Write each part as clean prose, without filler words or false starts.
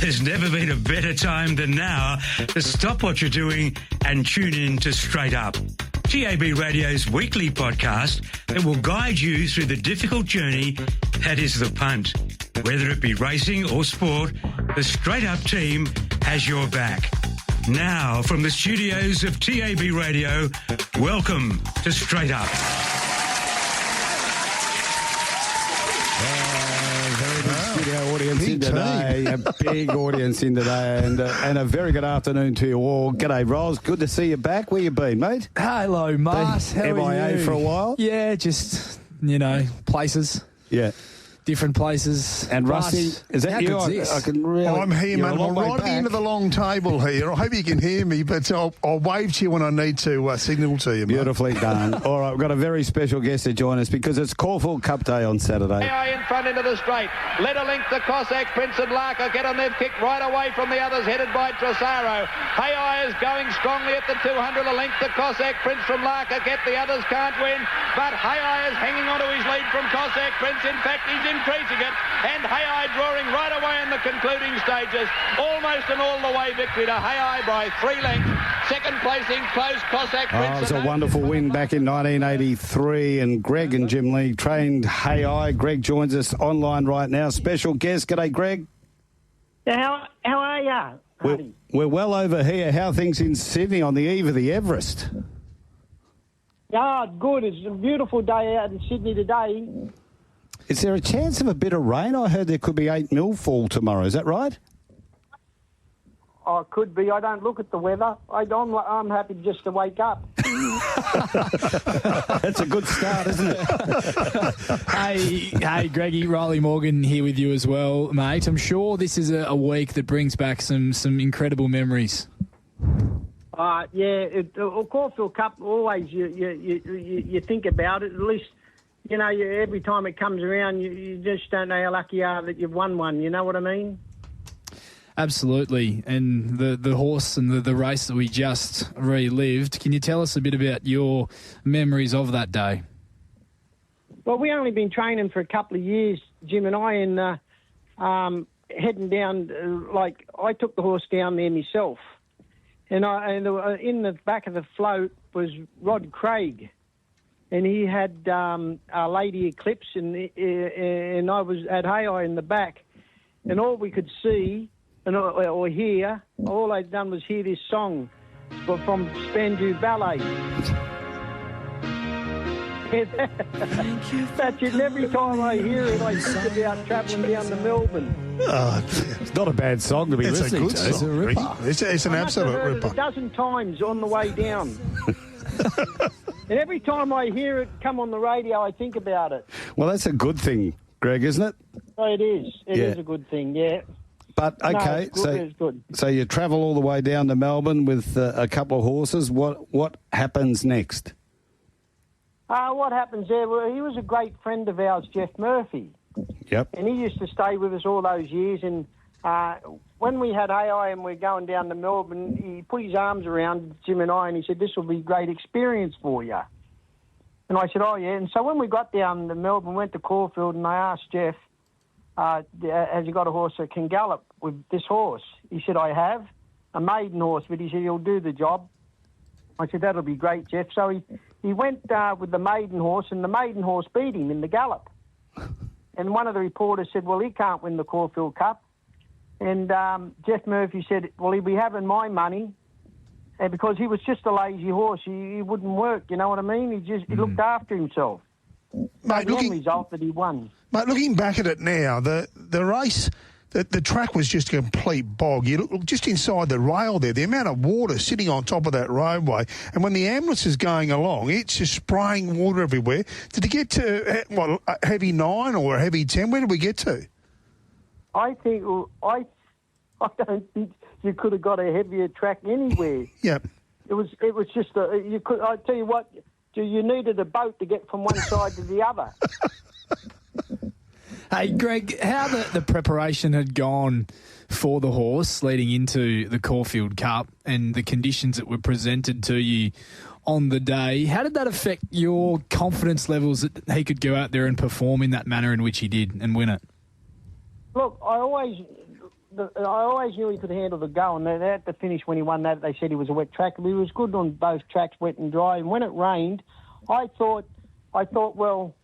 There's never been a better time than now to stop what you're doing and tune in to Straight Up, TAB Radio's weekly podcast that will guide you through the difficult journey that is the punt. Whether it be racing or sport, the Straight Up team has your back. Now, from the studios of TAB Radio, welcome to Straight Up. Studio audience in today, a big audience in today, and a very good afternoon to you all. G'day, Ros. Good to see you back. Where you been, mate? Hello, Mars. How are MIA you? for a while? Yeah, just, places. Yeah. Different places. And Rusty, is that you? I can really... I'm here, mate. I'm right at the end of the long table here. I hope you can hear me, but I'll wave to you when I need to signal to you, mate. Beautifully done. All right, we've got a very special guest to join us because it's Caulfield Cup Day on Saturday. In front into the straight. Let a link the Cossack, Prince and Larker get on. They've kicked right away from the others, headed by Trasaro. Hay is going strongly at the 200. A link the Cossack, Prince from Larker get. The others can't win, but Hay is hanging on to his lead from Cossack Prince. In fact, he's increasing it, and Hay drawing right away in the concluding stages. Almost an all-the-way victory to Hay by 3 lengths. Second placing, close, Cossack Prince. It was a wonderful win back in 1983, and Greg and Jim Lee trained Hay. Greg joins us online right now. Special guest. G'day, Greg. Yeah, how are you? We're well over here. How are things in Sydney on the eve of the Everest? Yeah, good. It's a beautiful day out in Sydney today. Is there a chance of a bit of rain? I heard there could be 8 mil fall tomorrow. Is that right? Oh, it could be. I don't look at the weather. I'm happy just to wake up. That's a good start, isn't it? Hey, Greggy, Rylie Morgan here with you as well, mate. I'm sure this is a week that brings back some incredible memories. Caulfield Cup, always you think about it. At least, every time it comes around, you just don't know how lucky you are that you've won one. You know what I mean? Absolutely. And the horse and the race that we just relived, can you tell us a bit about your memories of that day? Well, we only been training for a couple of years, Jim and I, and heading down, I took the horse down there myself. And in the back of the float was Rod Craig, and he had a Lady Eclipse, and I was at Hay in the back, and all we could see or hear, all they'd done was hear this song from Spandau Ballet. That's it. And every time I hear it, I think about travelling down to Melbourne. It's not a bad song to be listening to. It's a good song. It's an absolute I've heard ripper. it a dozen times on the way down. And every time I hear it come on the radio, I think about it. Well, that's a good thing, Greg, isn't it? Oh, it is. It is a good thing, yeah. But, okay, it's good. So you travel all the way down to Melbourne with a couple of horses. What happens next? What happens there? Well, he was a great friend of ours, Jeff Murphy. Yep. And he used to stay with us all those years. And when we had AI and we're going down to Melbourne, he put his arms around Jim and I and he said, "This will be a great experience for you." And I said, "Oh, yeah." And so when we got down to Melbourne, went to Caulfield, and I asked Jeff, has he got a horse that can gallop with this horse? He said, "I have. A maiden horse," but he said, "He'll do the job." I said, "That'll be great, Jeff." So he went with the maiden horse, and the maiden horse beat him in the gallop. And one of the reporters said, "Well, he can't win the Caulfield Cup." And Jeff Murphy said, "Well, he'll be having my money." And because he was just a lazy horse, he wouldn't work, you know what I mean? He looked after himself. Mate, the end result that he won. Mate, looking back at it now, the race, the track was just a complete bog. You look just inside the rail there, the amount of water sitting on top of that roadway, and when the ambulance is going along, it's just spraying water everywhere. Did it get to, a heavy 9 or a heavy 10? Where did we get to? I think, I don't think you could have got a heavier track anywhere. Yep. It was just I tell you what, you needed a boat to get from one side to the other. Hey, Greg, how the preparation had gone for the horse leading into the Caulfield Cup and the conditions that were presented to you on the day, how did that affect your confidence levels that he could go out there and perform in that manner in which he did and win it? Look, I always I always knew he could handle the go, and at the finish when he won that, they said he was a wet track. But he was good on both tracks, wet and dry. And when it rained, I thought, well,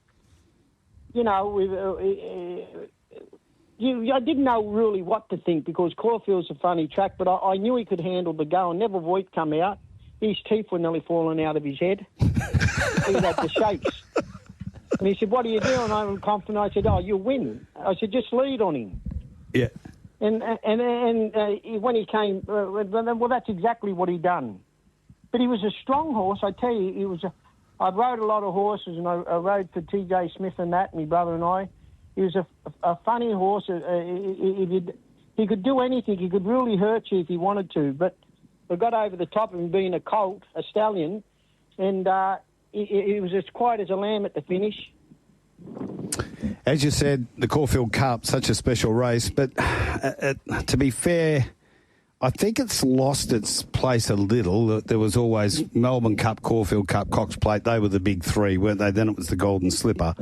you know, I didn't know really what to think because Caulfield's a funny track, but I knew he could handle the go. And never Voigt come out. His teeth were nearly falling out of his head. He had the shakes. And he said, "What are you doing?" I'm confident. I said, "Oh, you'll win." I said, "Just lead on him." Yeah. And when he came, well, that's exactly what he done. But he was a strong horse. I tell you, I rode a lot of horses, and I rode for T.J. Smith and that, my brother and I. He was a funny horse. He could do anything. He could really hurt you if he wanted to. But I got over the top of him being a colt, a stallion, and he was as quiet as a lamb at the finish. As you said, the Caulfield Cup, such a special race. But to be fair, I think it's lost its place a little. There was always Melbourne Cup, Caulfield Cup, Cox Plate. They were the big three, weren't they? Then it was the Golden Slipper.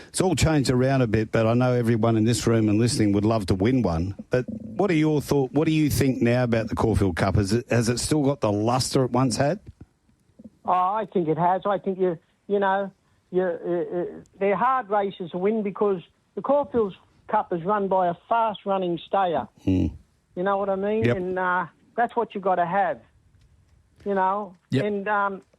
It's all changed around a bit, but I know everyone in this room and listening would love to win one. But what are your thoughts? What do you think now about the Caulfield Cup? Has it still got the lustre it once had? Oh, I think it has. I think they're hard races to win because the Caulfield Cup is run by a fast-running stayer. You know what I mean? Yep. And that's what you've got to have, you know. Yep. And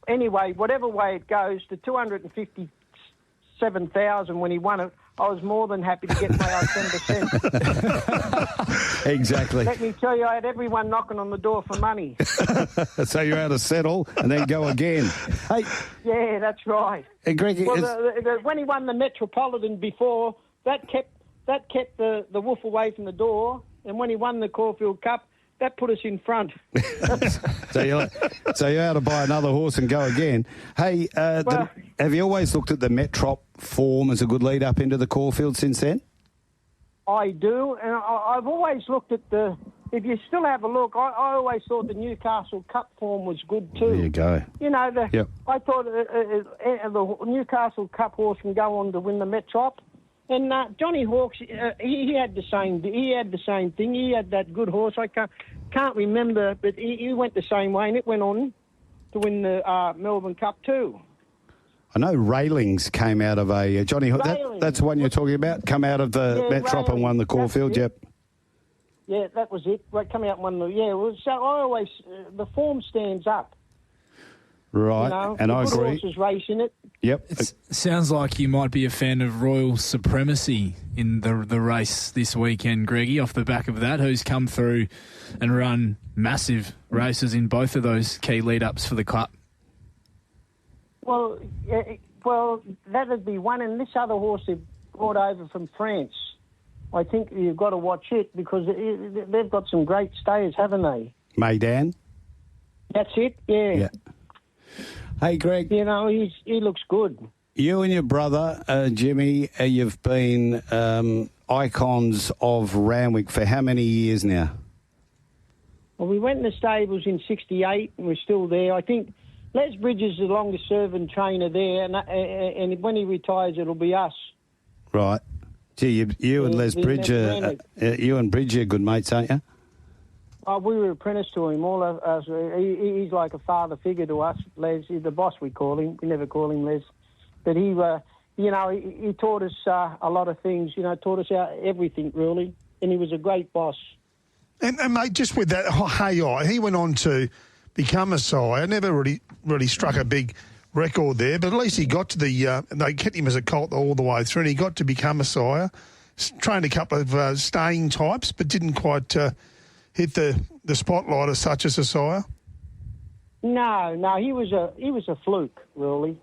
anyway, whatever way it goes, the 257,000 when he won it, I was more than happy to get my 10%. Exactly. Let me tell you, I had everyone knocking on the door for money. So you're able to settle and then go again. Hey, Yeah, that's right. hey Greg, Well, when he won the Metropolitan before, that kept the wolf away from the door, and when he won the Caulfield Cup, that put us in front. so you're able to buy another horse and go again. Hey, have you always looked at the Metrop form as a good lead up into the Caulfield since then? I do, and I've always looked at if you still have a look, I always thought the Newcastle Cup form was good too. There you go. You know, Yep. I thought the Newcastle Cup horse can go on to win the Metrop. And Johnny Hawkes, he had the same thing. He had that good horse. I can't remember, but he went the same way, and it went on to win the Melbourne Cup too. I know Railings came out of a Johnny. That's the one you're talking about. Come out of the Metrop and won the Caulfield. Yep. Yeah, that was it. Right, come out and won the. Yeah, well, so I always the form stands up. Right, You know, and I the agree. horses racing it. Yep. It sounds like you might be a fan of Royal Supremacy in the race this weekend, Greggy, off the back of that, who's come through and run massive races in both of those key lead-ups for the club. Well, that'd be one. And this other horse they brought over from France, I think you've got to watch it because they've got some great stayers, haven't they? Maidan. That's it, yeah. Hey, Greg. You know, he looks good. You and your brother, Jimmy, you've been icons of Randwick for how many years now? Well, we went in the stables in '68 and we're still there. I think Les Bridges is the longest-serving trainer there, and when he retires, it'll be us. Right. Gee, you and Les Bridge, you and Bridge are good mates, aren't you? Oh, we were apprenticed to him. All of us. He's like a father figure to us. Les, the boss, we call him. We never call him Les, but he taught us a lot of things. You know, taught us everything really, and he was a great boss. And mate, just with that, he went on to become a sire. Never really struck a big record there, but at least he got to they kept him as a colt all the way through, and he got to become a sire. Trained a couple of staying types, but didn't quite hit the spotlight as such as a sire. No, he was a fluke, really.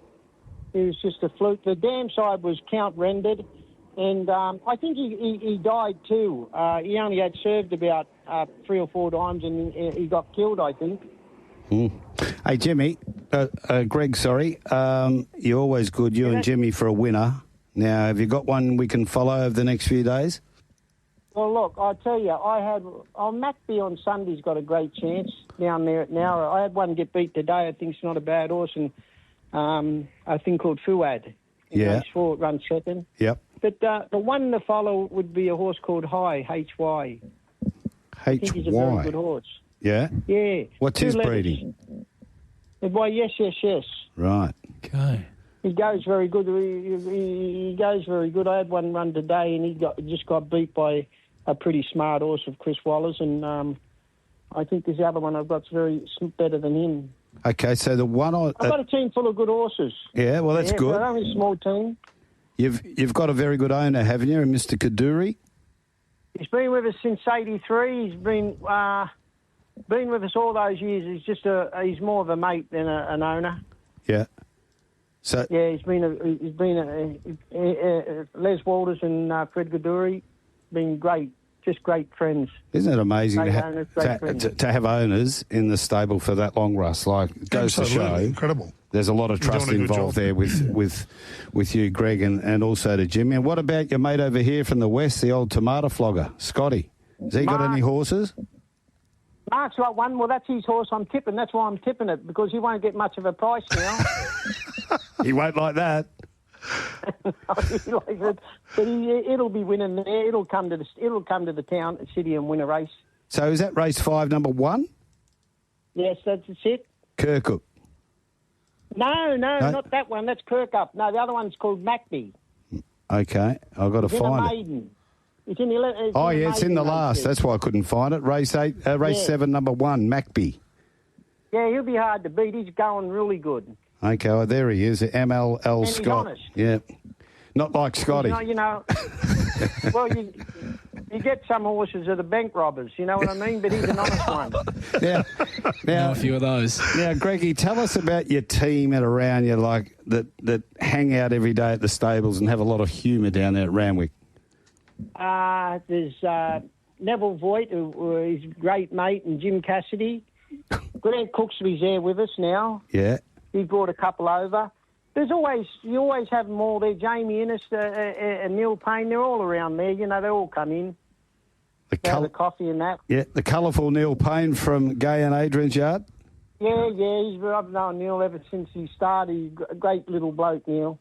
He was just a fluke. The dam side was count rendered, and I think he died too. He only had served about 3 or 4 times, and he got killed, I think. Hey, Jimmy, Greg, sorry. You're always good, you and Jimmy, for a winner. Now, have you got one we can follow over the next few days? Well, look, I'll tell you, Macby on Sunday's got a great chance down there at Nowra. I had one get beat today. I think it's not a bad horse, and a thing called Fuad. Race 4, it runs second. Yep. But the one to follow would be a horse called High, H-Y. I think he's a very good horse. Yeah? Yeah. What's 2 his letters. breeding? By Yes. Right. Okay. He goes very good. He goes very good. I had one run today, and he just got beat by a pretty smart horse of Chris Waller's, and I think this other one I've got's better than him. Okay, so the one on... I've got a team full of good horses. Yeah, well, that's good. We're only a small team. You've got a very good owner, haven't you, Mr. Kaduri? He's been with us since '83. He's been with us all those years. He's more of a mate than an owner. Yeah. So Yeah, he's been Les Walters and Fred Kaduri. Been great. Just great friends. isn't it amazing Great owners, great friends. to have owners in the stable for that long, Russ? Like, it goes to show. Incredible. There's a lot of You're trust doing a good involved job. there with you, Greg, and also to Jimmy. And what about your mate over here from the west, the old tomato flogger, Scotty? Has he got Mark. any horses? Mark's got one. Well, that's his horse I'm tipping. That's why I'm tipping it, because he won't get much of a price now. He won't like that. He likes it. But it'll be winning there. It'll come to the town, city, and win a race. So is that race 5, number 1? Yes, that's it. Kirkuk. No, not that one. That's Kirkup. No, the other one's called Macby. Okay, I've got to It's in a find it. maiden. It's in the. It's in the last. That's why I couldn't find it. Race 7, number 1, Macby. Yeah, he'll be hard to beat. He's going really good. Okay, well, there he is, MLL And he's Scott. honest. Yeah, not like Scotty. You know. Well, you get some horses that are bank robbers. You know what I mean? But he's an honest one. Yeah. Know a few of those. Now, Greggy, tell us about your team and around you, like that hang out every day at the stables and have a lot of humour down there at Randwick. There's Neville Voigt, who is a great mate, and Jim Cassidy. Grant Cooksby's there with us now. Yeah. He brought a couple over. You always have them all there. Jamie Innes and Neil Payne, they're all around there. You know, they all come in. Have the coffee and that. Yeah, the colourful Neil Payne from Gay and Adrian's yard. Yeah, I've known Neil ever since he started. He's a great little bloke, Neil.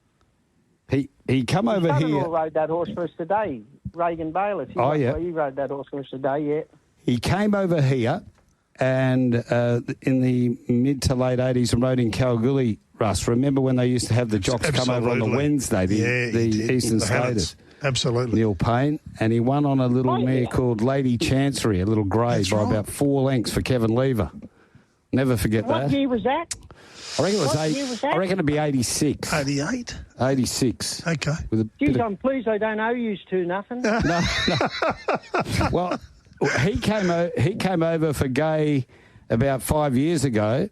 He come over here. Son-in-law rode that horse for us today, Reagan Bayless. He rode that horse for us today, yeah. He came over here and in the mid to late 80s and rode in Kalgoorlie, Russ. Remember when they used to have the jocks come over on the Wednesday, the Eastern Skaters? Absolutely. Neil Payne. And he won on a little mare called Lady Chancery, a little grey, by about 4 lengths for Kevin Lever. Never forget that. What year was that? I reckon it was What year was that? I reckon it'd be 86. 88? 86. Okay. With a Geez, bit of, I'm pleased I don't owe you two nothing. no. Well, he came over for Gay about 5 years ago,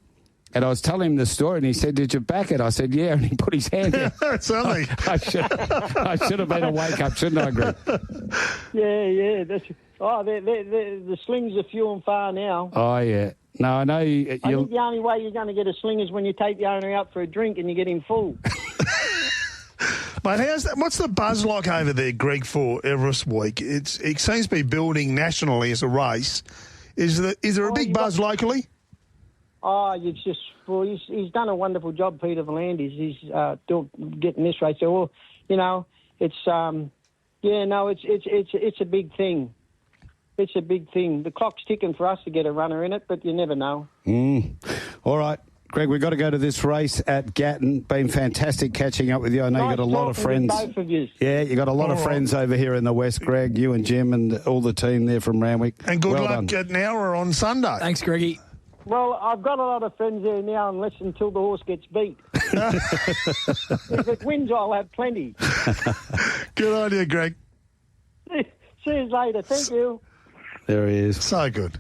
and I was telling him the story, and he said, "Did you back it?" I said, "Yeah," and he put his hand out. Certainly. I should have been a wake-up, shouldn't I, Greg? Yeah. The slings are few and far now. Oh, yeah. No, I know I think the only way you're going to get a sling is when you take the owner out for a drink and you get him full. Mate, what's the buzz like over there, Greg, for Everest Week? It seems to be building nationally as a race. Is there a big buzz locally? Oh, he's done a wonderful job, Peter V'landys. He's getting this race. So, well, you know, it's a big thing. It's a big thing. The clock's ticking for us to get a runner in it, but you never know. All right, Greg, we've got to go to this race at Gatton. Been fantastic catching up with you. I know you've got a lot of friends. Both of you. Yeah, you got a lot of friends over here in the West, Greg, you and Jim and all the team there from Randwick. And good luck at now or on Sunday. Thanks, Greggy. Well, I've got a lot of friends there now until the horse gets beat. If it wins, I'll have plenty. Good on you, Greg. See you later. Thank you. There he is. So good.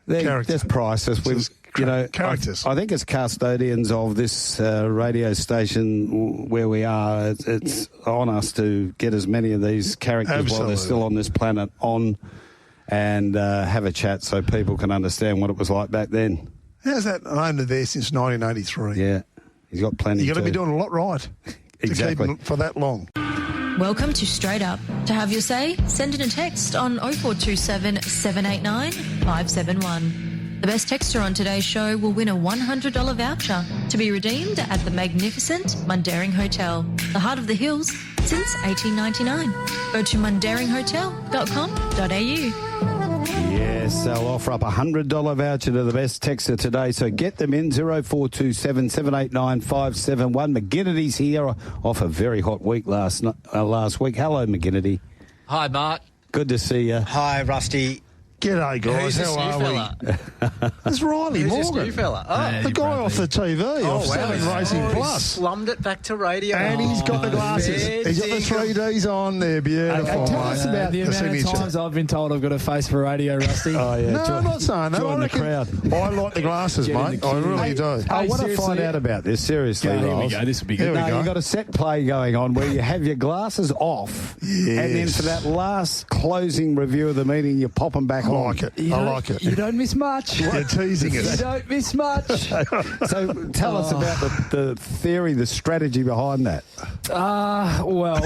That's priceless. Characters. I think as custodians of this radio station where we are, it's on us to get as many of these characters while they're still on this planet on and have a chat so people can understand what it was like back then. How's that owner there since 1983? Yeah, he's got plenty. You've got to be doing a lot right exactly to keep it for that long. Welcome to Straight Up. To have your say, send in a text on 0427 789 571. The best texter on today's show will win a $100 voucher to be redeemed at the magnificent Mundaring Hotel, the heart of the hills since 1899. Go to mundaringhotel.com.au. Yes, they'll offer up a $100 voucher to the best texter today. So get them in 0427 789 571. McGinnity's here off a very hot week last week. Hello, McGinnity. Hi, Mart. Good to see you. Hi, Rusty. G'day, guys. Who's this How new are fella? we? It's Rylie Who's Morgan. this new fella? Oh, The guy off the TV, off 7 Racing He's Plus. slummed it back to radio. And he's got the glasses. He's got the 3Ds on there. Beautiful. Hey, tell us about the amount of signature. times I've been told I've got a face for radio, Rusty. Oh, yeah. No, I'm not saying that. join the crowd. I like the glasses, Get in mate. the I queue. really do. I want to seriously? find out about this, seriously. Here we Riles. go. This will be Here good. we No, go. you've got a set play going on where you have your glasses off, and then for that last closing review of the meeting, you pop them back I on. like it. You I don't- like it. You don't miss much. They're teasing You us. don't miss much. So tell us about the theory, the strategy behind that. Well,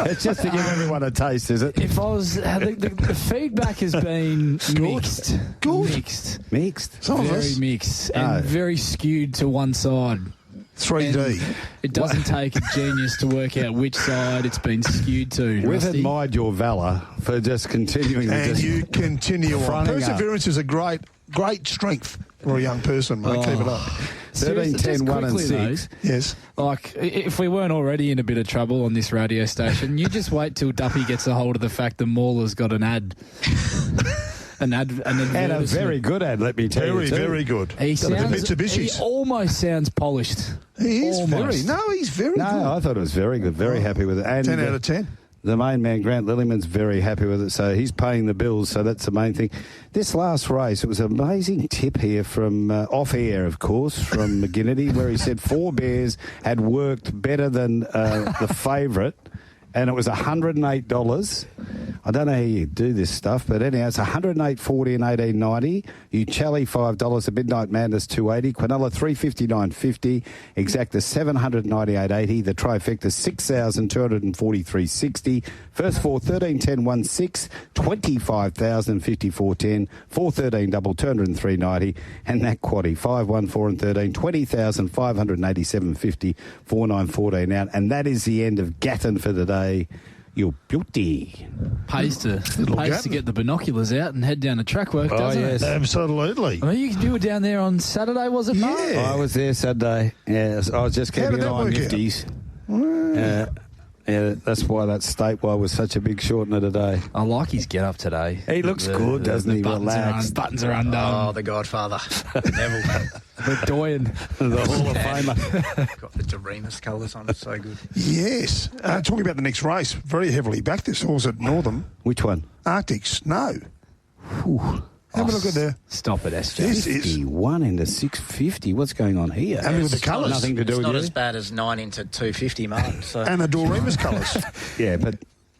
It's just to give everyone a taste, is it? if I was, the feedback has been mixed. Good. Mixed. Mixed. Some of Very us. mixed and Oh. very skewed to one side. 3D. It doesn't take a genius to work out which side it's been skewed to. We've Rusty. admired your valour for just continuing to And just you continue on. fronting up. Perseverance is a great strength for a young person, mate. Keep it up. 13, 10, Just 1 and quickly, 6. Yes. Like, if we weren't already in a bit of trouble on this radio station, you just wait till Duffy gets a hold of the fact that Mauler's got an ad. An And a advertisement. very good ad, let me tell Very, you. too. very good. He Got the sounds. He Mitsubishis. almost sounds polished. He is Almost. he's very No, good. I thought it was very good. Very happy with it. And 10 out of 10. The main man, Grant Lillyman's very happy with it, so he's paying the bills, so that's the main thing. This last race, it was an amazing tip here from off-air, of course, from McGinnity, where he said 4 Bears had worked better than the favourite, and it was $108. I don't know how you do this stuff, but anyhow, it's $108.40 and $18.90. Uccelli $5, the Midnight Madness $2.80, Quinella $359.50, Exacta $798.80, the Trifecta $6,243.60. First 4 13 10 1 6 $25,054.10, 4 13 double $203.90, and that quaddie 5 1 4 and 13 $20,587.50, 4 9 14 out, and that is the end of Gatton for today. Your beauty. Pays to get the binoculars out and head down to track work, doesn't yes. it? Absolutely. I mean, you were down there on Saturday, was it, Mark? Yeah. I was there Saturday. Yes, I was just How keeping did an that eye on work out? nifties. Yeah, that's why that statewide was such a big shortener today. I like his get up today. He looks good, doesn't he? Relaxed. Buttons are undone. Oh, the Godfather. Neville. We're doing. The Hall of Famer. Got the Doremus colours on it, so good. Yes. Talking about the next race, very heavily back this horse at Northam. Which one? Arctic Snow. Have a look at there. Stop it, SJ. This is 51 into 650. What's going on here? Happy with the colours. Nothing to do It's with not you. as bad as 9 into 250, Mark. So. and the Doremus colours. Yeah,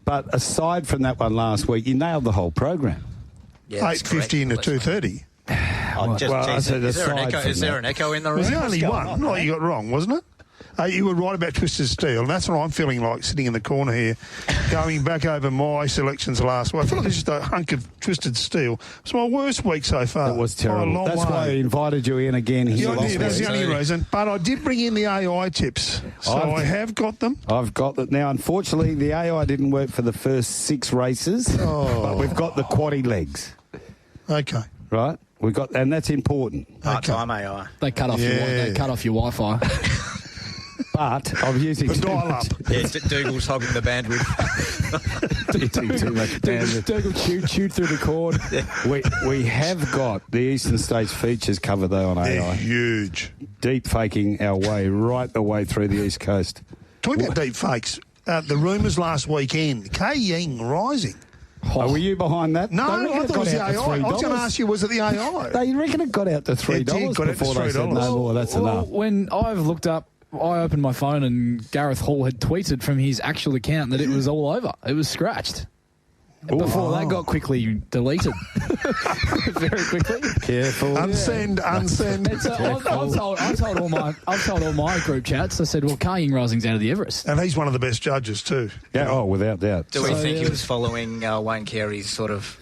but aside from that one last week, you nailed the whole program. Yeah, that's 850 into correct. 230. Oh, just, Well, I geez, said is there an aside echo? from Is there that. an echo in the room? There's What's only going one. on, No, mate? you got wrong, wasn't it? You were right about Twisted Steel, and that's what I'm feeling like sitting in the corner here, going back over my selections last week. I feel like it's just a hunk of Twisted Steel. It's my worst week so far. It was By a terrible. long That's way. why I invited you in again. Yeah, I last did. That's week. the only reason. But I did bring in the AI tips, so I have got them. I've got that now. Unfortunately, the AI didn't work for the first 6 races, but we've got the quaddie legs, Okay. right? We got, and that's important. Part-time AI. They cut off Yeah. your Wi-Fi. But I'm using The dial-up. Yeah, Dougal's hogging the bandwidth. using too much bandwidth. Dougal chewed through the cord. We have got the Eastern States features covered though on They're AI. huge. Deep faking our way right the way through the East Coast. Talking about deep fakes, the rumours last weekend, K Ying rising. Oh, were you behind that? No, They reckon I thought it was the got out AI. to I was going to $3. ask you, was it the AI? They reckon it got out to $3 It did, got out to before they said $3. no more. That's Well, enough. when I've looked up, I opened my phone and Gareth Hall had tweeted from his actual account that it was all over. It was scratched. Before that got quickly deleted. Very quickly. Careful. Unsend. So I've told all my group chats. I said, well, K-Ying Rising's out of the Everest. And he's one of the best judges too. Yeah, oh, without doubt. Do we So, think he yeah. was following Wayne Carey's sort of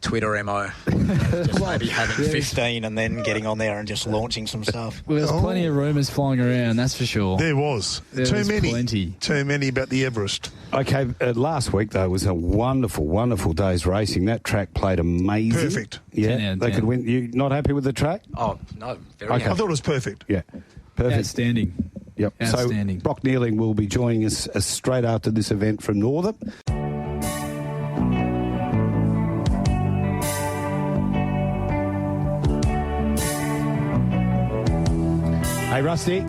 Twitter MO. Just maybe having 15 and then getting on there and just launching some stuff. Well, there's plenty of rumours flying around, that's for sure. There was. Too many. Plenty. Too many about the Everest. Okay, last week, though, was a wonderful, wonderful day's racing. That track played amazing. Perfect. Yeah, 10 out of they 10. could win. You not happy with the track? Oh, no, very Okay. I happy. thought it was perfect. Yeah, perfect. Outstanding. Yep. Outstanding. So Brock Neeling will be joining us straight after this event from Northern. Hey, Rusty.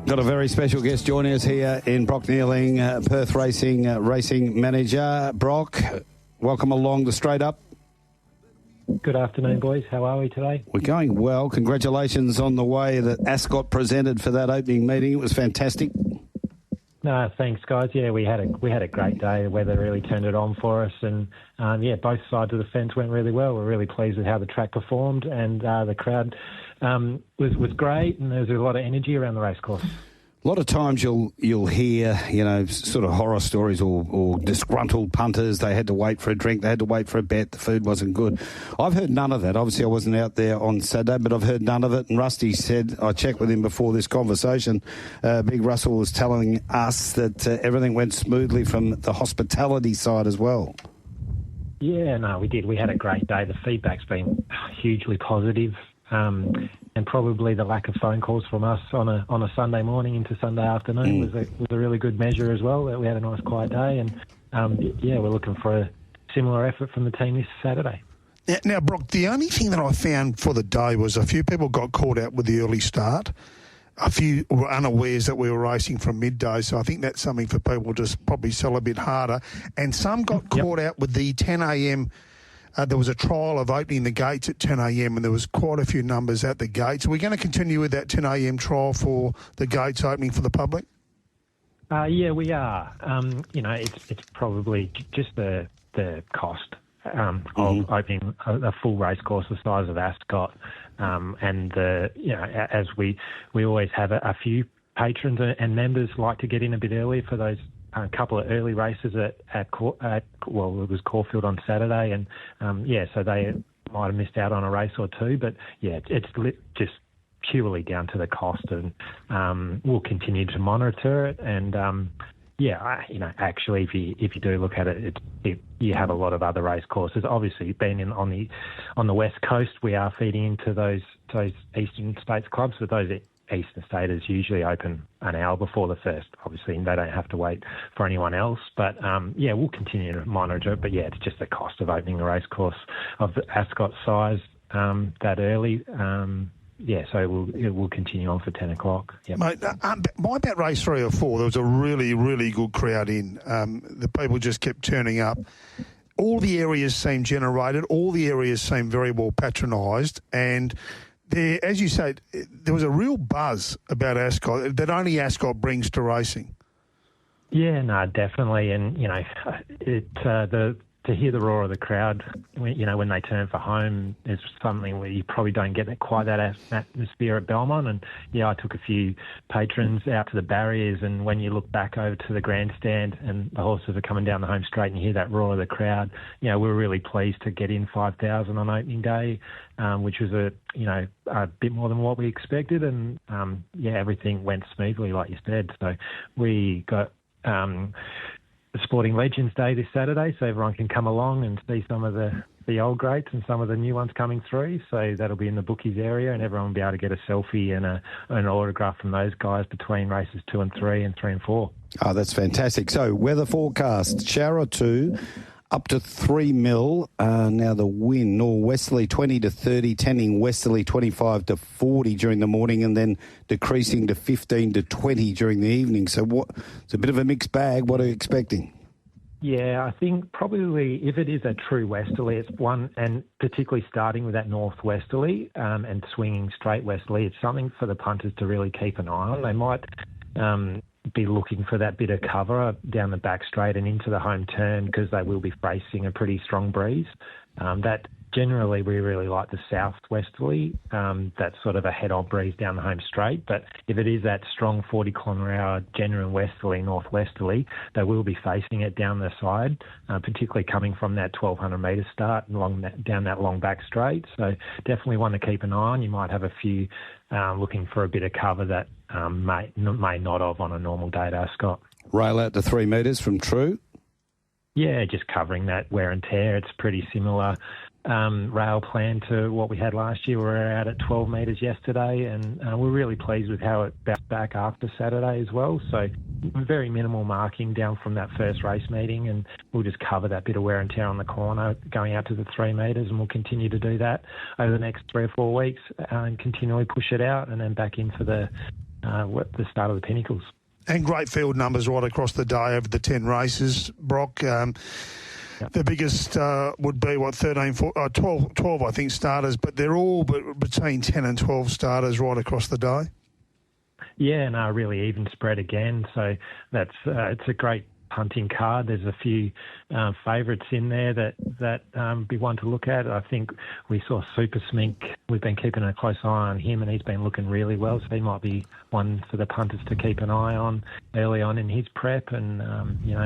Got a very special guest joining us here in Brock Neeling, Perth Racing racing manager. Brock, welcome along the Straight Up. Good afternoon, boys. How are we today? We're going well. Congratulations on the way that Ascot presented for that opening meeting. It was fantastic. No, thanks, guys. Yeah, we had a great day. The weather really turned it on for us, and both sides of the fence went really well. We're really pleased with how the track performed, and the crowd was great, and there was a lot of energy around the racecourse. A lot of times you'll hear, sort of horror stories or disgruntled punters. They had to wait for a drink. They had to wait for a bet. The food wasn't good. I've heard none of that. Obviously, I wasn't out there on Saturday, but I've heard none of it. And Rusty said, I checked with him before this conversation, Big Russell was telling us that everything went smoothly from the hospitality side as well. Yeah, no, we did. We had a great day. The feedback's been hugely positive. And probably the lack of phone calls from us on a Sunday morning into Sunday afternoon was a really good measure as well. That we had a nice quiet day, and we're looking for a similar effort from the team this Saturday. Now, Brock, the only thing that I found for the day was a few people got caught out with the early start. A few were unawares that we were racing from midday, so I think that's something for people to probably sell a bit harder. And some got caught out with the 10 a.m. There was a trial of opening the gates at 10 a.m. and there was quite a few numbers at the gates. Are we going to continue with that 10 a.m. trial for the gates opening for the public? Yeah, we are. It's probably just the cost of opening a full race course the size of Ascot, and as we always have a few patrons and members like to get in a bit earlier for those. A couple of early races it was Caulfield on Saturday, and so they might have missed out on a race or two, but it's just purely down to the cost, and we'll continue to monitor it. And actually, if you do look at it, you have a lot of other race courses. Obviously, being on the west coast, we are feeding into those eastern states clubs, but those Eastern Staters usually open an hour before the first. Obviously, they don't have to wait for anyone else. But, we'll continue to monitor it. But, it's just the cost of opening a race course of the Ascot size that early. So it will continue on for 10 o'clock. Yep. Mate, by about race 3 or 4, there was a really, really good crowd in. The people just kept turning up. All the areas seemed generated. All the areas seemed very well patronised. And there, as you say, there was a real buzz about Ascot that only Ascot brings to racing. Yeah, no, definitely, and to hear the roar of the crowd, when they turn for home, is something where you probably don't get quite that atmosphere at Belmont. And I took a few patrons out to the barriers, and when you look back over to the grandstand and the horses are coming down the home straight, and you hear that roar of the crowd, we're really pleased to get in 5,000 on opening day, which was a bit more than what we expected, and everything went smoothly, like you said. So we got Sporting Legends Day this Saturday, so everyone can come along and see some of the old greats and some of the new ones coming through. So that'll be in the bookies area, and everyone will be able to get a selfie and an autograph from those guys between races 2 and 3 and 3 and 4. Oh, that's fantastic. So weather forecast, shower or 2, up to 3 mil. Now the wind, northwesterly 20 to 30, tending westerly 25 to 40 during the morning, and then decreasing to 15 to 20 during the evening. So it's a bit of a mixed bag. What are you expecting? Yeah, I think probably if it is a true westerly, it's one, and particularly starting with that northwesterly and swinging straight westerly, it's something for the punters to really keep an eye on. They might be looking for that bit of cover down the back straight and into the home turn, because they will be facing a pretty strong breeze. That generally we really like the southwesterly. That's sort of a head-on breeze down the home straight. But if it is that strong 40 km/h genuine westerly, northwesterly, they will be facing it down the side, particularly coming from that 1,200 metre start down that long back straight. So definitely one to keep an eye on. You might have a few looking for a bit of cover that may not have on a normal day at Ascot. Rail out to 3 metres from True. Yeah, just covering that wear and tear. It's pretty similar rail plan to what we had last year. We were out at 12 metres yesterday, and we're really pleased with how it bounced back after Saturday as well. So very minimal marking down from that first race meeting, and we'll just cover that bit of wear and tear on the corner going out to the 3 metres, and we'll continue to do that over the next 3 or 4 weeks and continually push it out and then back in for the start of the Pinnacles. And great field numbers right across the day over the 10 races, Brock. The biggest would be, 12, I think, starters, but they're all between 10 and 12 starters right across the day. Yeah, no, really even spread again. So that's it's a great punting card. There's a few favourites in there that be one to look at. I think we saw Super Smink. We've been keeping a close eye on him, and he's been looking really well. So he might be one for the punters to keep an eye on early on in his prep. And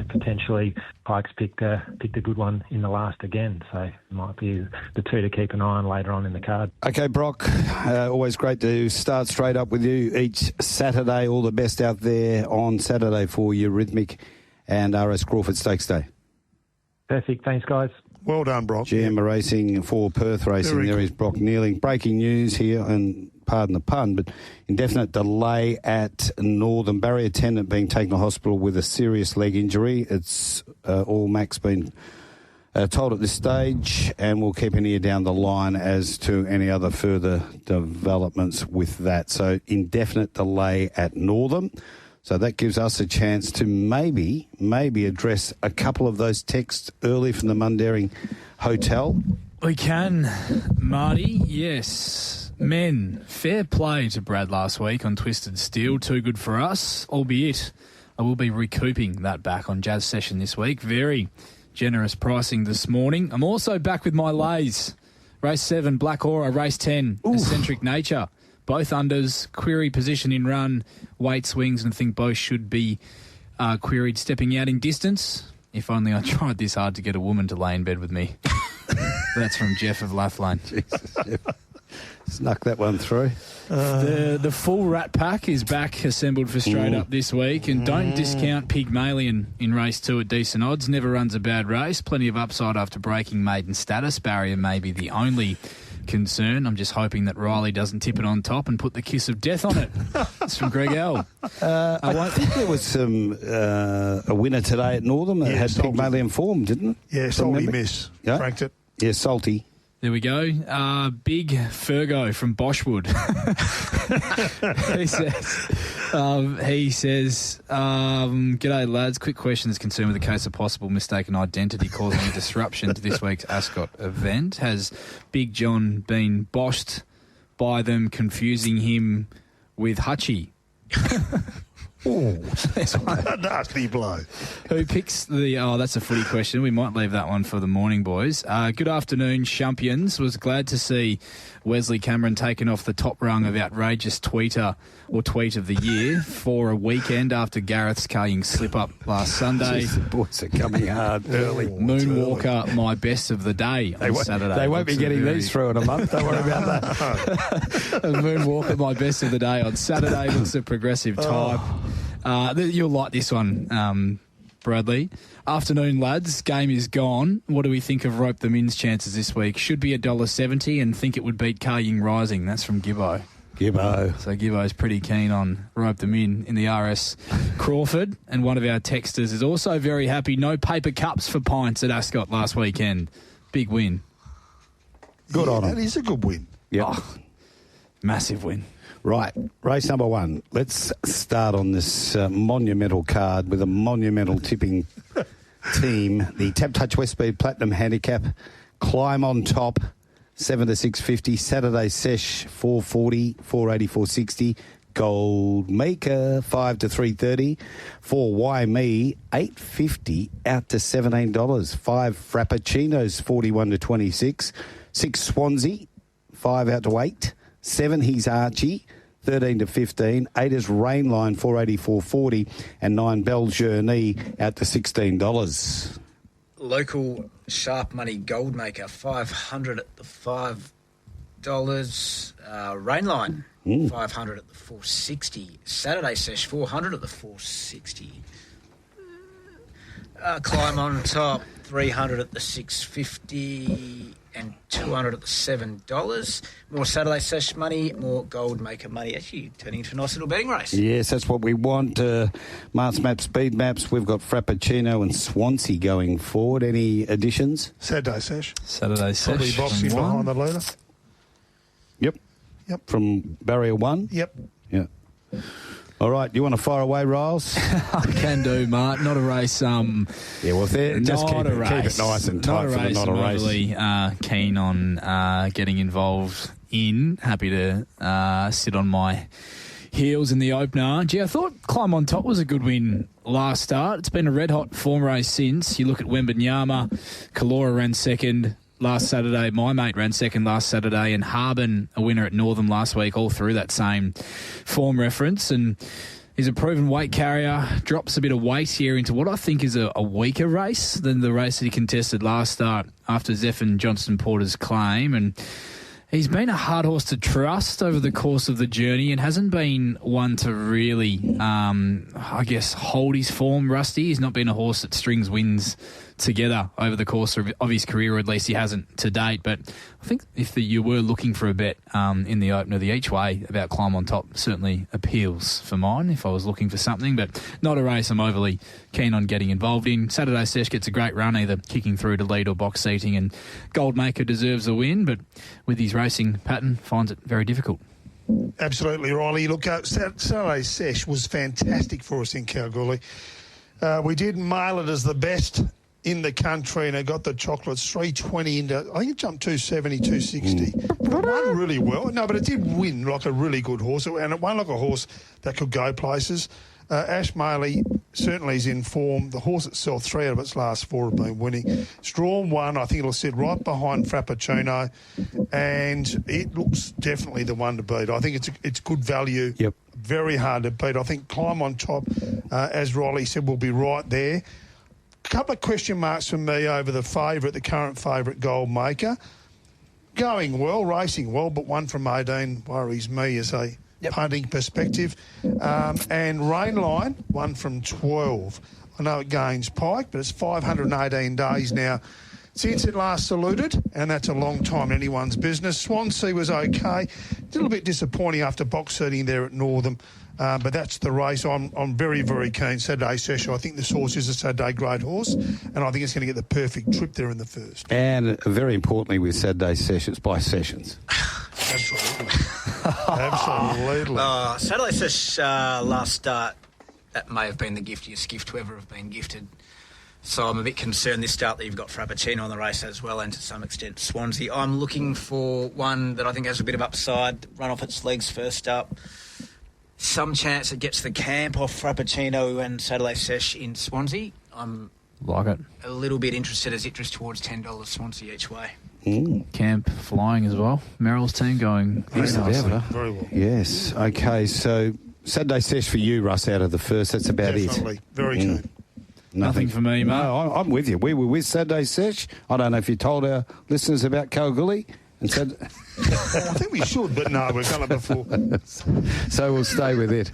potentially Pike's picked a good one in the last again. So it might be the two to keep an eye on later on in the card. Okay, Brock. Always great to start straight up with you each Saturday. All the best out there on Saturday for Eurythmic and R.S. Crawford Stakes Day. Perfect. Thanks, guys. Well done, Brock. GM Racing for Perth Racing. There is Brock Neeling. Breaking news here, and pardon the pun, but indefinite delay at Northern. Barrier attendant being taken to hospital with a serious leg injury. It's all Mac's been told at this stage, and we'll keep an ear down the line as to any other further developments with that. So indefinite delay at Northern. So that gives us a chance to maybe address a couple of those texts early from the Mundaring Hotel. We can, Marty. Yes. Men, fair play to Brad last week on Twisted Steel. Too good for us, albeit I will be recouping that back on Jazz Session this week. Very generous pricing this morning. I'm also back with my lays. Race 7, Black Aura. Race 10, Eccentric Nature. Both unders, query position in run, weight swings, and I think both should be queried stepping out in distance. If only I tried this hard to get a woman to lay in bed with me. That's from Jeff of Lathlane. Jesus, Jeff. Snuck that one through. The full Rat Pack is back, assembled for Straight Up this week. And don't discount Pygmalion in race 2 at decent odds. Never runs a bad race. Plenty of upside after breaking maiden status. Barrier may be the only concern. I'm just hoping that Rylie doesn't tip it on top and put the kiss of death on it. It's from Greg L. I think there was a winner today at Northern that had Pygmalion form, didn't it? Yeah, Salty Miss. Yeah? Franked it. Yeah, Salty. There we go. Big Fergo from Boschwood. He says, g'day lads, quick question is concerned with the case of possible mistaken identity causing a disruption to this week's Ascot event. Has Big John been boshed by them confusing him with Hutchie? Oh, that's a nasty blow. Who picks the... Oh, that's a footy question. We might leave that one for the morning, boys. Good afternoon, champions. Was glad to see Wesley Cameron taken off the top rung of outrageous tweeter or tweet of the year for a weekend after Gareth's carrying slip-up last Sunday. Jeez, the boys are coming hard early. Moonwalker, my best of the day on Saturday. They won't be getting these through in a month. Don't worry about that. Moonwalker, my best of the day on Saturday. Looks a progressive type. You'll like this one, Bradley. Afternoon, lads. Game is gone. What do we think of Rope the Min's chances this week? Should be $1.70 and think it would beat Car Ying Rising. That's from Gibbo. So Gibbo's pretty keen on Rope the Min in the R.S. Crawford. And one of our texters is also very happy. No paper cups for pints at Ascot last weekend. Big win. Good on him. That is a good win. Yeah. Oh, massive win. Right, race number 1. Let's start on this monumental card with a monumental tipping team. The Tap Touch West Speed Platinum Handicap, Climb on Top, 7 to 650. Saturday Sesh, 440, 480, 460. Gold Maker, 5 to 330. For Why Me, 850 out to $17. 5 Frappuccinos, 41 to 26. 6 Swansea, 5 out to 8. 7 He's Archie, 13 to 15. 8 is Rainline, 484.40, and 9 Bell Journey out to $16. Local sharp money gold maker, 500 at the $5. Rainline, 500 at the 460. Saturday Sesh, 400 at the 460. Climb on top, 300 at the 650 and 200 at the $7. More Saturday Sesh money, more gold maker money. Actually turning into a nice little betting race. Yes, that's what we want. Marts Maps, Speed Maps. We've got Frappuccino and Swansea going forward. Any additions? Saturday Sesh. Saturday Sesh. Probably boxing behind the leader. Yep. From Barrier 1? Yep. Yeah. All right, you want to fire away, Riles? I can do, Mark. Not a race. Yeah, well, just keep it nice and tight for the not a race. I'm really keen on getting involved in. Happy to sit on my heels in the opener. Gee, I thought Climb on Top was a good win last start. It's been a red-hot form race since. You look at Wembanyama, Kalora ran second last Saturday. My mate ran second last Saturday, and Harbin, a winner at Northam last week, all through that same form reference. And he's a proven weight carrier, drops a bit of weight here into what I think is a weaker race than the race that he contested last start after Zephyr Johnston Porter's claim. And he's been a hard horse to trust over the course of the journey and hasn't been one to really, hold his form, Rusty. He's not been a horse that strings wins together over the course of his career, or at least he hasn't to date. But I think if you were looking for a bet in the opener, the each way about Climb on Top certainly appeals for mine if I was looking for something, but not a race I'm overly keen on getting involved in. Saturday Sesh gets a great run, either kicking through to lead or box seating, and Goldmaker deserves a win, but with his racing pattern finds it very difficult. Absolutely, Rylie. Look, Saturday Sesh was fantastic for us in Kalgoorlie. We did mail it as the best in the country, and it got the chocolates 320 into, I think it jumped 270, 260. It won really well. No, but it did win like a really good horse, and it won like a horse that could go places. Ash Maley certainly is in form. The horse itself, 3 out of its last 4 have been winning. Strawn 1, I think it'll sit right behind Frappuccino, and it looks definitely the one to beat. I think it's good value. Yep. Very hard to beat. I think Climb on Top, as Rylie said, will be right there. A couple of question marks for me over the favourite, the current favourite Gold Maker. Going well, racing well, but 1 from 18 worries me as a punting perspective. And Rainline, 1 from 12. I know it gains Pike, but it's 518 days now since it last saluted, and that's a long time in anyone's business. Swansea was okay. A little bit disappointing after box seating there at Northam. But that's the race. I'm very, very keen. Saturday Sesh. I think this horse is a Saturday grade horse, and I think it's going to get the perfect trip there in the first. And very importantly with Saturday Sesh, it's by sessions. Absolutely. Absolutely. Saturday Sesh last start, that may have been the giftiest gift to ever have been gifted. So I'm a bit concerned this start that you've got Frappuccino on the race as well, and to some extent Swansea. I'm looking for one that I think has a bit of upside, run off its legs first up. Some chance it gets the camp off Frappuccino and Saturday Sesh in Swansea. I'm like it. A little bit interested as it drifts towards $10 Swansea each way. Camp flying as well. Merrill's team going very nicely. Very well. Yes. Okay, so Saturday Sesh for you, Russ, out of the first. That's about Definitely. it. Very keen. Nothing for me, mate. No, I'm with you. We were with Saturday Sesh. I don't know if you told our listeners about Kalgoorlie and said... I think we should, but no, we've done it before. So we'll stay with it.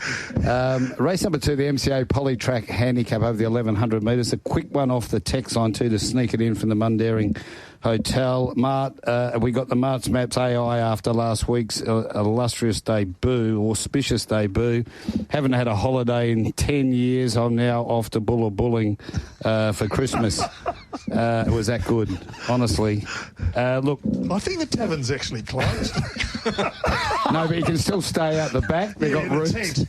Race number 2, the MCA Polytrack Handicap over the 1,100 metres. A quick one off the text line too to sneak it in from the Mundaring Hotel. Mart, we got the Marts Maps AI after last week's illustrious debut, auspicious debut. Haven't had a holiday in 10 years. I'm now off to Bullabulling for Christmas. It was that good, honestly. Look, I think the tavern's actually closed. No, but you can still stay out the back. They've got roots.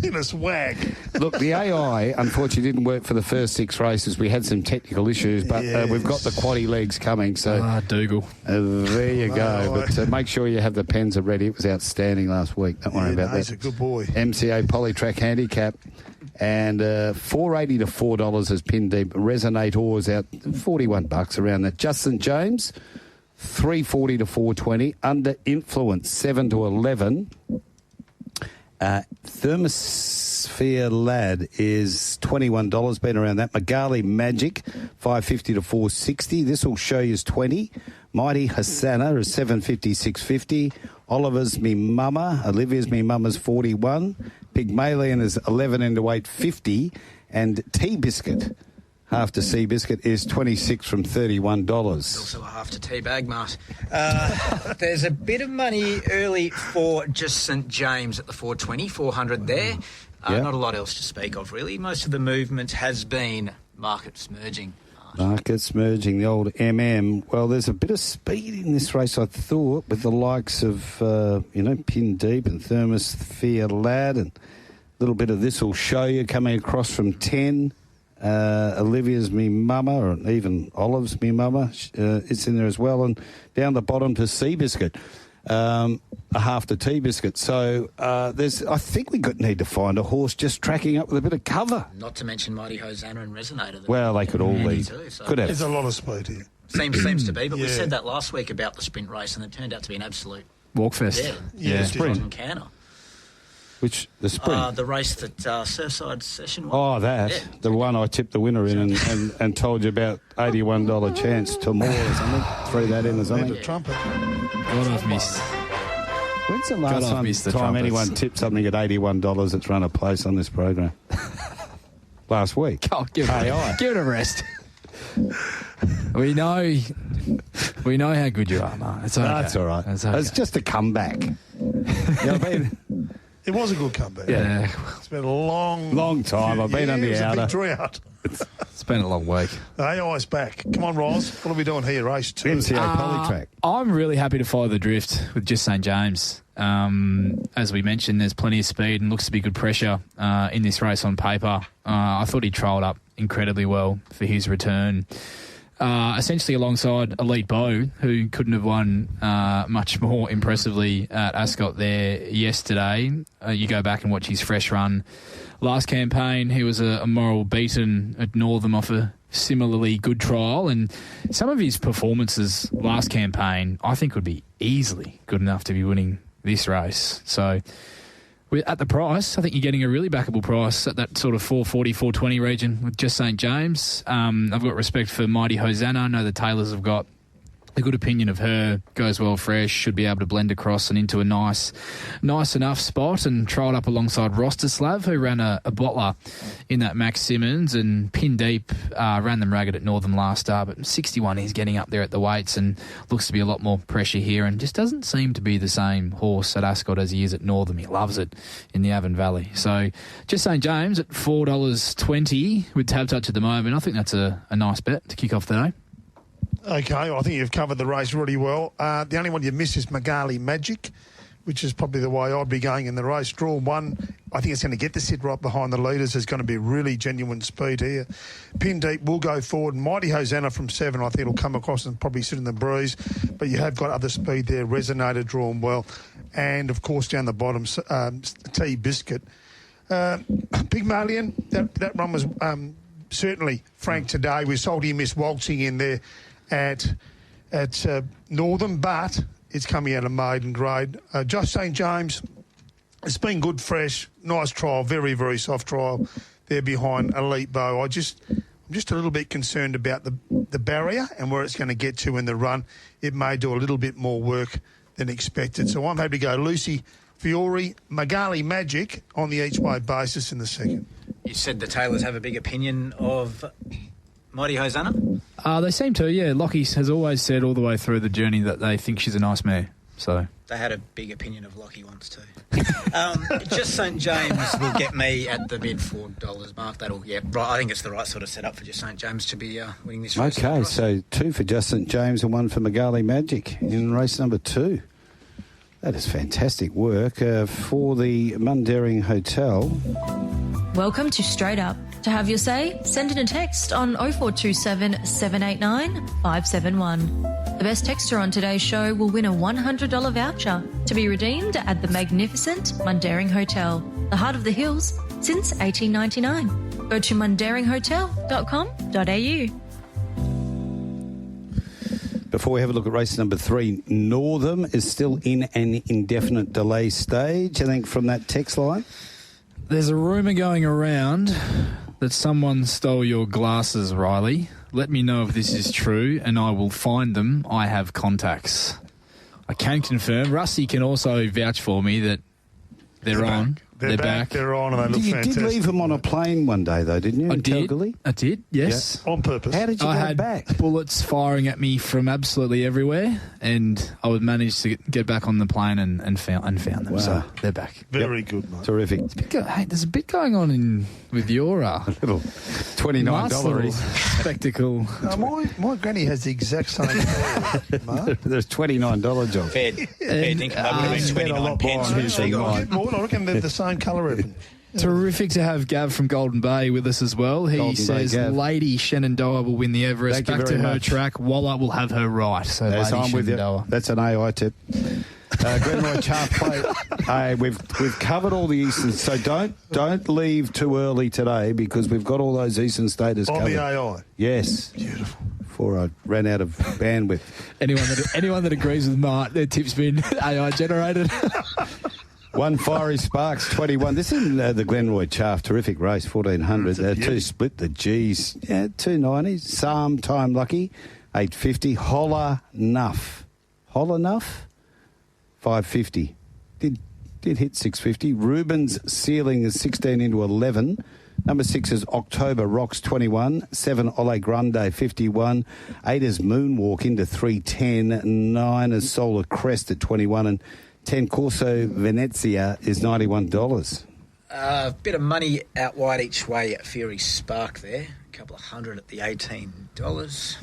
In a swag. Look, the AI, unfortunately, didn't work for the first 6 races. We had some technical issues, but we've got the quaddie legs coming. So Dougal. There you go. But make sure you have the pens ready. It was outstanding last week. Don't worry about that. He's a good boy. MCA Polytrack Handicap. And $4.80 to $4 is pinned deep. Resonate Oars out $41 around that. Justin James, 340 to 420. Under Influence, 7 to 11. Thermosphere Lad is $21, been around that. Magali Magic, 550 to 460. This will show you is 20. Mighty Hosanna is 750, 650. Oliver's Me Mama, Olivia's Me Mama's 41. Pygmalion is 11 into 850. And Tea Biscuit, half to Sea Biscuit, is 26 from $31. Also a half to tea bag, Mart. There's a bit of money early for just St James at the 420, 400 there. Not a lot else to speak of, really. Most of the movement has been market smurging. Markets merging, the old MM. Well, there's a bit of speed in this race, I thought, with the likes of, Pin Deep and Thermosphere Lad, and a little bit of This Will Show You coming across from 10. Olivia's Me Mama, or even Olive's Me Mama, it's in there as well. And down the bottom to Sea Biscuit, a half to Tea Biscuit. So I think we need to find a horse just tracking up with a bit of cover. Not to mention Mighty Hosanna and Resonator. Well, they could all lead. Could have. There's a lot of speed here. Seems to be, but we said that last week about the sprint race, and it turned out to be an absolute walkfest. Sprint encounter. Which, the sprint? The race that Surfside Session won. Oh, that. Yeah. The one I tipped the winner in and told you about $81 chance to more or something. Threw that in or something. The trumpet. God, I've missed. When's the last time anyone tipped something at $81 that's run a place on this program? Last week. Oh, give it a rest. We know how good you are, man. It's okay. That's all right. It's just a comeback. You know what I mean? It was a good comeback. Yeah. It's been a long time. I've been on the outer. It was a big drought. It's been a long week. AI's back. Come on, Roz. What are we doing here? Race 2. MCA Polytrack. I'm really happy to follow the drift with just St James. As we mentioned, there's plenty of speed and looks to be good pressure in this race on paper. I thought he trialled up incredibly well for his return. Essentially alongside Elite Bow, who couldn't have won much more impressively at Ascot there yesterday. You go back and watch his fresh run. Last campaign, he was a moral beaten at Northam off a similarly good trial, and some of his performances last campaign I think would be easily good enough to be winning this race. So at the price, I think you're getting a really backable price at that sort of 440, 420 region with just St James. I've got respect for Mighty Hosanna. I know the Taylors have got a good opinion of her. Goes well fresh, should be able to blend across and into a nice enough spot, and trialled up alongside Rosterslav, who ran a bottler in that Max Simmons, and Pin Deep ran them ragged at Northern last start, but 61 he's getting up there at the weights and looks to be a lot more pressure here, and just doesn't seem to be the same horse at Ascot as he is at Northern. He loves it in the Avon Valley. So just St James at $4.20 with Tab Touch at the moment. I think that's a nice bet to kick off the day. Okay, I think you've covered the race really well. The only one you miss is Magali Magic, which is probably the way I'd be going in the race. Draw 1, I think it's going to get the sit right behind the leaders. There's going to be really genuine speed here. Pin Deep will go forward. Mighty Hosanna from 7, I think it'll come across and probably sit in the breeze. But you have got other speed there. Resonator drawn well. And, of course, down the bottom, Tea Biscuit. Pygmalion, that run was certainly frank today. We saw him miss waltzing in there at Northern, but it's coming out of maiden grade. Just St James, it's been good, fresh, nice trial, very, very soft trial there behind Elite Bow. I'm just a little bit concerned about the barrier and where it's going to get to in the run. It may do a little bit more work than expected. So I'm happy to go Lucy Fiore, Magali Magic on the each-way basis in the second. You said the Taylors have a big opinion of Mighty Hosanna? They seem to, yeah. Lockie has always said all the way through the journey that they think she's a nice mare. So they had a big opinion of Lockie once too. Just St James will get me at the mid $4 mark. I think it's the right sort of setup for just St James to be winning this race. Okay, so 2 for just St James and 1 for Magali Magic in race number 2. That is fantastic work for the Mundaring Hotel. Welcome to Straight Up. To have your say, send in a text on 0427 789 571. The best texter on today's show will win a $100 voucher to be redeemed at the magnificent Mundaring Hotel, the heart of the hills since 1899. Go to mundaringhotel.com.au. Before we have a look at race number 3, Northam is still in an indefinite delay stage, I think, from that text line. There's a rumour going around that someone stole your glasses, Rylie. Let me know if this is true, and I will find them. I have contacts. I can confirm. Rusty can also vouch for me that they're on. They're back. They're on, and they look fantastic. You did leave them on a plane one day, though, didn't you? I did, yes. Yeah. On purpose. How did you I go had back? bullets firing at me from absolutely everywhere, and I would manage to get back on the plane and found them. Wow. So they're back. Very good, mate. Terrific. Hey, there's a bit going on with your little $29 spectacle. My granny has the exact same hair, Mark. There's $29 job. Fair dinkum. That would have been 29 pence. I reckon they're the same colour even. Terrific to have Gav from Golden Bay with us as well. He Golden says Bay, Gav. Lady Shenandoah will win the Everest. Thank you Back to very her much. track. Walla will have her right. So Yes, Lady I'm with you. Shenandoah. That's an AI tip. Glenroy Chaff Plate. Hey, we've covered all the Eastern, so don't leave too early today because we've got all those Eastern Staters covered. On the AI. Yes. Beautiful. Before I ran out of bandwidth. Anyone that agrees with Mart, their tip's been AI generated. One Fiery Sparks, 21. This is the Glenroy Chaff. Terrific race, 1400. 2 split the G's. Yeah, 290. Psalm Time Lucky, 850. Holler Nuff. 550. Did hit 650. Rubens Ceiling is 16 into 11. Number 6 is October Rocks, 21. 7 Ole Grande, 51. 8 is Moonwalk into 310. 9 is Solar Crest at 21. And 10 Corso Venezia is $91. A bit of money out wide each way at Fury Spark there. A couple of hundred at the $18.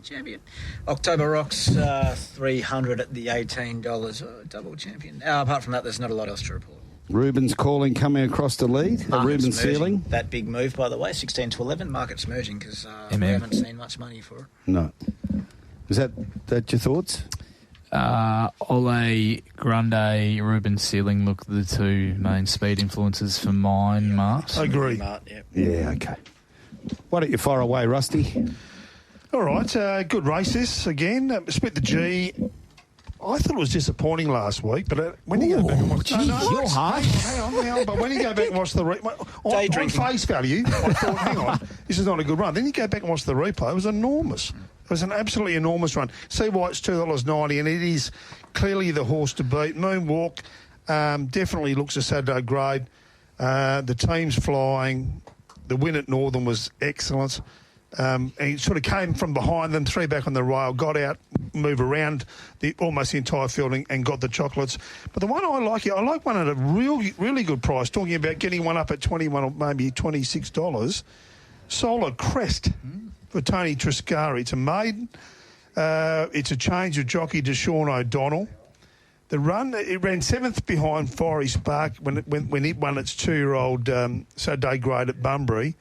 Champion. October Rocks, 300 at the $18. Double champion. Apart from that, there's not a lot else to report. Rubens Calling coming across the lead. Rubens Ceiling. That big move, by the way, 16 to 11. Market's merging because we haven't seen much money for it. No. Is that your thoughts? Ole Grande, Rubens Ceiling look the two main speed influences for mine, Mart. I agree. Yeah, okay. Why don't you fire away, Rusty? All right, good race this again. Split the G. I thought it was disappointing last week, but when you go back and watch... you're harsh. Hang on. But when you go back and watch the... on face value, I thought, hang on, this is not a good run. Then you go back and watch the replay. It was enormous. It was an absolutely enormous run. See why it's $2.90, and it is clearly the horse to beat. Moonwalk definitely looks a Saturday grade. The team's flying. The win at Northern was excellent. And he sort of came from behind them, 3 back on the rail, got out, move around almost the entire field and got the chocolates. But the one I like one at a really good price, talking about getting one up at $21 or maybe $26. Solar Crest for Tony Triscari. It's a maiden. It's a change of jockey to Sean O'Donnell. The run, it ran 7th behind Fiery Spark when it won its 2-year-old Saturday grade at Bunbury.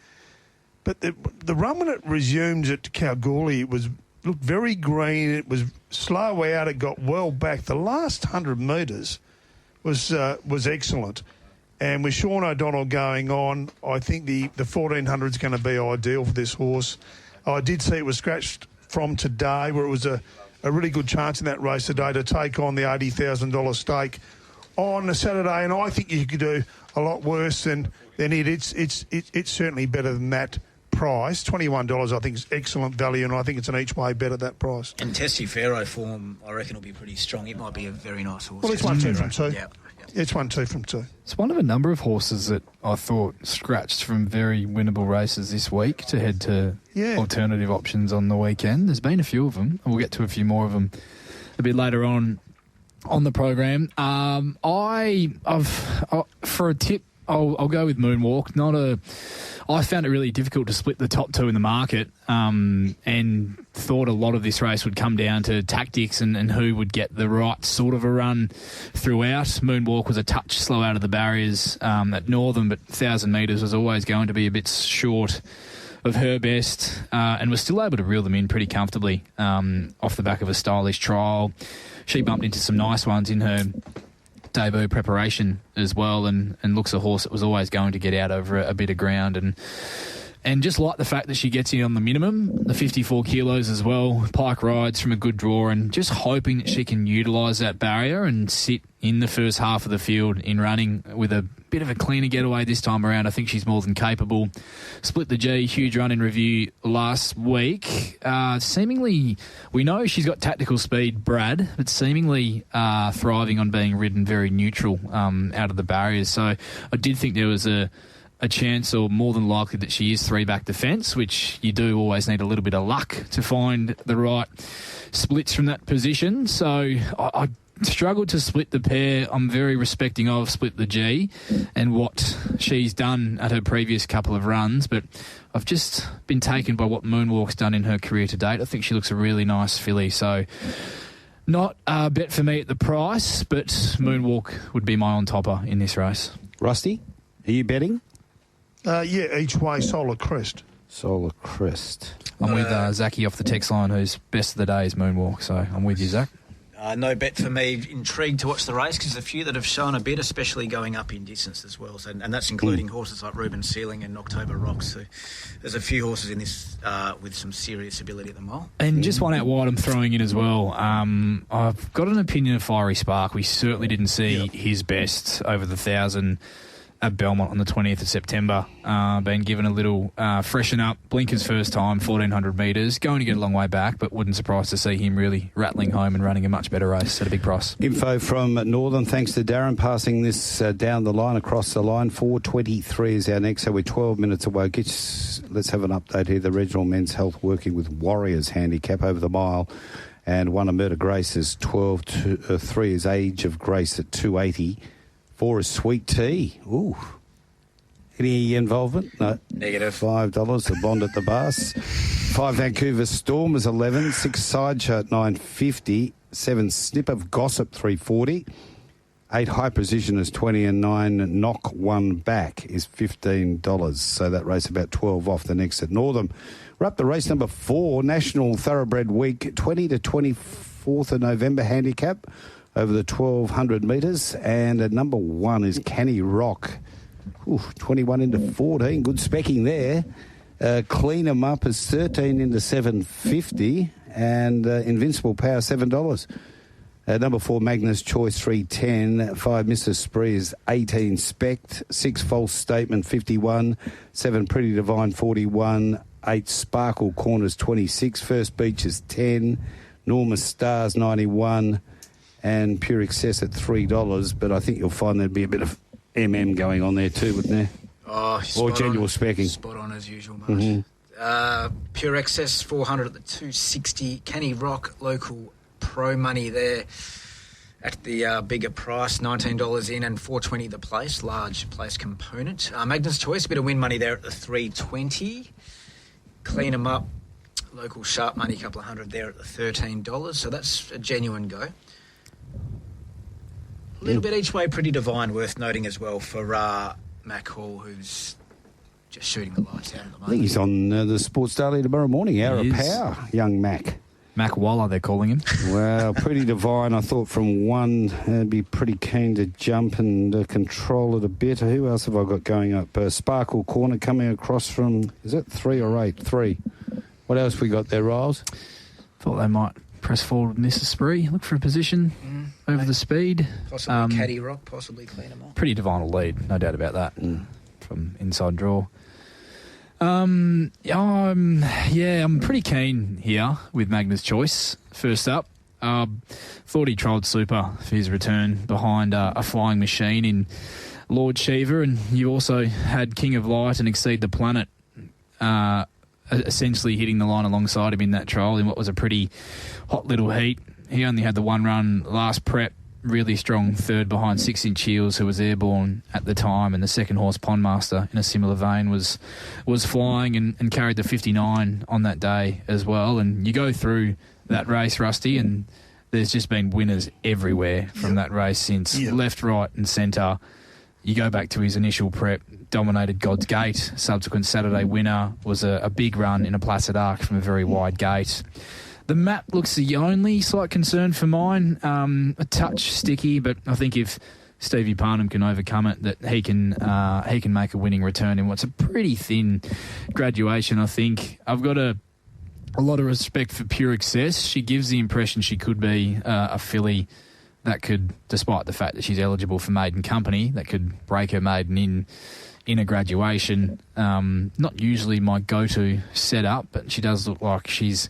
But the run when it resumed at Kalgoorlie, it looked very green. It was slow out. It got well back. The last 100 metres was excellent. And with Sean O'Donnell going on, I think the 1400 is going to be ideal for this horse. I did see it was scratched from today, where it was a really good chance in that race today to take on the $80,000 stake on a Saturday. And I think you could do a lot worse than it. It's certainly better than that price. $21 I think is excellent value, and I think it's an each way bet at that price. And Testaferro form, I reckon, will be pretty strong. It might be a very nice horse. Well, it's 1-2 from 2. Yeah. It's 1-2 from 2. It's one of a number of horses that I thought scratched from very winnable races this week to head to alternative options on the weekend. There's been a few of them, and we'll get to a few more of them a bit later on the program. For a tip, I'll go with Moonwalk. I found it really difficult to split the top 2 in the market, and thought a lot of this race would come down to tactics and who would get the right sort of a run throughout. Moonwalk was a touch slow out of the barriers at Northern, but 1,000 metres was always going to be a bit short of her best, and was still able to reel them in pretty comfortably off the back of a stylish trial. She bumped into some nice ones in her debut preparation as well, and looks a horse that was always going to get out over a bit of ground, and And just like the fact that she gets in on the minimum, the 54 kilos as well, Pike rides from a good draw, and just hoping that she can utilise that barrier and sit in the first half of the field in running with a bit of a cleaner getaway this time around. I think she's more than capable. Split the G, huge run in review last week. Seemingly, we know she's got tactical speed, Brad, but seemingly thriving on being ridden very neutral out of the barriers. So I did think there was a chance, or more than likely, that she is three-back defence, which you do always need a little bit of luck to find the right splits from that position. So I struggled to split the pair. I'm very respecting of Split the G and what she's done at her previous couple of runs, but I've just been taken by what Moonwalk's done in her career to date. I think she looks a really nice filly, so not a bet for me at the price, but Moonwalk would be my on-topper in this race. Rusty, are you betting? Yeah, each way, Solar Crest. Solar Crest. I'm with Zachy off the text line, whose best of the day is Moonwalk, so I'm with you, Zach. No bet for me. Intrigued to watch the race because there's a few that have shown a bit, especially going up in distance as well. So, and that's including horses like Reuben Sealing and October Rocks. So there's a few horses in this with some serious ability at the mile. And just one out wide I'm throwing in as well. I've got an opinion of Fiery Spark. We certainly didn't see his best over the 1,000 at Belmont on the 20th of September. Been given a little freshen up. Blinker's first time, 1,400 metres. Going to get a long way back, but wouldn't surprise to see him really rattling home and running a much better race at a big price. Info from Northern, thanks to Darren passing this down the line, across the line. 4:23 is our next, so we're 12 minutes away. Let's have an update here. The Regional Men's Health working with Warriors handicap over the mile. And One of Murder Grace is 12-3 is Age of Grace at 280. 4 is Sweet Tea. Ooh. Any involvement? No. Negative. $5. The Bond at the Bus. 5 Vancouver Storm is 11. 6 Sideshot 950. 7 Snip of Gossip 340. 8 High Precision is 20, and 9 Knock One Back is $15. So that race about 12 off. The next at Northam. We're up to race number 4, National Thoroughbred Week, 20 to 24th of November handicap over the 1,200 metres. And at number 1 is Canny Rock. 21 into 14. Good specking there. Clean 'em Up is 13 into 750. And Invincible Power, $7. Number 4, Magnus Choice, 310. 5, Mr. Spree is 18. Spect. 6, False Statement, 51. 7, Pretty Divine, 41. 8, Sparkle Corners, 26. First Beach is 10. Norma Stars, 91. And Pure Excess at $3. But I think you'll find there'd be a bit of going on there too, wouldn't there? Oh, or genuine specking. Spot on as usual, Marty. Pure Excess, 400 at the 260. Canny Rock, local pro money there at the bigger price, $19 in and $4.20 the place, large place component. Magnus Choice, a bit of win money there at the $3.20. Clean 'em Up, local sharp money, a couple of hundred there at the $13. So that's a genuine go. A little bit each way, Pretty Divine, worth noting as well for Mac Hall, who's just shooting the lights out at the moment. I think he's on the Sports Daily tomorrow morning, Hour of Power, young Mac. Mac Waller, they're calling him. Well, Pretty Divine, I thought from 1, would be pretty keen to jump and control it a bit. Who else have I got going up? Sparkle Corner coming across from, is it 3 or 8? 3. What else we got there, Riles? Thought they might press forward with Mr. Spree, look for a position over the speed. Possibly Caddy Rock, possibly Clean 'em Up. Pretty Divine will lead, no doubt about that, from inside draw. I'm pretty keen here with Magnus Choice. First up, thought he trialled super for his return behind a flying machine in Lord Shiva, and you also had King of Light and Exceed the Planet essentially hitting the line alongside him in that trial in what was a pretty hot little heat. He only had the one run last prep, really strong third behind 6-inch Heels, who was airborne at the time, and the second horse, Pondmaster, in a similar vein, was flying and carried the 59 on that day as well. And you go through that race, Rusty, and there's just been winners everywhere from that race since left, right and centre. You go back to his initial prep, dominated God's Gate. Subsequent Saturday winner was a big run in a Placid Arc from a very wide gate. The map looks the only slight concern for mine. A touch sticky, but I think if Stevie Parnham can overcome it, that he can make a winning return in what's a pretty thin graduation, I think. I've got a lot of respect for Pure Excess. She gives the impression she could be a filly that could, despite the fact that she's eligible for maiden company, that could break her maiden in a graduation. Not usually my go-to setup, but she does look like she's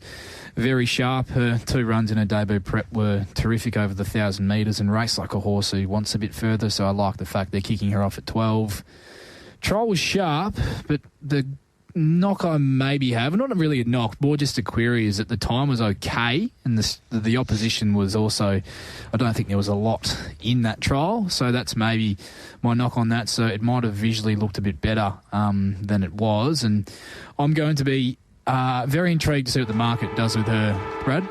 very sharp. Her 2 runs in her debut prep were terrific over the 1,000 metres and raced like a horse who wants a bit further, so I like the fact they're kicking her off at 12. Trial was sharp, but the knock I maybe have, not really a knock, more just a query, is that the time was okay, and the opposition was also, I don't think there was a lot in that trial, so that's maybe my knock on that. So it might have visually looked a bit better than it was, and I'm going to be very intrigued to see what the market does with her. Brad?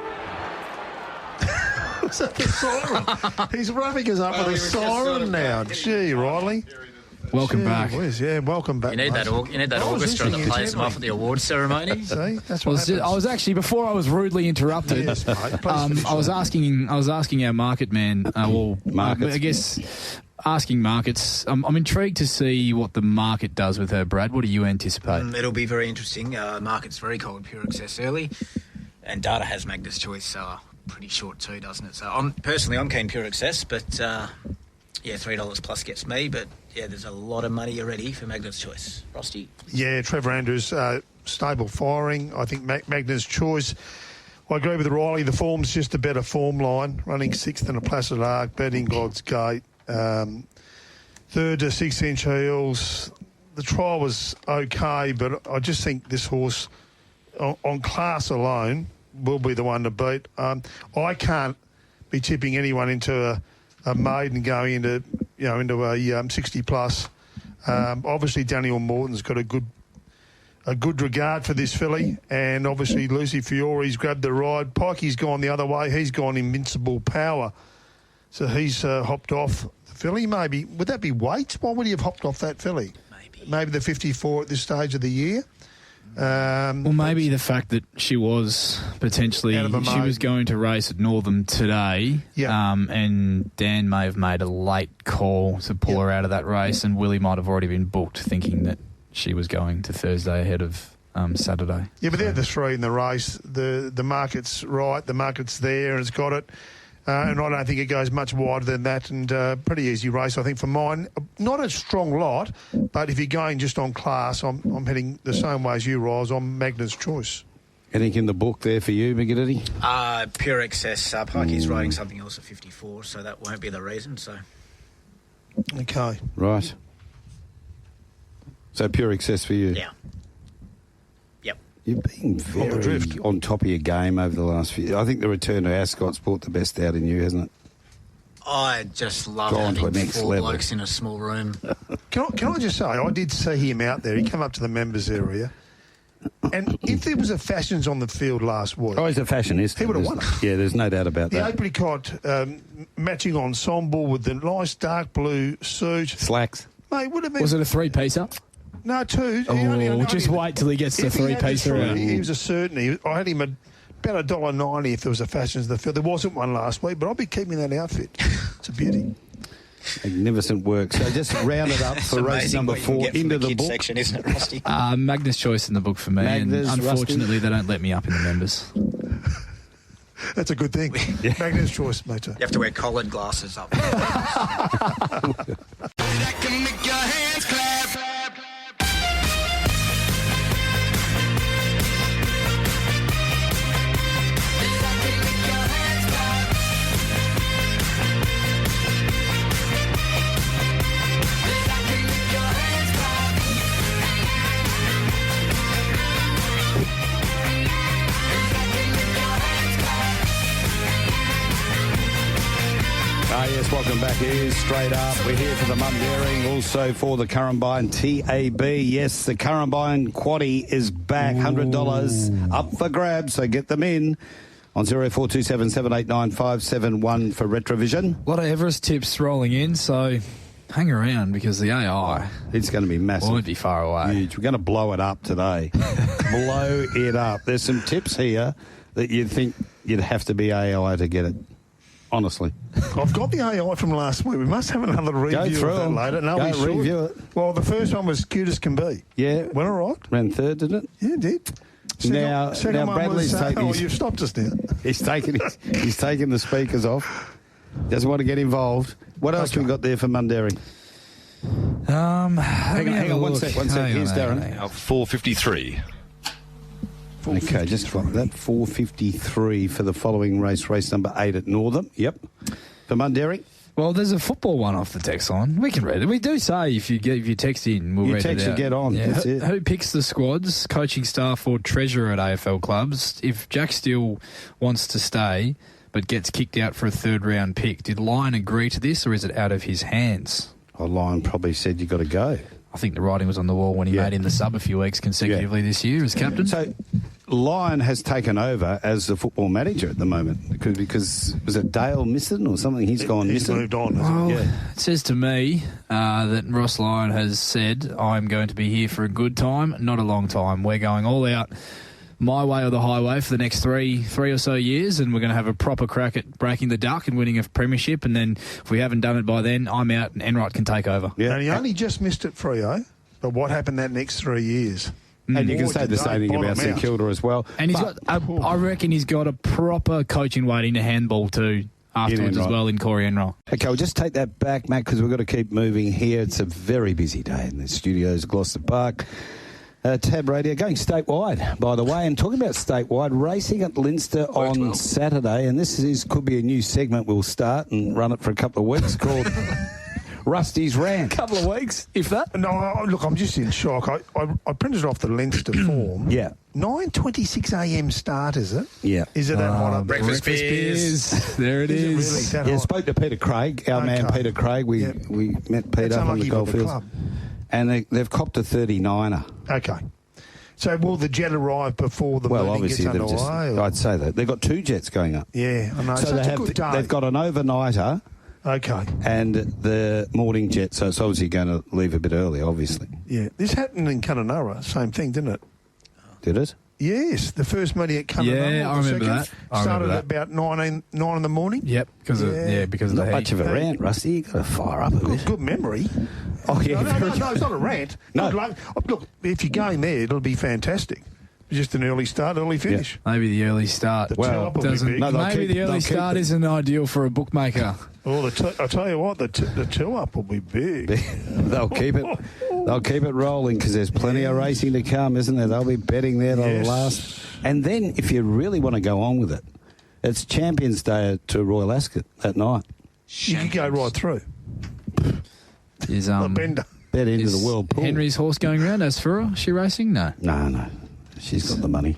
Was that the siren? He's rubbing us up with a siren now. Gee, Rylie. Welcome back. Yeah, welcome back. You need that orchestra that plays them off at the awards ceremony. See, that's what happens. I was actually, before I was rudely interrupted, yes, mate, I was asking our market man, I guess asking markets. I'm intrigued to see what the market does with her, Brad. What do you anticipate? It'll be very interesting. Market's very cold, Pure Excess early, and Data has Magnus Choice, so pretty short too, doesn't it? So I'm keen Pure Excess, but $3 plus gets me, but yeah, there's a lot of money already for Magnus Choice. Frosty. Yeah, Trevor Andrews, stable firing. I think Magnus Choice. I agree with Rylie. The form's just a better form line. Running 6th in a Placid Arc, betting God's Gate. 3rd to 6-inch heels. The trial was okay, but I just think this horse, on class alone, will be the one to beat. I can't be tipping anyone into a maiden going into a 60 plus. Obviously, Daniel Morton's got a good regard for this filly, and obviously Lucy Fiore's grabbed the ride. Pikey's gone the other way. He's gone Invincible Power, so he's hopped off the filly. Maybe would that be weight? Why would he have hopped off that filly? Maybe the 54 at this stage of the year. Maybe the fact that she was going to race at Northam today, and Dan may have made a late call to pull her out of that race, and Willie might have already been booked thinking that she was going to Thursday ahead of Saturday. Yeah, but they're the 3 in the race. The market's right, the market's there, and it's got it. And I don't think it goes much wider than that, and pretty easy race, I think, for mine. Not a strong lot, but if you're going just on class, I'm heading the same way as you, Riles. I'm Magnus Choice. Anything in the book there for you, Big Eddie? Pure Excess. Pikey's riding something else at 54, so that won't be the reason. So, okay. Right. So Pure Excess for you? Yeah. You've been very on top of your game over the last few. I think the return to Ascot's brought the best out in you, hasn't it? I just love having 4 blokes in a small room. Can I just say, I did see him out there. He came up to the members area. And if there was a Fashions on the field last week... Oh, he's a fashionista. He would have won. Yeah, there's no doubt about that. The apricot matching ensemble with the nice dark blue suit. Slacks. Mate, would have been... Was it a 3-piecer? No, 2. Just wait till he gets the 3-piecer out. He was a certainty. I had him at about $1.90 if there was a Fashions of the field. There wasn't one last week, but I'll be keeping that outfit. It's a beauty. Magnificent work. So just round it up for race number 4 into the book. Section, isn't it, Rusty? Magnus Choice in the book for me. Magnus, and unfortunately, they don't let me up in the members. That's a good thing. Yeah. Magnus Choice, mate. You have to wear collared glasses up. That can make your hands clap. Yes, welcome back. It is Straight Up. We're here for the Mum Daring, also for the Currumbine TAB. Yes, the Currumbine Quaddie is back, $100 up for grabs, so get them in on 0427 789 571 for Retrovision. A lot of Everest tips rolling in, so hang around because the AI... It's going to be massive. Won't be far away. Huge. We're going to blow it up today. Blow it up. There's some tips here that you'd think you'd have to be AI to get it. honestly. I've got the AI from last week. We must have another review of that later. No, we should. Review it. Well, the first one was cute as can be. Yeah. Went all right. Ran third, didn't it? Yeah, it did. Second one Bradley's was, taking you've stopped us now. He's taking the speakers off. Doesn't want to get involved. What else do we got there for Mundaring? Hang on, one sec. Here's Darren. 4:53. Okay, just like that. 4:53 for the following race number 8 at Northam. Yep. For Mundaring. Well, there's a football one off the text line. We can read it. We do say if you text in, we'll read it out. You text and get on. Yeah. That's it. Who picks the squads, coaching staff or treasurer at AFL clubs? If Jack Steele wants to stay but gets kicked out for a third-round pick, did Lyon agree to this or is it out of his hands? Oh, Lyon probably said you got to go. I think the writing was on the wall when he made him the sub a few weeks consecutively this year as captain. So Lyon has taken over as the football manager at the moment because was it Dale missing or something? He's gone missing. Moved on. Well, it says to me that Ross Lyon has said, I'm going to be here for a good time, not a long time. We're going all out my way or the highway for the next three or so years, and we're going to have a proper crack at breaking the duck and winning a premiership, and then if we haven't done it by then, I'm out and Enright can take over. Yeah. And he only just missed it, Freo, but what happened that next 3 years? And you can say the same thing about St Kilda as well. And he's got, I reckon he's got a proper coaching waiting to handball to afterwards as well in Corey Enright. Okay, we'll just take that back, Matt, because we've got to keep moving here. It's a very busy day in the studios, Gloucester Park. TABradio going statewide, by the way, and talking about statewide, racing at Leinster on Saturday, and this could be a new segment we'll start and run it for a couple of weeks called Rusty's Rant. Couple of weeks, if that. No, look, I'm just in shock. I printed off the Leinster form. Yeah. 9:26 a.m. start, is it? Yeah. Is it at what? Breakfast beers. There it is. Is it really that hot? Spoke to Peter Craig, our man Peter Craig. We met Peter up on the Goldfields. And they've copped a 39er. Okay. So will the jet arrive before the meeting gets underway? I'd say that. They've got 2 jets going up. Yeah, I know. So they've got an overnighter. Okay. And the morning jet, so it's obviously going to leave a bit early, obviously. Yeah. This happened in Kununurra, same thing, didn't it? Did it? Yes, the first meeting at Kununurra. Yeah, I remember that. Started at about 9 in the morning. Yep, because of the heat. Not much of a rant, Rusty. You've got to fire up a bit. Good memory. Oh, yeah. No, it's not a rant. No. Look, if you're going there, it'll be fantastic. Just an early start, early finish. Yeah. Maybe the early start. Maybe the early start isn't ideal for a bookmaker. Well, I tell you what, the till up will be big. They'll keep it rolling because there's plenty of racing to come, isn't there? They'll be betting there till the last. And then, if you really want to go on with it, it's Champions Day to Royal Ascot that night. You could go right through. Is Bender. Bet into the world pool. Henry's horse going around? Asfura, she racing? No. No. She's got the money.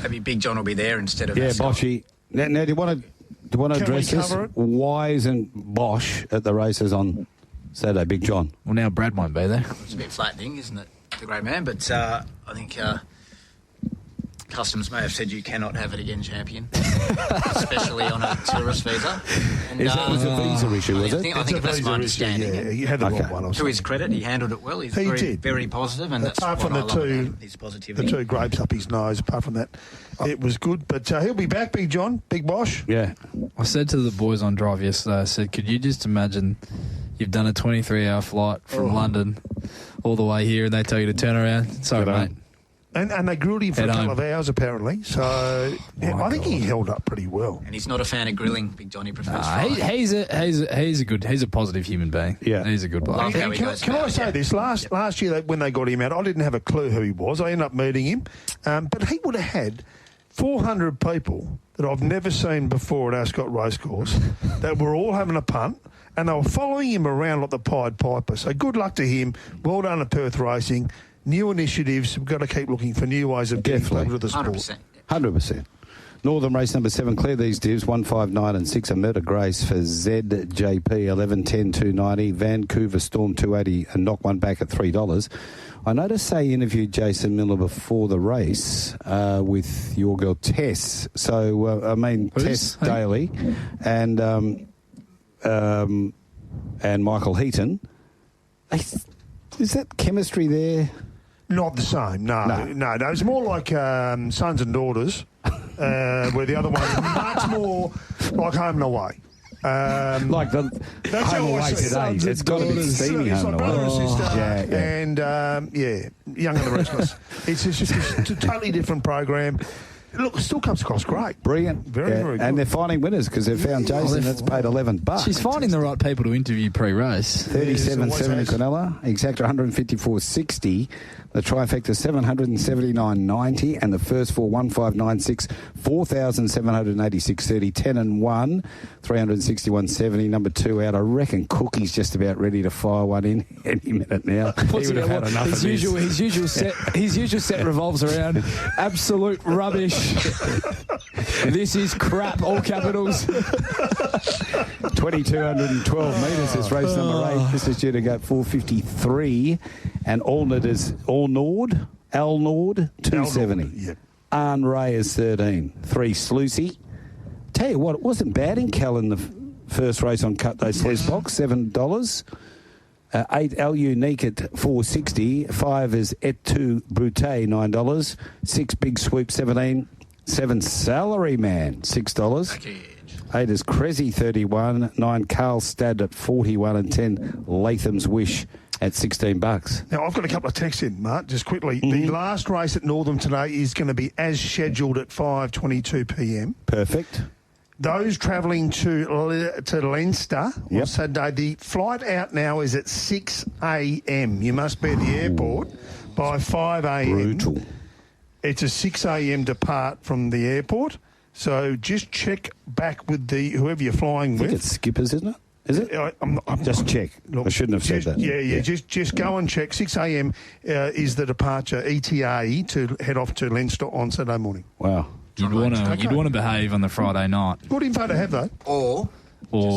Maybe Big John will be there instead of Ascot. Boshy. Now, do you want to address this? Why isn't Bosch at the races on Saturday, Big John? Well, now Brad won't be there. It's a bit flattening, isn't it, the great man? But I think Customs may have said you cannot have it again, champion, especially on a tourist visa. And, was a visa issue, was it? I think that's my understanding. Yeah, he had the wrong one. To his credit, he handled it well. He's very positive, and apart that's from what I love about his positivity. The 2 grapes up his nose. Apart from that, it was good. But he'll be back, Big John, Big Bosch. Yeah. I said to the boys on drive yesterday, I said, could you just imagine you've done a 23-hour flight from London all the way here and they tell you to turn around? Sorry, mate. And they grilled him for a couple of hours, apparently. So I think he held up pretty well. And he's not a fan of grilling, Big John. He prefers frying. He's a positive human being. Yeah, he's a good bloke. Can I say this? Last year when they got him out, I didn't have a clue who he was. I ended up meeting him, but he would have had 400 people that I've never seen before at Ascot Racecourse that were all having a punt. And they were following him around like the Pied Piper. So good luck to him. Well done at Perth Racing. New initiatives. We've got to keep looking for new ways of getting people to the sport. 100%. Northern race number 7, clear these divs, 1, 5, 9 and 6. A Murder Grace for ZJP, 11, 10, 290. Vancouver Storm, 280 and knock one back at $3. I noticed they interviewed Jason Miller before the race with your girl Tess. So, Tess Daly and Michael Heaton. Is that chemistry there? Not the same, no. It's more like sons and daughters, where the other one's much more like home and away. Like the That's home how I away see it. today. It's got to be steamy It's home like brother and away. sister, Yeah, yeah. and Young and the Restless. It's just a totally different program. Look, it still comes across great. Brilliant. Very, very good. And they're finding winners because they've found Jason that's paid $11. She's finding the right people to interview pre-race. 37.7 in Quinella, Exacta 154.60, the trifecta 779.90, and the first four 1596, 4,786.30, 10 and 1, 361.70. Number 2 out. I reckon Cookie's just about ready to fire one in any minute now. He would have had enough of this. His usual set revolves around absolute rubbish. This is crap, all capitals. 2,212 metres is race number 8. This is due to go 4:53, and Alnord 270. Yep. Arn Ray is 13. 3 Sluicy. Tell you what, it wasn't bad in Cal in the first race on Cut Day Sluice Box, $7. 8 L Unique at $4.60. 5 is Et Tu Brute, $9. 6 Big Swoop, 17. 7 Salary Man, $6. 8 is Cressy, 31. 9 Carl Stad at 41, and 10 Latham's Wish at $16. Now, I've got a couple of texts in, Mark, just quickly. The last race at Northam today is going to be as scheduled at 5:22 p.m. Perfect. Those travelling to Leinster on Saturday, the flight out now is at 6 a.m. You must be at the airport by 5 a.m. Brutal. It's a 6 a.m. depart from the airport. So just check back with whoever you're flying I think with. it's Skippers, isn't it? Is it? Just check. Look, I shouldn't have said that. Yeah. Just go and check. 6 a.m. Is the departure ETA to head off to Leinster on Saturday morning. Wow. You'd want to behave on the Friday night. Good info to have, though. Or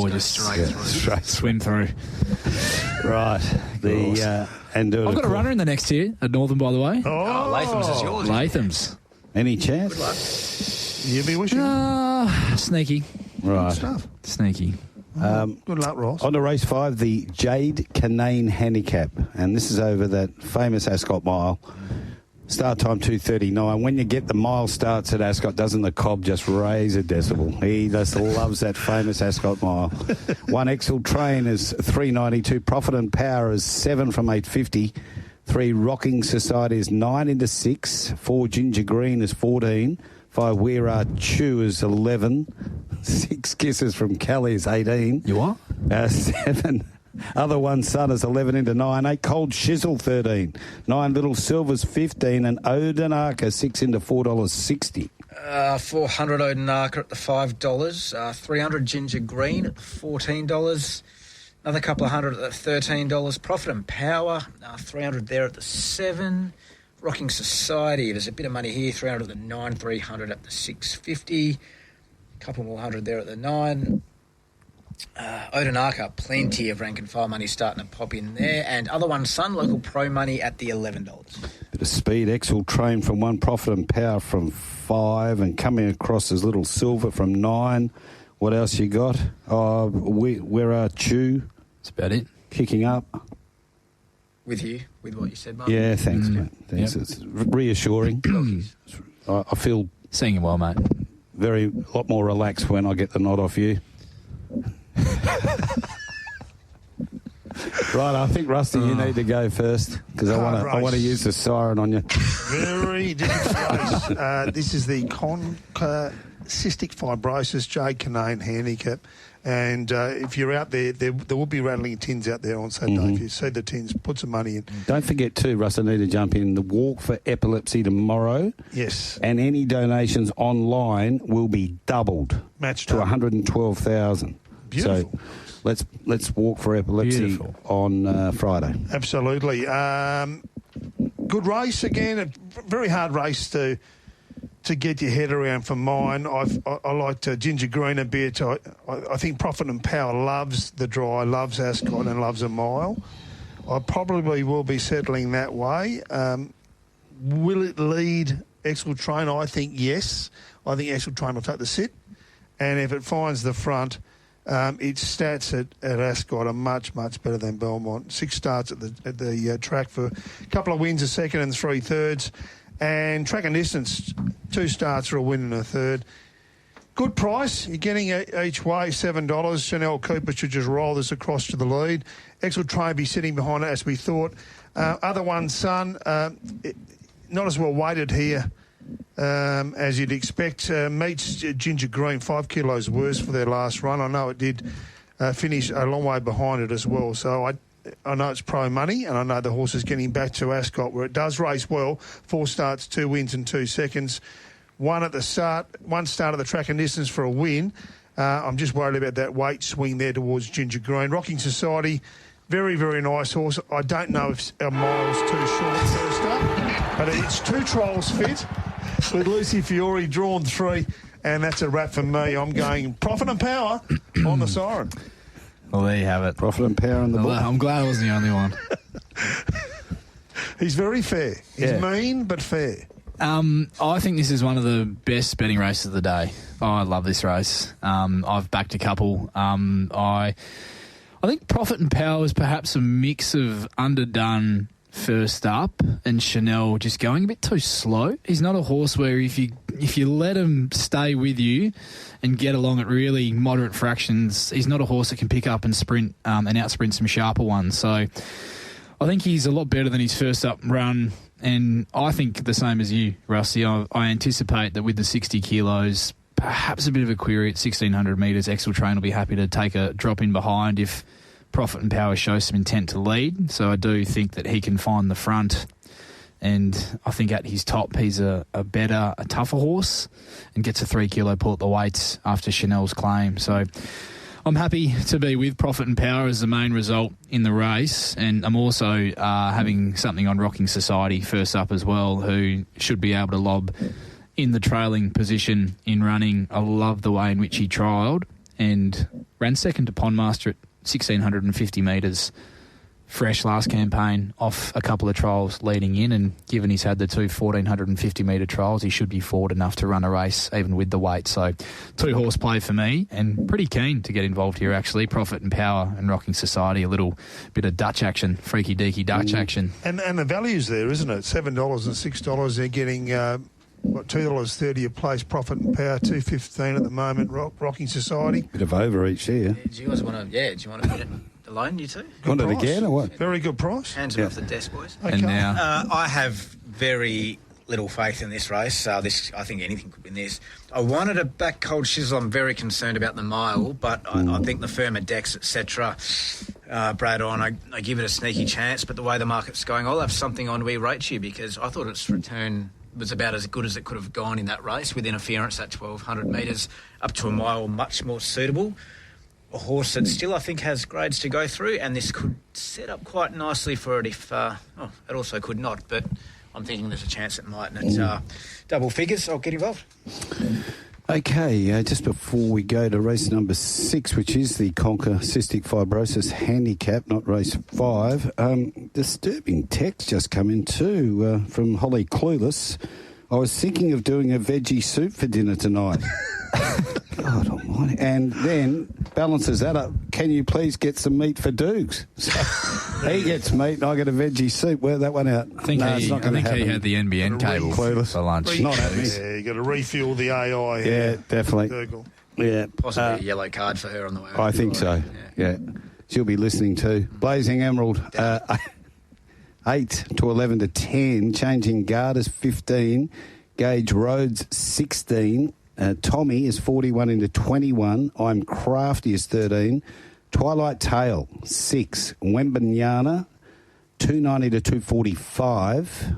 just straight swim through. Right. And do it. I've got a runner in the next tier at Northern, by the way. Oh, Latham's is yours. Latham's. Any chance? Good luck. You'd be wishing. Sneaky. Right. Good stuff. Sneaky. Good luck, Ross. On to race 5, the Jade Canane Handicap. And this is over that famous Ascot mile. Start time 2:39. When you get the mile starts at Ascot, doesn't the cob just raise a decibel? He just loves that famous Ascot mile. 1 Excel Train is $3.92. Profit and Power is 7 from $8.50. 3 Rocking Society is 9 into 6. 4 Ginger Green is 14. 5 We Are Chew is 11. 6 Kisses from Kelly is 18. You what? 7 Other One Sun is 11 into 9. 8 Cold Shizzle 13. 9 Little Silvers 15. And Odenarka 6 into $4.60. 400 Odenarka at the $5. 300 Ginger Green at $14. Another couple of hundred at the $13. Profit and Power, 300 there at the 7. Rocking Society, there's a bit of money here, 300 at the 9, 300 at the 650. Couple more hundred there at the 9. Odenarka, plenty of rank and file money starting to pop in there. And Other One Sun, local pro money at the $11. Bit of speed. Excel Train from 1. Profit and Power from 5. And coming across as Little Silver from 9. What else you got? Where Are Chew? That's about it. Kicking up. With what you said, Marty. Yeah, thanks, mate. Thanks. Yep. It's reassuring. I feel Seeing you well, mate. a lot more relaxed when I get the nod off you. Right, I think, Rusty, you need to go first because I want to use the siren on you. Very different race. This is the Cystic Fibrosis Jade Canane Handicap. And if you're out there, there will be rattling tins out there on Saturday. If you see the tins, put some money in. Don't forget too, Russ, I need to jump in, the Walk for Epilepsy tomorrow. Yes. And any donations online will be doubled Matched to up. 112,000. Beautiful. So let's Walk for Epilepsy on Friday. Absolutely. Good race again. A very hard race to get your head around for mine. I liked Ginger Green a bit. I think Profit and Power loves the dry, loves Ascot and loves a mile. I probably will be settling that way. Will it lead Excel Train? I think yes. I think Excel Train will take the sit. And if it finds the front, its stats at Ascot are much, much better than Belmont. 6 starts at the track for a couple of wins, a second and 3 thirds. And track and distance, 2 starts for a win and a third. Good price. You're getting each way $7. Chanel Cooper should just roll this across to the lead. Excellent Train be sitting behind it as we thought. Other one, Sun, not as well weighted here as you'd expect. Meets Ginger Green 5 kilos worse for their last run. I know it did finish a long way behind it as well. So I know it's pro money, and I know the horse is getting back to Ascot where it does race well. 4 starts, 2 wins and 2 seconds. One start of the track and distance for a win. I'm just worried about that weight swing there towards Ginger Green. Rocking Society, very, very nice horse. I don't know if a mile's too short first up, but it's 2 trials fit with Lucy Fiore drawn 3, and that's a wrap for me. I'm going Profit and Power on the siren. Well, there you have it. Profit and Power on the book. I'm glad I wasn't the only one. He's very fair. He's mean, but fair. I think this is one of the best betting races of the day. I love this race. I've backed a couple. I think Profit and Power is perhaps a mix of underdone first up and Chanel just going a bit too slow. He's not a horse where if you let him stay with you and get along at really moderate fractions, he's not a horse that can pick up and sprint and outsprint some sharper ones. So I think he's a lot better than his first up run. And I think the same as you, Rusty. I anticipate that with the 60 kilos, perhaps a bit of a query at 1,600 metres, Excellent Train will be happy to take a drop in behind if Profit and Power shows some intent to lead. So I do think that he can find the front. And I think at his top, he's a tougher horse and gets a 3 kilo pull at the weights after Chanel's claim. So I'm happy to be with Profit and Power as the main result in the race, and I'm also having something on Rocking Society first up as well, who should be able to lob in the trailing position in running. I love the way in which he trialled and ran second to Pondmaster at 1,650 metres. Fresh last campaign off a couple of trials leading in, and given he's had the 2 1,450 metre trials, he should be forward enough to run a race even with the weight. So 2 horse play for me, and pretty keen to get involved here actually. Profit and Power and Rocking Society, a little bit of Dutch action, freaky deaky Dutch action. And the value's there, isn't it? $7 and $6. They're getting $2.30 a place. Profit and Power, $2.15 at the moment. Rocking Society. Bit of overreach here. Do you guys want to? Yeah. Do you want to put it alone? You two? Want it again or what? Very good price. Hands off the desk, boys. Okay. And now I have very little faith in this race. I think anything could win this. I wanted to back Cold Shizzle. I'm very concerned about the mile, but I think the firmer decks, etc. Brad on, I give it a sneaky chance, but the way the market's going, I'll have something on We Rate You, because I thought its return was about as good as it could have gone in that race with interference at 1,200 metres up to a mile, much more suitable. A horse that still, I think, has grades to go through, and this could set up quite nicely for it if... it also could not, but I'm thinking there's a chance it might, and it's double figures. I'll get involved. Okay, just before we go to race number 6, which is the Conquer Cystic Fibrosis Handicap, not race 5, disturbing text just come in too from Holly Clueless. I was thinking of doing a veggie soup for dinner tonight. God almighty. And then balances that up. Can you please get some meat for Dukes? So he gets meat and I get a veggie soup. Wear that one out. I think he had the NBN cable for lunch. Not happening. Yeah, you got to refuel the AI. Yeah, definitely. Yeah. Possibly a yellow card for her on the way. I think so. Yeah. She'll be listening too. Blazing Emerald, 8 to 11 to 10. Changing Garters, 15. Gage Roads, 16. Tommy is 41 into 21. I'm Crafty is 13. Twilight Tale, 6. Wembanyana, 290 to 245.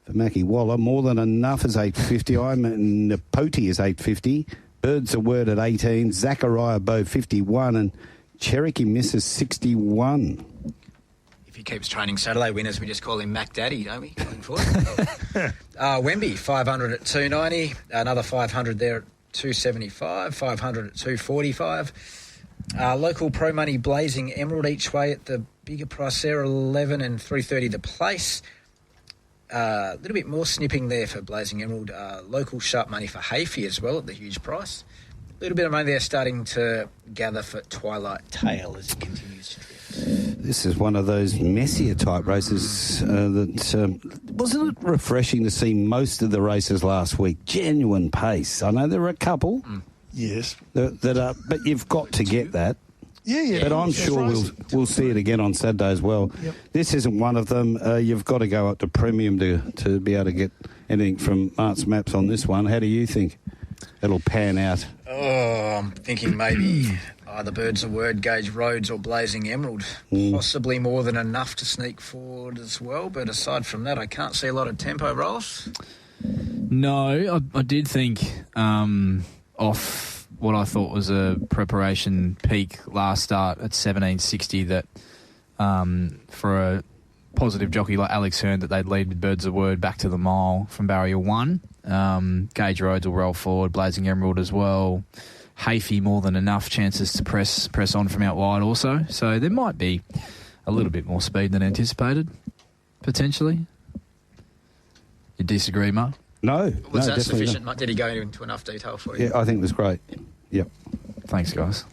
For Mackie Waller, More Than Enough is 850. I'm Napoti is 850. Birds of Word at 18. Zachariah Bow, 51. And Cherokee Misses, 61. If he keeps training Saturday winners, we just call him Mac Daddy, don't we? Going forward. Wemby, 500 at 290. Another 500 there at 275. 500 at 245. Local Pro Money Blazing Emerald each way at the bigger price there, 11 and 330 the place. A little bit more snipping there for Blazing Emerald. Local Sharp Money for Hayfie as well at the huge price. A little bit of money there starting to gather for Twilight Tale as it continues to drift. This is one of those messier type races that wasn't it refreshing to see most of the races last week? Genuine pace. I know there were a couple, Yes. But you've got to get that. Yeah. But I'm sure we'll see it again on Saturday as well. Yep. This isn't one of them. You've got to go up to premium to be able to get anything from Mart's Maps on this one. How do you think it'll pan out? Oh, I'm thinking maybe either Birds of Word, Gage Roads or Blazing Emerald. Possibly more than enough to sneak forward as well. But aside from that, I can't see a lot of tempo rolls. No, I did think off what I thought was a preparation peak last start at 1760 that for a positive jockey like Alex Hearn that they'd lead with Birds of Word back to the mile from barrier 1. Gage Roads will roll forward, Blazing Emerald as well. Hafey more than enough chances to press on from out wide also. So there might be a little bit more speed than anticipated, potentially. You disagree, Mark? No. Was that definitely sufficient? not. Did he go into enough detail for you? Yeah, I think it was great. Yep. Thanks, guys.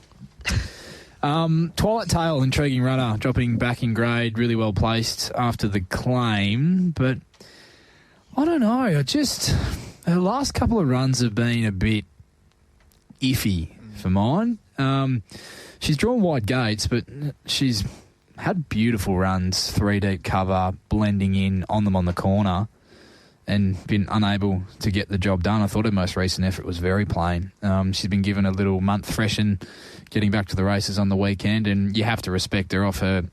Twilight Tale, intriguing runner, dropping back in grade, really well placed after the claim, but I don't know. Her last couple of runs have been a bit iffy for mine. She's drawn wide gates, but she's had beautiful runs, 3 deep cover, blending in on them on the corner, and been unable to get the job done. I thought her most recent effort was very plain. She's been given a little month freshen, getting back to the races on the weekend, and you have to respect her off her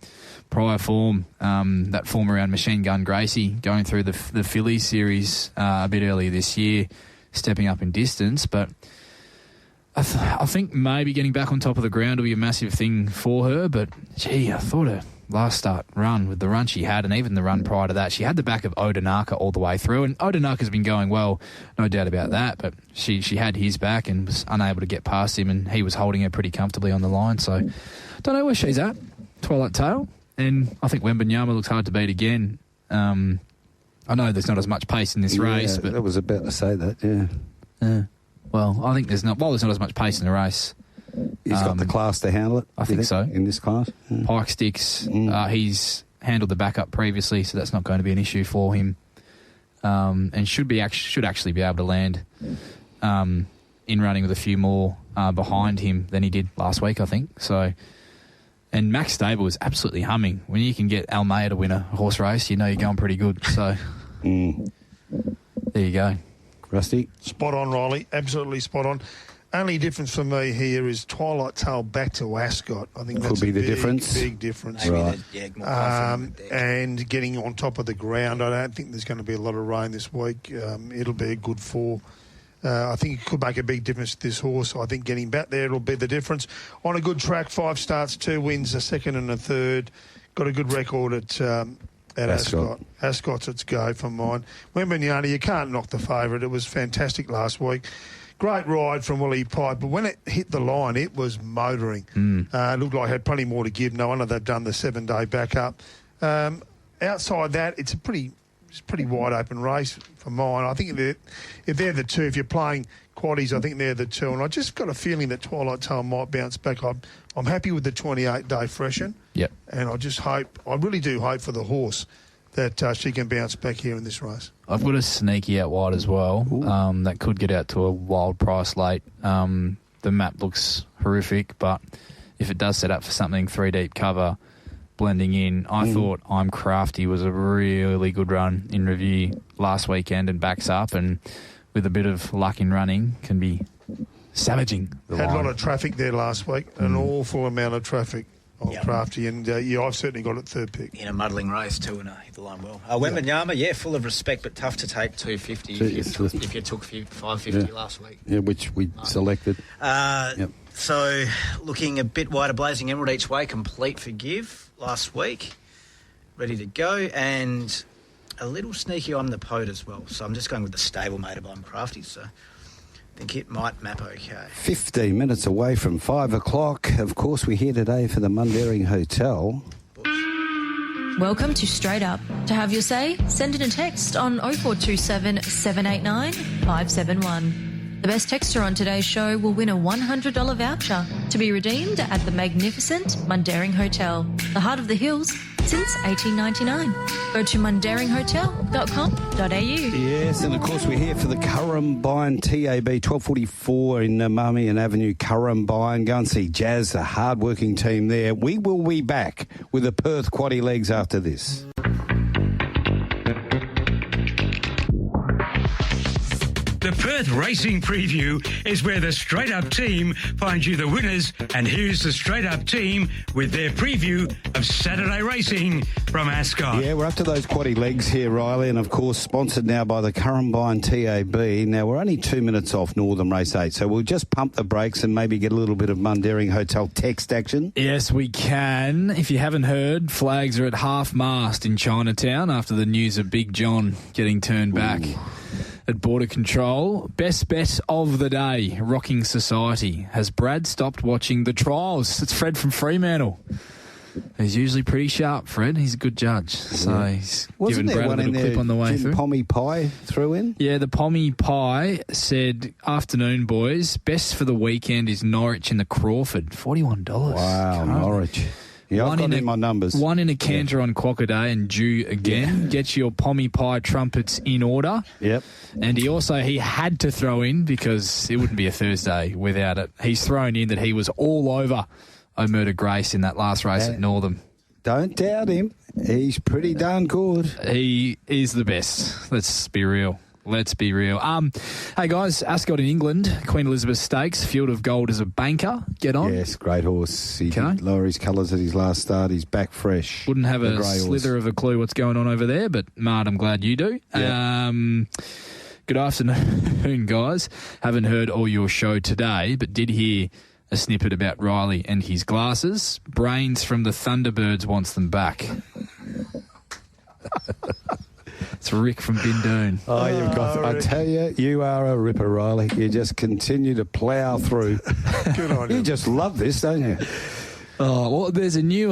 prior form, that form around Machine Gun Gracie, going through the Phillies series a bit earlier this year, stepping up in distance. But I think maybe getting back on top of the ground will be a massive thing for her. But, gee, I thought her last start run, with the run she had, and even the run prior to that, she had the back of Odinaka all the way through, and Odinaka's been going well, no doubt about that, but she had his back and was unable to get past him, and he was holding her pretty comfortably on the line. So don't know where she's at, Twilight Tale, and I think Wembanyama looks hard to beat again. I know there's not as much pace in this race, but I was about to say that. Yeah. Well, I think there's not as much pace in the race. He's got the class to handle it. I think so. In this class, Pike sticks. He's handled the backup previously, so that's not going to be an issue for him. And should actually be able to land in running with a few more behind him than he did last week, I think. So, and Max Stable is absolutely humming. When you can get Almeida to win a horse race, you know you're going pretty good. So, there you go. Rusty, spot on, Rylie. Absolutely spot on. Only difference for me here is Twilight Tale back to Ascot. I think that's could be the difference. Big difference. Right. More confident and getting on top of the ground. I don't think there's going to be a lot of rain this week. It'll be a good 4. I think it could make a big difference to this horse. I think getting back there, it'll be the difference. On a good track, 5 starts, 2 wins, a second and a third. Got a good record at Ascot. Ascot's its go for mine. Wembanyama, you can't knock the favourite. It was fantastic last week. Great ride from Willie Pipe, but when it hit the line, it was motoring. It looked like it had plenty more to give. No wonder they've done the 7-day backup. Outside that, it's a pretty wide open race for mine. I think if they're the 2, if you're playing quaddies, I think they're the 2. And I just got a feeling that Twilight Tale might bounce back. I'm happy with the 28-day freshen. Yep. And I really do hope for the horse that she can bounce back here in this race. I've got a sneaky out wide as well that could get out to a wild price late. The map looks horrific, but if it does set up for something 3 deep cover, blending in, I thought I'm Crafty was a really good run in review last weekend and backs up, and with a bit of luck in running can be savaging the Had line. a lot of traffic there last week, an awful amount of traffic. Crafty, and I've certainly got it 3rd pick. In a muddling race too, and hit the line well. Wembanyama, full of respect, but tough to take 250 if you took 550 last week. Yeah, which we selected. So, looking a bit wider, Blazing Emerald each way, complete for give last week, ready to go, and a little sneaky on the Pote as well. So I'm just going with the stablemate of I'm Crafty, so I think it might map okay. 15 minutes away from 5 o'clock. Of course, we're here today for the Mundaring Hotel. Welcome to Straight Up. To have your say, send in a text on 0427 789 571. The best texter on today's show will win a $100 voucher to be redeemed at the magnificent Mundaring Hotel, the heart of the hills, since 1899. Go to mundaringhotel.com.au. Yes, and of course we're here for the Currumbine TAB 1244 in Marmion Avenue, Currumbine. Go and see Jazz, a hard-working team there. We will be back with the Perth Quaddie Legs after this. The Perth Racing Preview is where the Straight Up team finds you the winners, and here's the Straight Up team with their preview of Saturday racing from Ascot. Yeah, we're up to those Quaddie Legs here, Rylie, and of course sponsored now by the Currumbine TAB. Now, we're only 2 minutes off Northern Race 8, so we'll just pump the brakes and maybe get a little bit of Mundaring Hotel text action. Yes, we can. If you haven't heard, flags are at half-mast in Chinatown after the news of Big John getting turned back at Border Control. Best bet of the day, Rocking Society. Has Brad stopped watching the trials? It's Fred from Fremantle. He's usually pretty sharp, Fred. He's a good judge. So he's Wasn't giving there Brad a one little in clip there on the way Jim through. Pommy Pie threw in? Yeah, the Pommy Pie said, afternoon, boys. Best for the weekend is Norwich in the Crawford. $41. Wow, Norwich. Yeah, I've got in my numbers. One in a canter on Quackaday and due again. Yeah. Get your Pommy Pie trumpets in order. Yep. And he had to throw in, because it wouldn't be a Thursday without it. He's thrown in that he was all over O'Murder Grace in that last race at Northam. Don't doubt him. He's pretty darn good. He is the best. Let's be real. Let's be real. Hey, guys, Ascot in England, Queen Elizabeth Stakes, Field of Gold as a banker. Get on. Yes, great horse. He did lower his colours at his last start. He's back fresh. Wouldn't have a slither of a clue what's going on over there, but, Mart, I'm glad you do. Yeah. Good afternoon, guys. Haven't heard all your show today, but did hear a snippet about Rylie and his glasses. Brains from the Thunderbirds wants them back. It's Rick from Bindoon. Oh, you've got. I tell you, you are a ripper, Rylie. You just continue to plough through. Good on you. You just love this, don't you? Oh, well, there's a new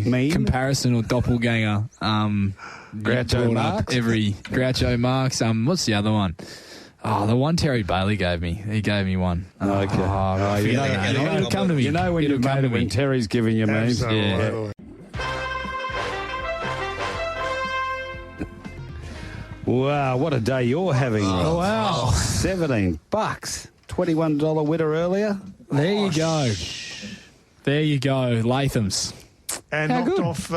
Meme? comparison or doppelganger. Groucho Marx? Groucho Marx. What's the other one? Oh, the one Terry Bailey gave me. He gave me one. Okay. It'll come to me. You know when you've made it when Terry's giving you memes. Absolutely. Wow, what a day you're having. Oh, wow. $17. $21 winner earlier. There you go. There you go. Latham's. And How knocked good. off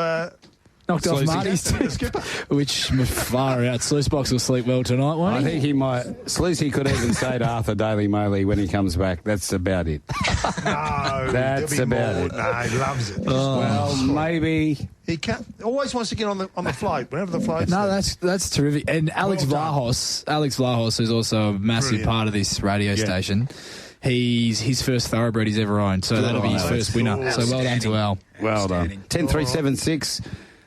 Knocked off Marty's the skipper. which far out. Sluicebox will sleep well tonight, won't I he? think he might. Sleazy could even say to Arthur Daly Maley when he comes back, that's about it. No, That's there'll be about more. it. No, he loves it. Well, maybe. He always wants to get on the float, whenever the float's No, there. that's terrific. And Alex Vlahos, who's also a massive Brilliant. part of this radio station. He's his first thoroughbred he's ever owned, so that'll be his first winner. So well done to Al. Well done. 10,376.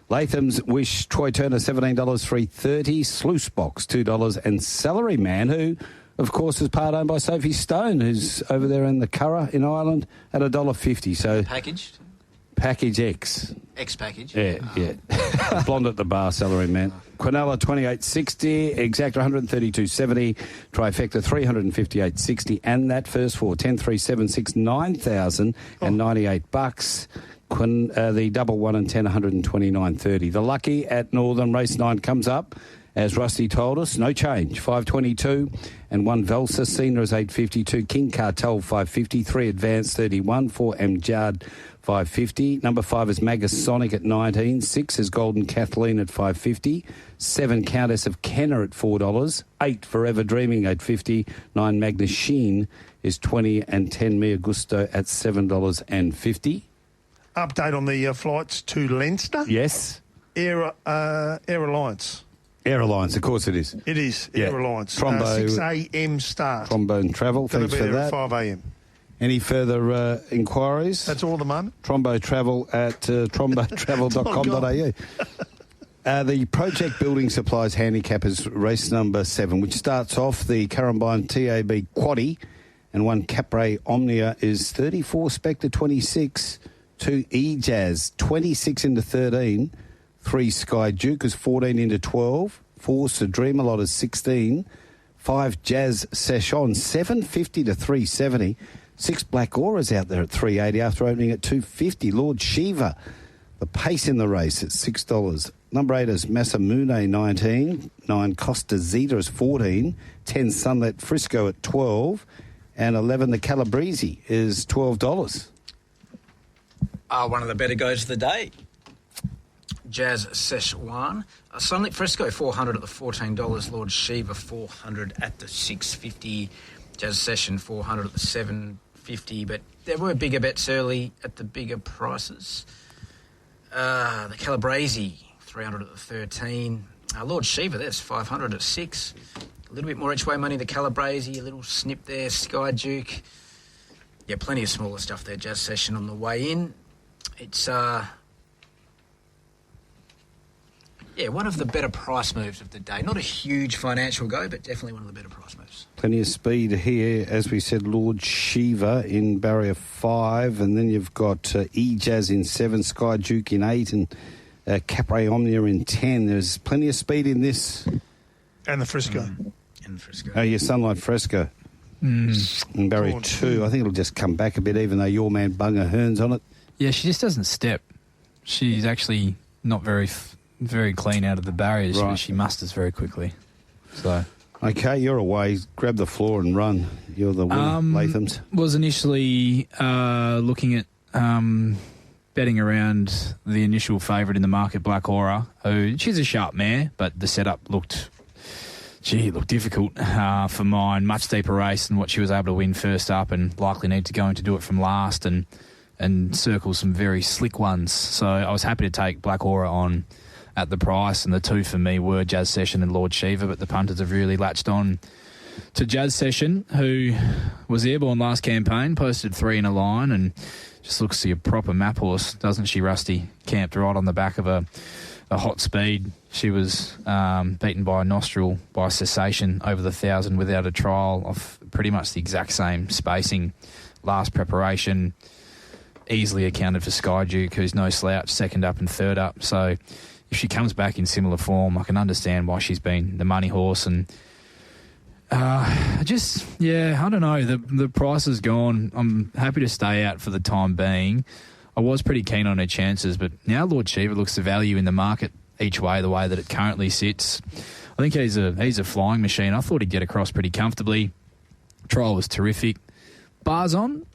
Latham's Wish, Troy Turner, $17, $3.30. Sluicebox, $2. And Salary Man, who, of course, is part owned by Sophie Stone, who's over there in the Curragh in Ireland, at $1.50. So Packaged? package X. X package? Yeah. Blonde at the bar, Salary Man. Quinella, $28.60. Exacta, $132.70. Trifecta, $358.60. And that first four, 10,376, $9,098. The double 1 and 10, $129.30. The lucky at Northern Race 9 comes up, as Rusty told us, no change, $5.22, and 1 Velsa, Cena is $8.52, King Cartel $5.50, 3 Advanced 31, 4 Amjad $5.50, number 5 is Magasonic at $19, 6 is Golden Kathleen at $5.50, 7 Countess of Kenner at $4, 8 Forever Dreaming $8.50, 9 Magnus Sheen is $20, and 10 Mia Gusto at $7.50. Update on the flights to Leinster. Yes. Air Alliance. Air Alliance, of course it is. It is Air Alliance. Trombo, 6 a.m. start. Trombone Travel, Gonna thanks be for there that. at 5 a.m. Any further inquiries? That's all at the moment. Trombo Travel at trombotravel.com.au. The Project Building Supplies Handicappers race number 7, which starts off the Currumbine TAB Quaddie, and 1 Capray Omnia is 34 Spectre 26, 2 E-Jazz 26 into 13, 3 Sky Duke is 14 into 12, 4 Dreamalot is 16, 5 Jazz Session 750 to 370, 6 Black Aura's out there at 380 after opening at 250. Lord Shiva The pace in the race at $6. Number 8 is Masamune, 19. 9 Costa Zeta is 14. 10 Sunlit Frisco at 12. And 11 the Calabrese is $12. One of the better goes of the day. Jazz Szechuan. Sunlit Frisco, $400 at the $14. Lord Shiva, $400 at the $6.50. Jazz Session, $400 at the $7.50. But there were bigger bets early at the bigger prices. The Calabrese, $300 at the 13. Lord Shiva, there's $500 at 6. A little bit more each way money, the Calabrese, a little snip there, Sky Duke. Yeah, plenty of smaller stuff there, Jazz Session on the way in. It's, one of the better price moves of the day. Not a huge financial go, but definitely one of the better price moves. Plenty of speed here. As we said, Lord Shiva in barrier 5, and then you've got E-Jazz in 7, Sky Duke in 8, and Capre Omnia in 10. There's plenty of speed in this. And the Frisco. And the Frisco. Oh, yeah, Sunlight Fresco. In barrier 2. I think it'll just come back a bit, even though your man Bunga Hearn's on it. Yeah, she just doesn't step. She's actually not very clean out of the barriers. Right. She musters very quickly. So, okay, you're away. Grab the floor and run. You're the winner, Latham's. Was initially looking at betting around the initial favourite in the market, Black Aura. She's a sharp mare, but the setup looked difficult for mine. Much deeper race than what she was able to win first up, and likely need to go in to do it from last and circle some very slick ones. So I was happy to take Black Aura on at the price, and the two for me were Jazz Session and Lord Shiva, but the punters have really latched on to Jazz Session, who was airborne last campaign, posted 3 in a line, and just looks to be a proper map horse, doesn't she, Rusty? Camped right on the back of a hot speed. She was beaten by a Nostril by Cessation over the 1,000 without a trial of pretty much the exact same spacing. Last preparation easily accounted for Sky Duke, who's no slouch, second up and third up. So if she comes back in similar form, I can understand why she's been the money horse. And I don't know. The price is gone. I'm happy to stay out for the time being. I was pretty keen on her chances, but now Lord Shiva looks the value in the market each way, the way that it currently sits. I think he's a flying machine. I thought he'd get across pretty comfortably. Trial was terrific. Bars on.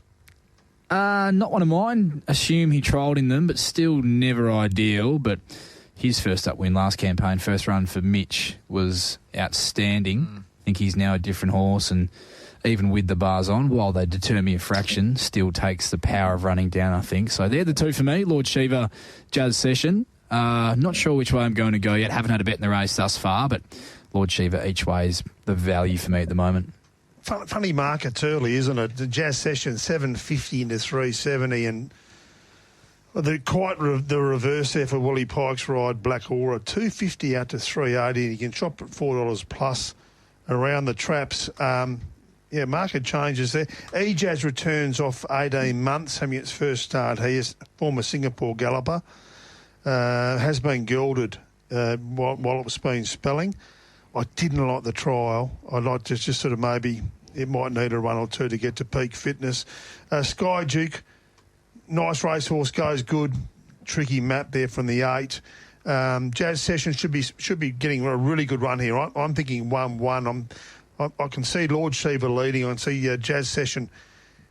Not one of mine. Assume he trialled in them, but still never ideal. But his first up win last campaign, first run for Mitch, was outstanding. I think he's now a different horse, and even with the bars on, while they deter me a fraction, still takes the power of running down, I think. So they're the two for me, Lord Shiva, Jazz Session. Not sure which way I'm going to go yet. Haven't had a bet in the race thus far, but Lord Shiva each way is the value for me at the moment. Funny markets early, isn't it? The Jazz Session, 750 into 370, and the reverse there for Willie Pike's ride, Black Aura, 250 out to 380, and you can shop at $4 plus around the traps. Market changes there. E-Jazz returns off 18 months, having its first start here. Former Singapore galloper. Has been gilded while it was being spelling. I didn't like the trial. I'd like to just sort of maybe it might need a run or two to get to peak fitness. Sky Duke, nice racehorse, goes good. Tricky map there from the 8. Jazz Session should be getting a really good run here. I'm thinking 1-1. I can see Lord Shiva leading. I can see Jazz Session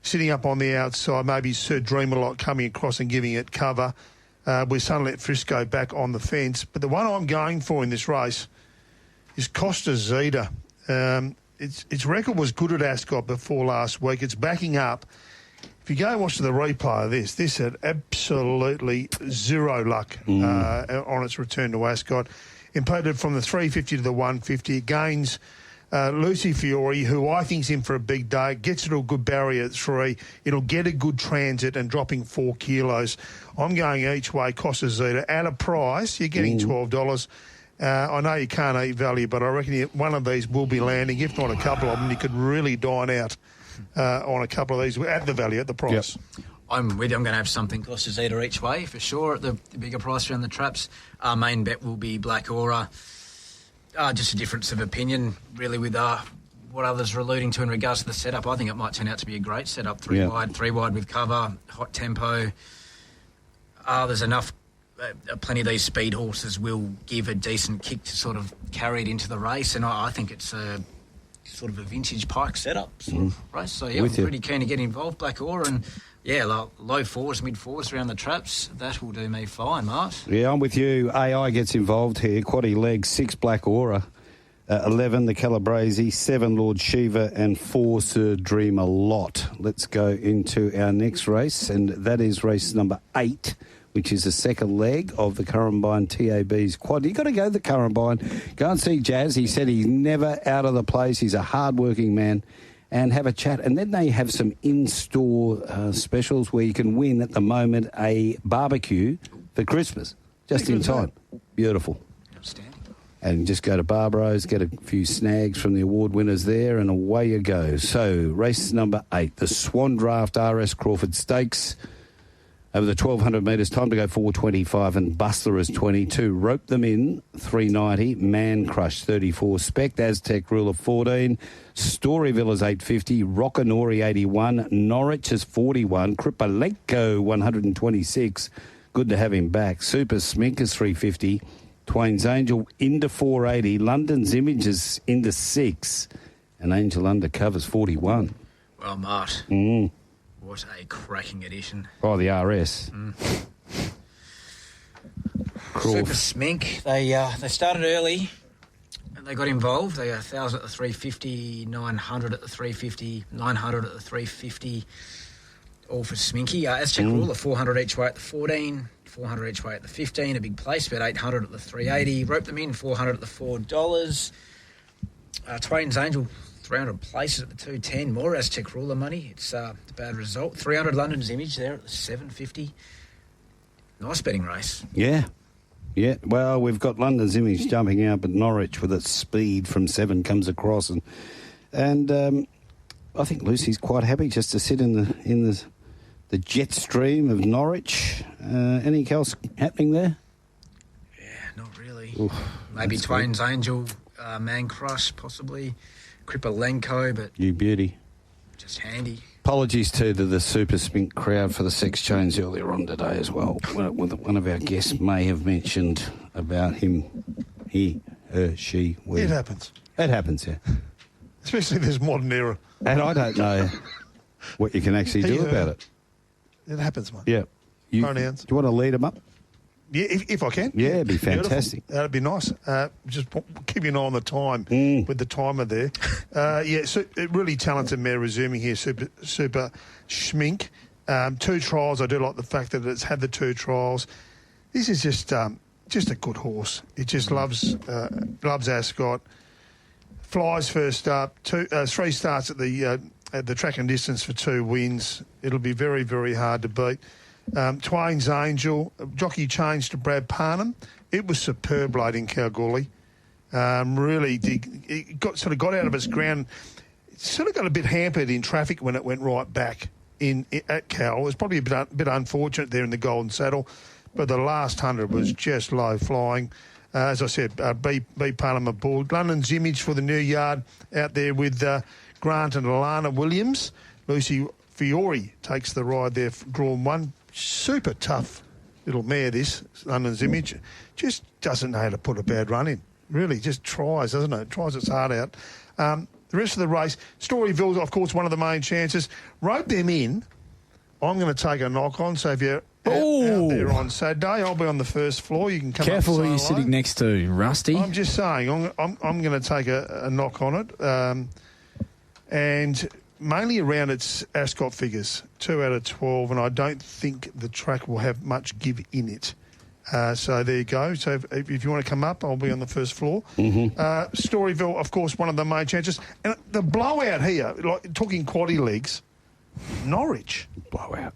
sitting up on the outside. Maybe Sir Dreamalot coming across and giving it cover. With Sunlit Frisco back on the fence. But the one I'm going for in this race is Costa Zeta. Its record was good at Ascot before last week. It's backing up. If you go and watch the replay of this had absolutely zero luck on its return to Ascot. Impoted from the 350 to the 150. It gains Lucy Fiore, who I think's in for a big day, gets it a good barrier at 3. It'll get a good transit and dropping 4 kilos. I'm going each way, Costa Zeta. At a price, you're getting $12. I know you can't eat value, but I reckon one of these will be landing. If not a couple of them, you could really dine out on a couple of these at the value, at the price. Yep. I'm with you. I'm going to have something Costa Zeta each way for sure at the bigger price around the traps. Our main bet will be Black Aura. Just a difference of opinion, really, with what others are alluding to in regards to the setup. I think it might turn out to be a great setup. 3 wide with cover, hot tempo. There's enough plenty of these speed horses will give a decent kick to sort of carry it into the race, and I think it's a sort of a vintage Pike setup sort of race. So, yeah, I'm pretty keen to get involved, Black Ore, and, yeah, low fours, mid-fours around the traps. That will do me fine, Mart. Yeah, I'm with you. AI gets involved here. Quaddy Leg, 6 Black Aura, 11 the Calabrese, 7 Lord Shiva, and 4 Sir Dream a Lot. Let's go into our next race, and that is race number 8, which is the second leg of the Currumbine TAB's quad. You got to go to the Currumbine. Go and see Jazz. He said he's never out of the place. He's a hard-working man. And have a chat. And then they have some in-store specials where you can win at the moment a barbecue for Christmas, just in time. Beautiful. Outstanding. And just go to Barbro's, get a few snags from the award winners there, and away you go. So, race number 8, the Swan Draft R.S. Crawford Stakes. Over the 1,200 metres, time to go 4.25, and Bustler is 22. Rope them in, 3.90. Man Crush, 34. Spec Aztec Ruler, 14. Storyville is 8.50. Rockanori, 81. Norwich is 41. Kripalenko, 126. Good to have him back. Super Smink is 3.50. Twain's Angel into 4.80. London's Image is into 6. And Angel Undercover's 41. Well, Mart. What a cracking edition. Oh, the RS. Super Smink. They started early and they got involved. They got 1,000 at the 350, 900 at the 350, 900 at the 350. All for Sminky. Aztec Ruler, 400 each way at the 14, 400 each way at the 15. A big place, about 800 at the 380. Rope them in, 400 at the $4. Twain's Angel, 300 places at the 210. More Aztec Ruler money. It's a bad result. 300 London's Image there at the 750. Nice betting race. Yeah. Yeah. Well, we've got London's Image jumping out, but Norwich with its speed from 7 comes across, and I think Lucy's quite happy just to sit in the jet stream of Norwich. Anything else happening there? Yeah, not really. Oof, maybe Twain's Angel, Man Crush, possibly. Kripalenko, but... You beauty. Just handy. Apologies to the Super Smink crowd for the sex change earlier on today as well. One of our guests may have mentioned about him, he, her, she, we. It happens. It happens, yeah. Especially in this modern era. And I don't know what you can actually do about it. It happens, mate. Yeah. Pronouns. Do you want to lead them up? Yeah, if I can. Yeah, it'd be fantastic. Beautiful. That'd be nice. Just keep an eye on the time with the timer there. So really talented mare resuming here, Super Schmink. 2 trials. I do like the fact that it's had the 2 trials. This is just a good horse. It just loves Ascot. Flies first up. 3 starts at the track and distance for 2 wins. It'll be very, very hard to beat. Twain's Angel, jockey changed to Brad Parnham. It was superb late in Kalgoorlie. Really, it got out of its ground. It sort of got a bit hampered in traffic when it went right back at Cal. It was probably a bit unfortunate there in the Golden Saddle, but the last 100 was just low flying. As I said, B Parnham aboard. London's Image for the new yard out there with Grant and Alana Williams. Lucy Fiore takes the ride there, drawn 1. Super tough little mare, this London's Image. Just doesn't know how to put a bad run in. Really, just tries, doesn't it? Tries its heart out. The rest of the race, Storyville, of course, one of the main chances. Rope them in. I'm going to take a knock on. So if you're out there on Saturday, I'll be on the first floor. You can come Careful up who you're sitting next to, Rusty. I'm just saying, I'm going to take a knock on it. And mainly around its Ascot figures, 2 out of 12, and I don't think the track will have much give in it. So there you go. So if you want to come up, I'll be on the first floor. Storyville, of course, one of the main chances. And the blowout here, like talking quaddy legs, Norwich. Blowout.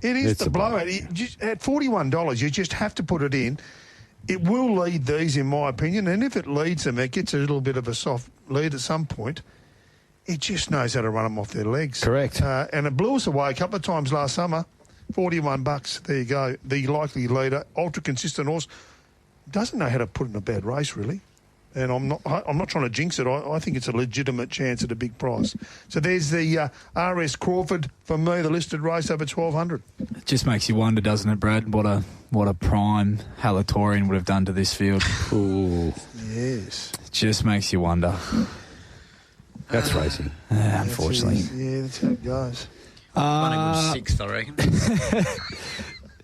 It is the blowout. At $41, you just have to put it in. It will lead these, in my opinion, and if it leads them, it gets a little bit of a soft lead at some point. It just knows how to run them off their legs. Correct. And it blew us away a couple of times last summer. $41. There you go. The likely leader, ultra consistent horse. Doesn't know how to put in a bad race, really. And I'm not trying to jinx it. I think it's a legitimate chance at a big price. So there's the R.S. Crawford, for me, the listed race over 1,200. It just makes you wonder, doesn't it, Brad? What a prime Halatorian would have done to this field. Ooh. Yes. It just makes you wonder. That's racing. Unfortunately. That's how it goes. Won a good sixth, I reckon.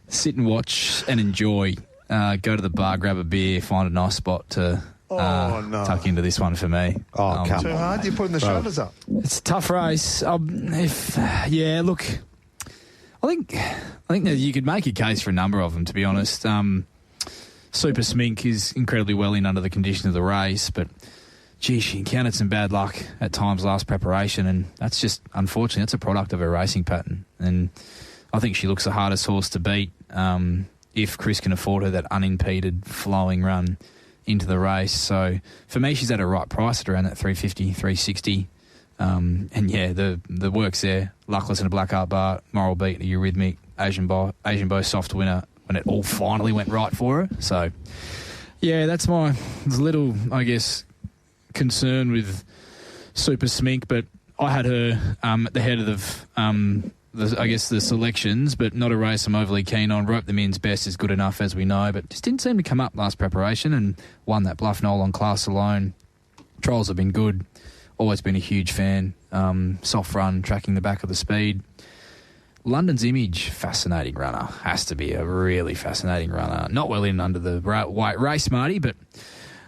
Sit and watch and enjoy. Go to the bar, grab a beer, find a nice spot to tuck into this one for me. Oh, come Too on. hard? You're putting the shoulders up. It's a tough race. Look, I think that you could make a case for a number of them, to be honest. Super Smink is incredibly well in under the condition of the race, but gee, she encountered some bad luck at times last preparation, and that's just, unfortunately, that's a product of her racing pattern. And I think she looks the hardest horse to beat if Chris can afford her that unimpeded flowing run into the race. So for me, she's at a right price at around that 350, 360. And yeah, the work's there. Luckless in a Black Art Bar, Moral Beat, a Eurythmic, Asian Bow soft winner when it all finally went right for her. So yeah, that's my little, I guess, concern with Super Smink, but I had her at the head of the selections, but not a race I'm overly keen on. Rope the Min's best is good enough, as we know, but just didn't seem to come up last preparation, and won that Bluff Knoll on class alone. Trials have been good. Always been a huge fan. Soft run, tracking the back of the speed. London's Image, fascinating runner. Has to be a really fascinating runner. Not well in under the white race, Marty, but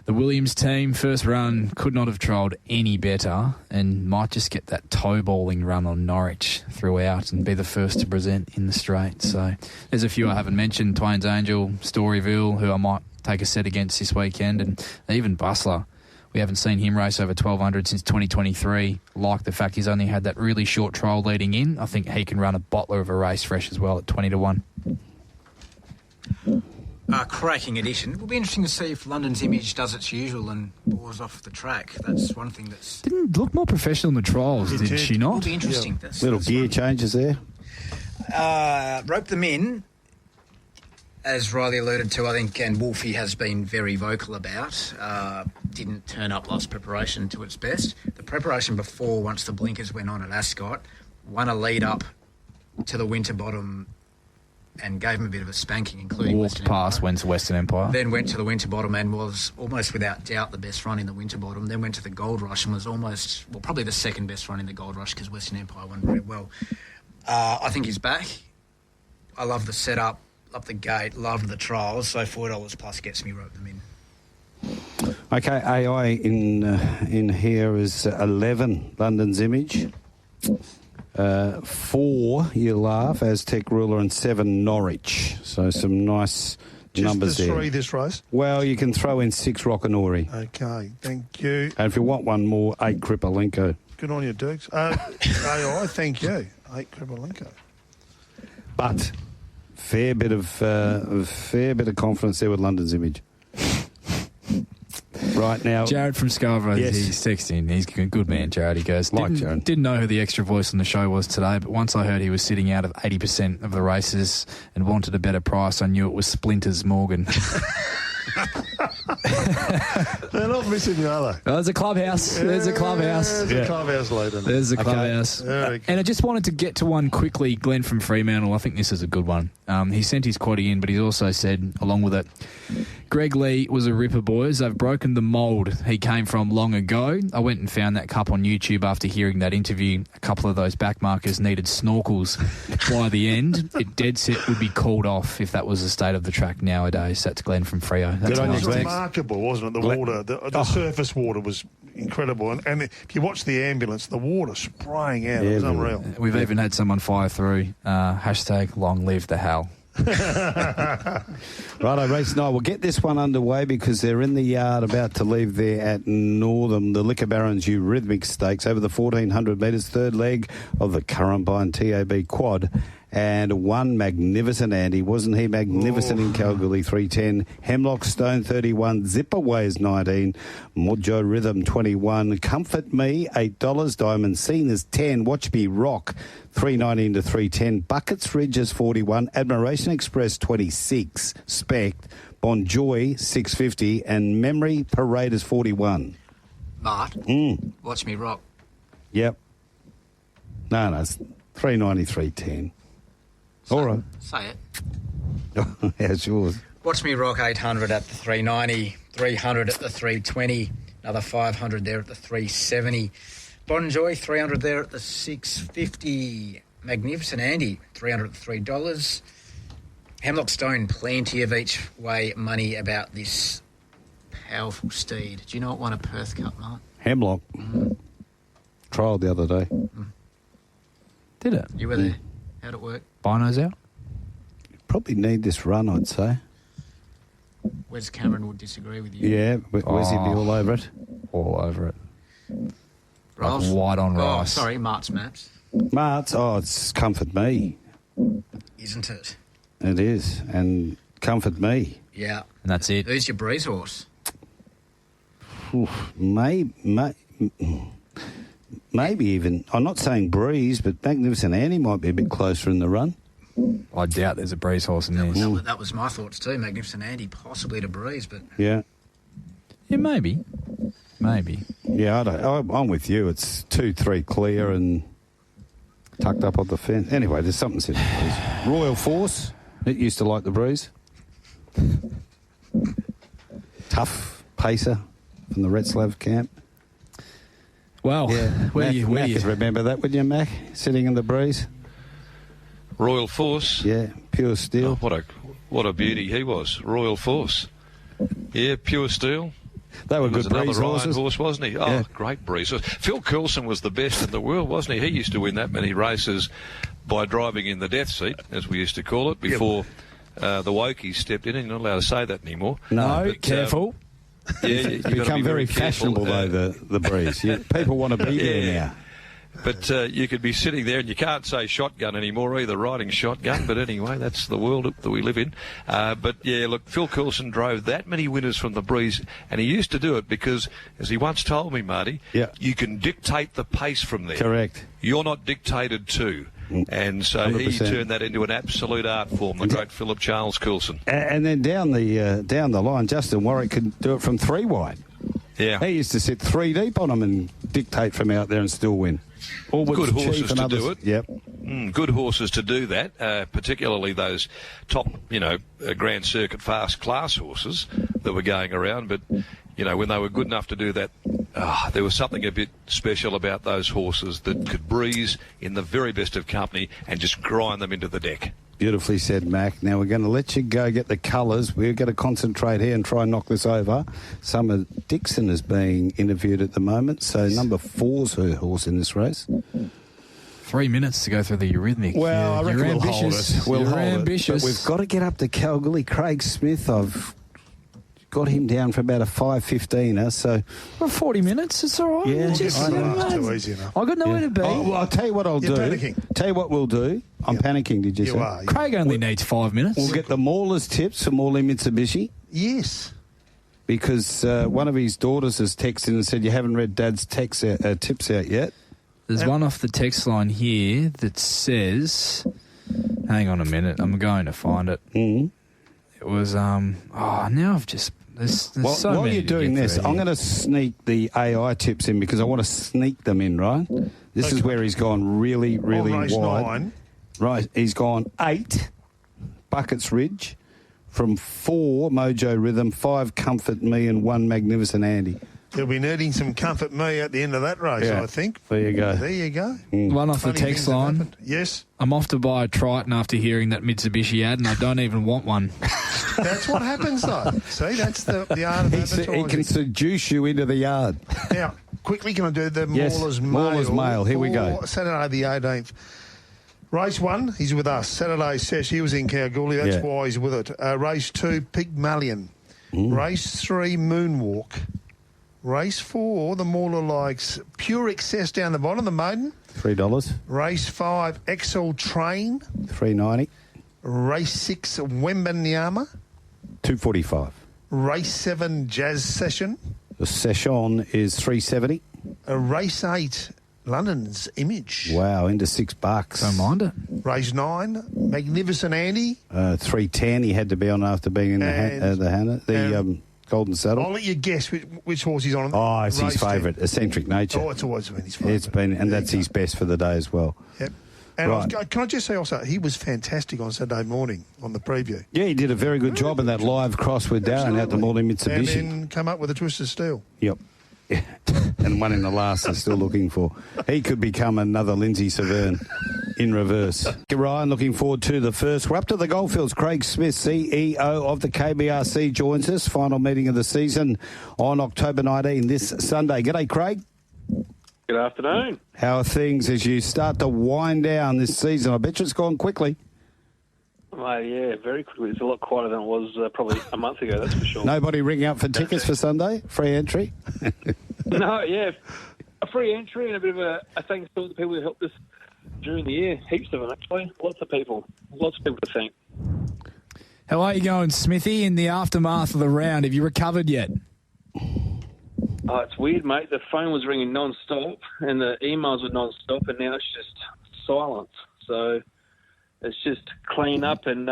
the Williams team, first run, could not have trialled any better, and might just get that toe-balling run on Norwich throughout and be the first to present in the straight. So there's a few I haven't mentioned. Twain's Angel, Storyville, who I might take a set against this weekend, and even Bustler. We haven't seen him race over 1,200 since 2023. Like the fact he's only had that really short trial leading in. I think he can run a bottler of a race fresh as well at 20-1. Cracking addition. It will be interesting to see if London's Image does its usual and bores off the track. That's one thing that's... Didn't look more professional in the trials, did she not? It'll be interesting. Yeah. Little gear changes there. Rope them in, as Rylie alluded to, I think, and Wolfie has been very vocal about, didn't turn up last preparation to its best. The preparation before, once the blinkers went on at Ascot, won a lead up to the Winterbottom and gave him a bit of a spanking, including walked past, went to Western Empire. Then went to the Winterbottom and was almost without doubt the best run in the Winterbottom. Then went to the Gold Rush and was almost, well, probably the second best run in the Gold Rush because Western Empire won very well. I think he's back. I love the setup, up the gate, loved the trials, so $4 plus gets me Rope them in. Okay, AI in here is 11, London's Image. 4, you laugh, Aztec Ruler, and 7, Norwich. So some nice numbers there. Just the 3 this race? Well, you can throw in 6 Rockanori. Okay, thank you. And if you want one more, 8 Kripalenko. Good on you, Dukes. AI, thank you. 8 Kripalenko. But fair bit of confidence there with London's Image. Right now, Jared from Scarborough, yes. He's texting. He's a good man, Jared. He goes, didn't know who the extra voice on the show was today, but once I heard he was sitting out of 80% of the races and wanted a better price, I knew it was Splinters Morgan. They're not missing you, are they? Oh, there's a clubhouse. There's a clubhouse. There's a clubhouse later. There's a clubhouse. And I just wanted to get to one quickly. Glenn from Fremantle, I think this is a good one. He sent his quaddy in, but he's also said, along with it, Greg Lee was a ripper, boys. They've broken the mould he came from long ago. I went and found that cup on YouTube after hearing that interview. A couple of those backmarkers needed snorkels by the end. It dead set would be called off if that was the state of the track nowadays. That's Glenn from Freo. That's it was remarkable, wasn't it? The water, the surface water was incredible. And if you watch the ambulance, the water spraying out. It was unreal. We've even had someone fire through hashtag long live the hell. Righto, race night. We'll get this one underway because they're in the yard about to leave there at Northam. The Liquor Barons Eurythmic Stakes over the 1,400 metres, third leg of the Currumbine TAB quad. And one magnificent Andy. Wasn't he magnificent in Kalgoorlie, 310. Hemlock Stone, 31. Zipperways, 19. Mojo Rhythm, 21. Comfort Me, $8. Diamond Scene is 10. Watch Me Rock, 319 to 310. Buckets Ridge is 41. Admiration Express, 26. Spect. Bon Joy, 650, and Memory Parade is 41. Mart, watch me rock. Yep. No, it's 393.10. All right. Say it. How's yours? Watch me rock 800 at the 390, 300 at the 320, another 500 there at the 370. Bon Joy, 300 there at the 650. Magnificent Andy, $303. Hemlock Stone, plenty of each way money about this powerful steed. Do you know what won a Perth Cup, Mark? Hemlock. Trialled the other day. Did it? You were there. How'd it work? Binos out? Probably need this run, I'd say. Wes Cameron would disagree with you. Yeah, where's he be all over it? All over it. Riles? Like white on Oh, rice. sorry, Mart's maps. Mart's, it's Comfort Me. Isn't it? It is, and Comfort Me. Yeah. And that's it. Who's your breeze horse? Maybe even, I'm not saying Breeze, but Magnificent Annie might be a bit closer in the run. I doubt there's a breeze horse in there. That was my thoughts too. Magnificent Andy, possibly to breeze, but Yeah. Yeah, maybe. Yeah, I'm with you. It's 2-3 clear and tucked up on the fence. Anyway, there's something said the Breeze. Royal Force, it used to like the Breeze. Tough pacer from the Retzlaff camp. Well, Yeah, where Mac you could remember that, wouldn't you, Mac? Sitting in the Breeze. Royal Force. Yeah, pure steel. Oh, what a beauty he was. Royal Force. Yeah, pure steel. They were He was good another breeze Ryan horses. horse, wasn't he? Oh, Yeah. great breeze horse. Phil Coulson was the best in the world, wasn't he? He used to win that many races by driving in the death seat, as we used to call it, before the Wokies stepped in. And you're not allowed to say that anymore. No, But, careful. Yeah, you've got to Become be very careful. fashionable, though, the Breeze. Yeah, people want to be there now. But you could be sitting there and you can't say shotgun anymore either, riding shotgun. But anyway, that's the world that we live in. But yeah, look, Phil Coulson drove that many winners from the Breeze, and he used to do it because, as he once told me, Marty, you can dictate the pace from there. Correct. You're not dictated to. And so 100%. he turned that into an absolute art form, the great Philip Charles Coulson. And then down the line, Justin Warwick could do it from 3 wide. Yeah. He used to sit 3 deep on them and dictate from out there and still win. Good horses to do it. Yep. Good horses to do that, particularly those top, Grand Circuit fast class horses that were going around. But, when they were good enough to do that, there was something a bit special about those horses that could breeze in the very best of company and just grind them into the deck. Beautifully said, Mac. Now we're going to let you go get the colours. We're going to concentrate here and try and knock this over. Summer Dixon is being interviewed at the moment, so number 4's her horse in this race. 3 minutes to go through the Eurythmic. Well, I reckon You're we'll hold ambitious. it. We'll You're hold ambitious. it. But we've got to get up to Kalgoorlie. Craig Smith, I've got him down for about a 5:15er, so... Well, 40 minutes, it's all right. Yeah, Just, too easy enough. I've got nowhere to be. Oh, well, I'll tell you what I'll You're do. panicking. Tell you what we'll do. I'm panicking, did you say? You are. Craig only needs 5 minutes. We'll get the Mauler's tips for Morley Mitsubishi, Yes. because one of his daughters has texted and said, you haven't read Dad's tips out yet. There's one off the text line here that says, hang on a minute, I'm going to find it. Mm. It was, now I've just, there's so while many you're to doing get this, through I'm here. going to sneak the AI tips in because I want to sneak them in, right? This is where he's gone really, really On race wide. 9. Right, he's gone 8, Buckets Ridge, from 4, Mojo Rhythm, 5, Comfort Me, and 1, Magnificent Andy. He'll be needing some Comfort Me at the end of that race, Yeah. I think. There you go. There you go. One off the Funny text things have line. happened. Yes. I'm off to buy a Triton after hearing that Mitsubishi ad, and I don't even want one. That's what happens, though. See, that's the art of He advertising. can seduce you into the yard. Now, quickly, can I do the Yes, Mauler's Mail? Mauler's Mail. Here we go. for Saturday the 18th. Race 1, he's with us. Saturday sesh, he was in Kalgoorlie. That's Yeah. why he's with it. Race 2, Pygmalion. Race 3, Moonwalk. Race 4, the Mauler likes Pure Excess down the bottom, the maiden. $3, Race 5, Excel Train. $3.90, Race 6, Wembanyama. $2.45. Race 7, Jazz Session. The Session is $3.70. Race 8, London's Image. Wow, into $6. Don't mind it. Race 9, Magnificent Andy. 310 he had to be on after being in the Golden Saddle. I'll let you guess which horse he's on. Oh, it's his favourite, Eccentric Nature. Oh, it's always been his favourite. It's been, and that's his best for the day as well. Yep. And Right. can I just say also, he was fantastic on Saturday morning on the preview. Yeah, he did a very good job in that live cross with Darren out the morning Mitsubishi. And then come up with a Twisted Steel. Yep. And one in the last they're still looking for. He could become another Lindsay Severn in reverse. Ryan, looking forward to the first. We're up to the Goldfields. Craig Smith, CEO of the KBRC, joins us. Final meeting of the season on October 19 this Sunday. G'day, Craig. Good afternoon. How are things as you start to wind down this season? I bet you it's gone quickly. Well, yeah, very quickly. It's a lot quieter than it was probably a month ago, that's for sure. Nobody ringing up for tickets for Sunday? Free entry? No, yeah. A free entry and a bit of a thanks to all the people who helped us during the year. Heaps of them, actually. Lots of people. Lots of people to thank. How are you going, Smithy, in the aftermath of the round? Have you recovered yet? Oh, it's weird, mate. The phone was ringing non-stop and the emails were non-stop, and now it's just silence. So it's just clean up and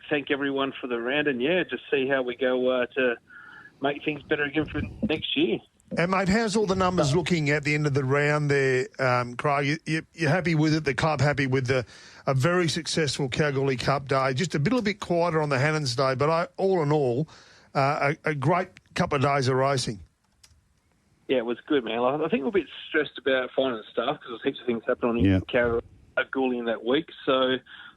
thank everyone for the round, and, yeah, just see how we go to make things better again for next year. And, mate, how's all the numbers looking at the end of the round there, Craig? You're happy with it? The club happy with a very successful Kalgoorlie Cup day? Just a little bit quieter on the Hannans Day, but all in all, a great couple of days of racing. Yeah, it was good, man. I think we're a bit stressed about finding the staff because there's heaps of things happening in Kalgoorlie in that week. So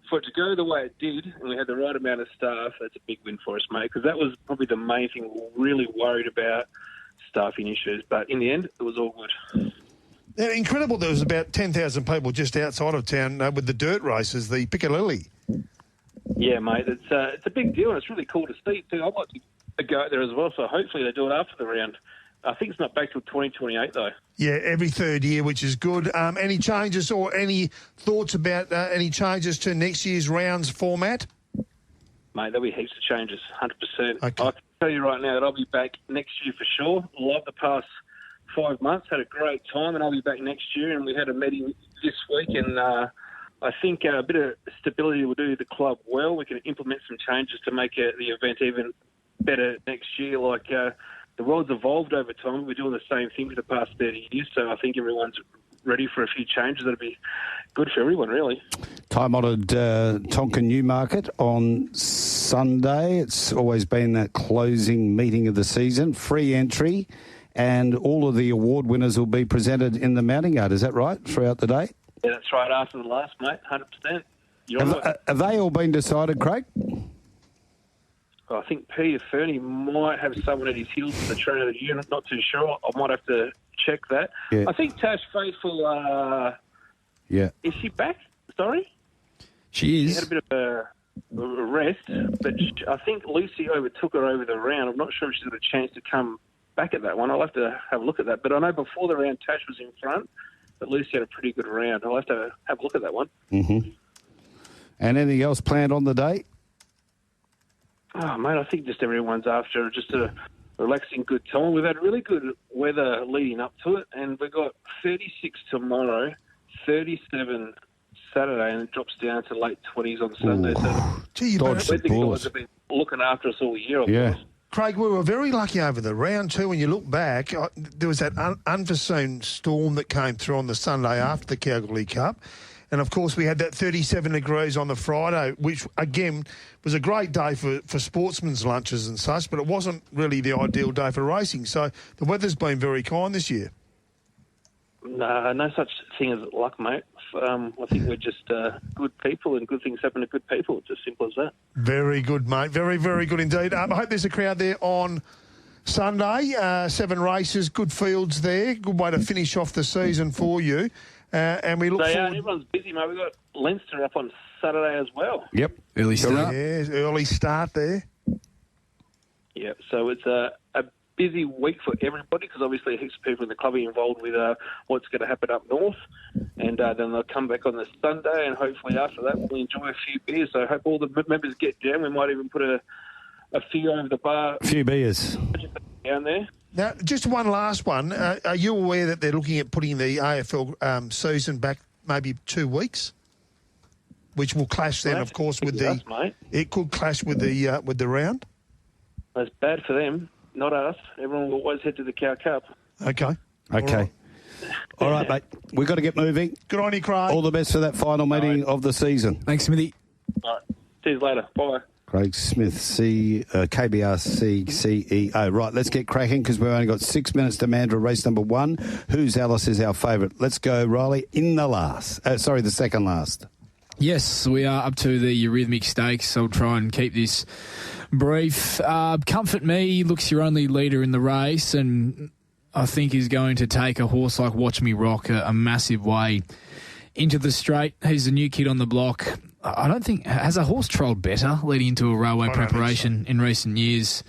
for it to go the way it did, and we had the right amount of staff, that's a big win for us, mate, because that was probably the main thing we were really worried about, staffing issues. But in the end, it was all good. Yeah, incredible. There was about 10,000 people just outside of town with the dirt races, the Piccadilly. Yeah, mate, it's a big deal, and it's really cool to see, too. I'd like to go out there as well, so hopefully they do it after the round. I think it's not back till 2028, though. Yeah, every third year, which is good. Any changes or any thoughts about any changes to next year's rounds format? Mate, there'll be heaps of changes, 100%. Okay. I can tell you right now that I'll be back next year for sure. Loved the past 5 months, had a great time, and I'll be back next year. And we had a meeting this week, and I think a bit of stability will do the club well. We can implement some changes to make the event even better next year. Like the world's evolved over time. We're doing the same thing for the past 30 years, so I think everyone's ready for a few changes that'll be good for everyone, really. Time-honoured Tonkin Newmarket on Sunday. It's always been that closing meeting of the season. Free entry, and all of the award winners will be presented in the mounting yard. Is that right, throughout the day? Yeah, that's right, after the last, mate, 100%. Have they all been decided, Craig? I think Peter Fernie might have someone at his heels for the trainer of the year. Not too sure. I might have to check that. Yeah. I think Tash Faithful, is she back? Sorry? She is. She had a bit of a rest, but I think Lucy overtook her over the round. I'm not sure if she's got a chance to come back at that one. I'll have to have a look at that. But I know before the round, Tash was in front, but Lucy had a pretty good round. I'll have to have a look at that one. Mm-hmm. And anything else planned on the day? Oh, mate, I think just everyone's after just a relaxing good time. We've had really good weather leading up to it, and we've got 36 tomorrow, 37 Saturday, and it drops down to late 20s on Sunday. So Gee, the guys have been looking after us all year. Yeah. Craig, we were very lucky over the round too. When you look back, there was that unforeseen storm that came through on the Sunday after the Kalgoorlie Cup. And, of course, we had that 37 degrees on the Friday, which, again, was a great day for sportsmen's lunches and such, but it wasn't really the ideal day for racing. So the weather's been very kind this year. No such thing as luck, mate. I think we're just good people, and good things happen to good people. It's as simple as that. Very good, mate. Very, very good indeed. I hope there's a crowd there on Sunday. 7 races, good fields there. Good way to finish off the season for you. And we look forward. Everyone's busy, mate. We've got Leinster up on Saturday as well. Yep. Early start. Yeah, early start there. Yeah, so it's a busy week for everybody because obviously heaps of people in the club are involved with what's going to happen up north. And then they'll come back on the Sunday, and hopefully after that we'll enjoy a few beers. So I hope all the members get down. We might even put a few over the bar. A few beers. down there. Now, just one last one. Are you aware that they're looking at putting the AFL season back maybe 2 weeks, which will clash then, of course, with the. Mate. It could clash with the round. That's bad for them, not us. Everyone will always head to the Cow Cup. Okay. All right, mate. We've got to get moving. Good on you, Craig. All the best for that final meeting of the season. Thanks, Smithy. All right. See you later. Bye. Craig Smith, KBRC CEO. Right, let's get cracking because we've only got 6 minutes to Mandurah race number 1. Who's Alice is our favourite. Let's go, Rylie, in the second last. Yes, we are up to the Eurythmic Stakes. I'll try and keep this brief. Comfort Me looks your only leader in the race, and I think is going to take a horse like Watch Me Rock a massive way into the straight. He's a new kid on the block. I don't think... Has a horse trialled better leading into a railway preparation in recent years?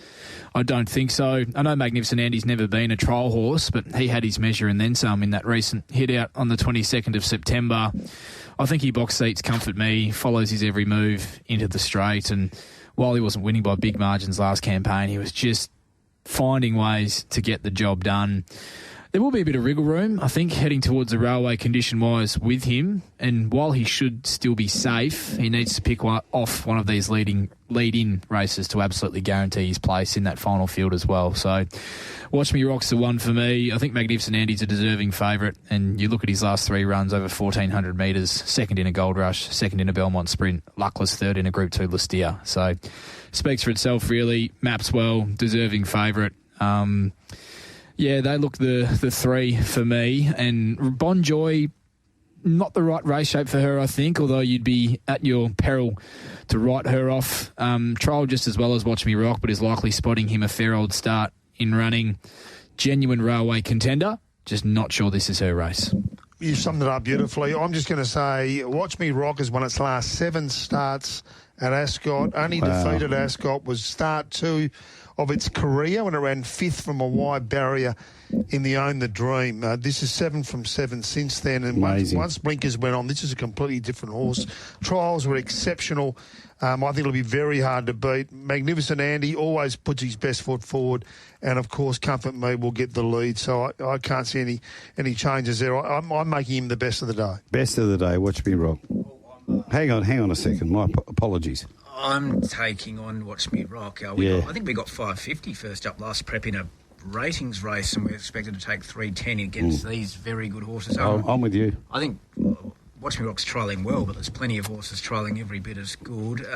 I don't think so. I know Magnificent Andy's never been a trial horse, but he had his measure and then some in that recent hit out on the 22nd of September. I think he box seats Comfort Me, follows his every move into the straight, and while he wasn't winning by big margins last campaign, he was just finding ways to get the job done. There will be a bit of wriggle room, I think, heading towards a railway condition-wise with him. And while he should still be safe, he needs to pick off one of these lead-in races to absolutely guarantee his place in that final field as well. So Watch Me Rock's the one for me. I think Magnificent Andy's a deserving favourite. And you look at his last 3 runs over 1,400 metres, second in a Gold Rush, second in a Belmont Sprint, luckless third in a Group 2 Listia. So speaks for itself, really. Maps well, deserving favourite. Yeah, they look the 3 for me. And Bon Joy, not the right race shape for her, I think, although you'd be at your peril to write her off. Trial just as well as Watch Me Rock, but is likely spotting him a fair old start in running. Genuine railway contender, just not sure this is her race. You summed it up beautifully. I'm just going to say Watch Me Rock has won its last 7 starts at Ascot. Only defeated Ascot was start 2 of its career when it ran 5th from a wide barrier in the Own the Dream. This is 7 from 7 since then. And once blinkers went on, this is a completely different horse. Trials were exceptional. I think it'll be very hard to beat. Magnificent Andy always puts his best foot forward. And, of course, Comfort Me will get the lead. So I can't see any changes there. I'm making him the best of the day. Best of the day. Watch Me Rock. Hang on a second. My apologies. I'm taking on Watch Me Rock. I think we got 550 first up last prep in a ratings race, and we're expected to take 310 against these very good horses. I'm with you. I think Watch Me Rock's trialling well, but there's plenty of horses trialling every bit as good.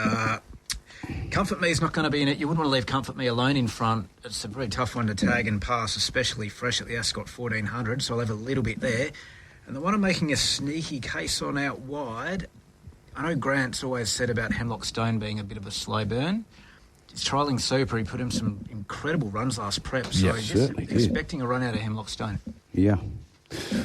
Comfort Me is not going to be in it. You wouldn't want to leave Comfort Me alone in front. It's a very tough one to tag and pass, especially fresh at the Ascot 1400, so I'll have a little bit there. And the one I'm making a sneaky case on out wide, I know Grant's always said about Hemlock Stone being a bit of a slow burn. He's trialling super. He put in some incredible runs last prep, so just expecting a run out of Hemlock Stone. Yeah.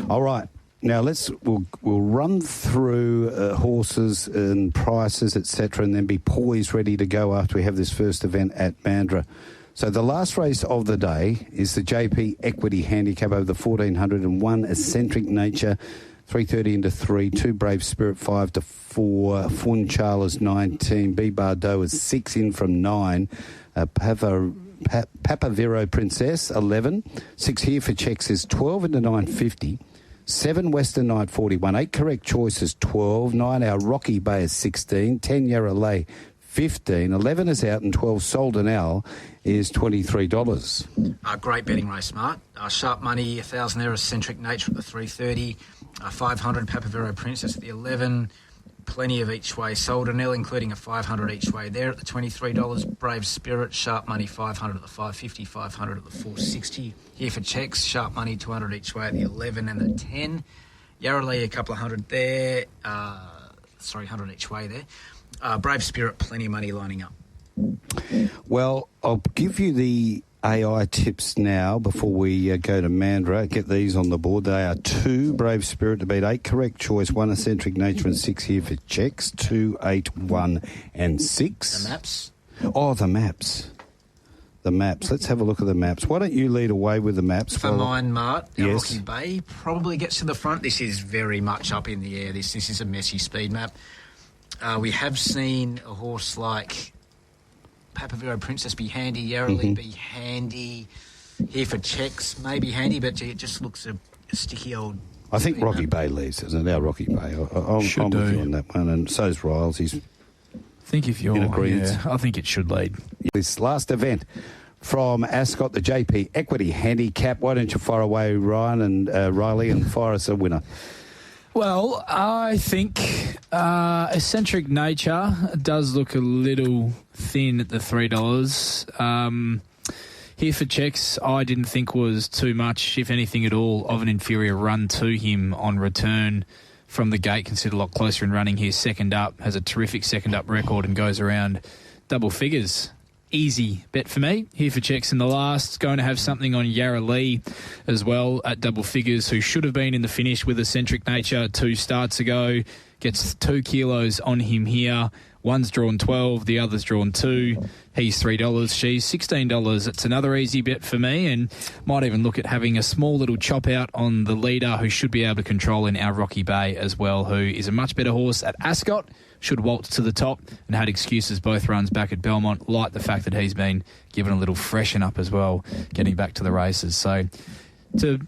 All right. Now we'll run through horses and prices, etc., and then be poised, ready to go after we have this first event at Mandurah. So the last race of the day is the JP Equity Handicap over the 1401, Eccentric Nature, 3:30 into 3, 2 Brave Spirit 5 to 4, Fun Charles 19, B Bardot is 6 in from 9, Papa Vero Princess 11, 6 Here for Checks is 12 into 950, 7 Western Night 41, 8 Correct Choices 12, 9 Our Rocky Bay is 16, 10 Yarra Lay 15, 11 is out, and 12 Sold an Owl is $23. Great betting race, Mark. Sharp Money, 1,000 there, Eccentric Nature at the 3:30, 500 Papa Vero Princess at the 11, plenty of each way. Sold an Owl, including a 500 each way there at the $23. Brave Spirit, Sharp Money, 500 at the 550, 500 at the 460. Here for Checks, Sharp Money, 200 each way at the 11 and the 10. Yarra Lea, a couple of hundred there. 100 each way there. Brave Spirit, plenty of money lining up. Well, I'll give you the AI tips now before we go to Mandurah. Get these on the board. They are 2 Brave Spirit to beat, 8 Correct Choice, 1 Eccentric Nature, and 6 Here for Checks. 2, 8, 1, and 6. The maps? Oh, the maps. The maps. Let's have a look at the maps. Why don't you lead away with the maps? For mine, Mart, yes. Rocky Bay probably gets to the front. This is very much up in the air. This is a messy speed map. We have seen a horse like Papa Vero Princess be handy, Yarra Lea be handy. Here for checks, maybe handy, but gee, it just looks a sticky old... I think Rocky Bay leads, isn't it? Our Rocky Bay. I'm with you on that one, and so's Riles. He's I think if you're in agreement. Yeah, I think it should lead. This last event from Ascot, the JP Equity Handicap. Why don't you fire away, Ryan and Rylie, and fire us a winner? Well, I think Eccentric Nature does look a little thin at the $3. Here for checks, I didn't think was too much, if anything at all, of an inferior run to him on return from the gate. Considered a lot closer in running here. Second up, has a terrific second up record and goes around double figures. Easy bet for me. Here for checks in the last. Going to have something on Rylie as well at double figures, who should have been in the finish with Eccentric Nature 2 starts ago. Gets 2 kilos on him here. One's drawn 12, the other's drawn 2. He's $3, she's $16. It's another easy bet for me, and might even look at having a small little chop out on the leader, who should be able to control in our Rocky Bay as well, who is a much better horse at Ascot. Should waltz to the top, and had excuses both runs back at Belmont, like the fact that he's been given a little freshen up as well, getting back to the races. So to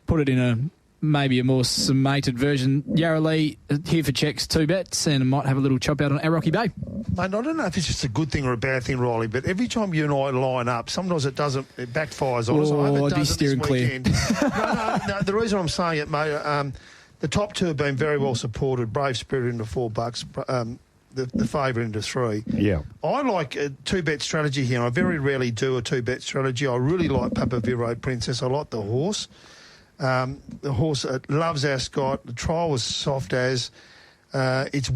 put it in maybe a more summated version, Rylie here for checks, 2 bets, and might have a little chop out on our Rocky Bay. Mate, I don't know if it's just a good thing or a bad thing, Riley, but every time you and I line up, sometimes it backfires on us. I'd be steering clear. No, the reason I'm saying it, mate, the top 2 have been very well supported. Brave Spirit into $4, the favourite into 3. Yeah. I like a 2-bet strategy here. I very rarely do a 2-bet strategy. I really like Papa Vero Princess. I like the horse. The horse loves Ascot. The trial was soft as. It's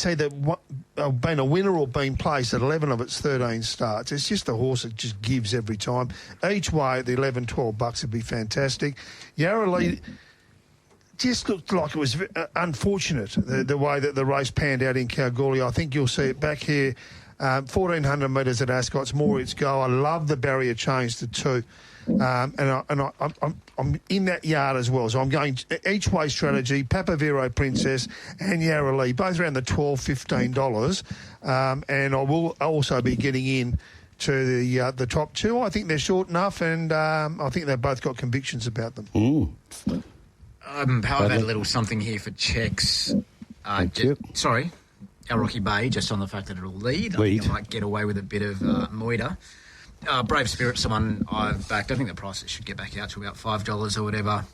either been a winner or been placed at 11 of its 13 starts. It's just a horse that just gives every time. Each way at the $11-12 would be fantastic. Rylie just looked like it was unfortunate, the way that the race panned out in Kalgoorlie. I think you'll see it back here. 1,400 metres at Ascot's more its go. I love the barrier change to 2. I'm in that yard as well. So I'm going each way strategy, Papa Vero Princess and Rylie, both around the $12, $15. And I will also be getting in to the top 2. I think they're short enough, and I think they've both got convictions about them. I've had a little something here for checks. Sorry, our Rocky Bay, just on the fact that it'll lead. I think it might get away with a bit of moida. Brave Spirit's someone I've backed. I think the price should get back out to about $5 or whatever.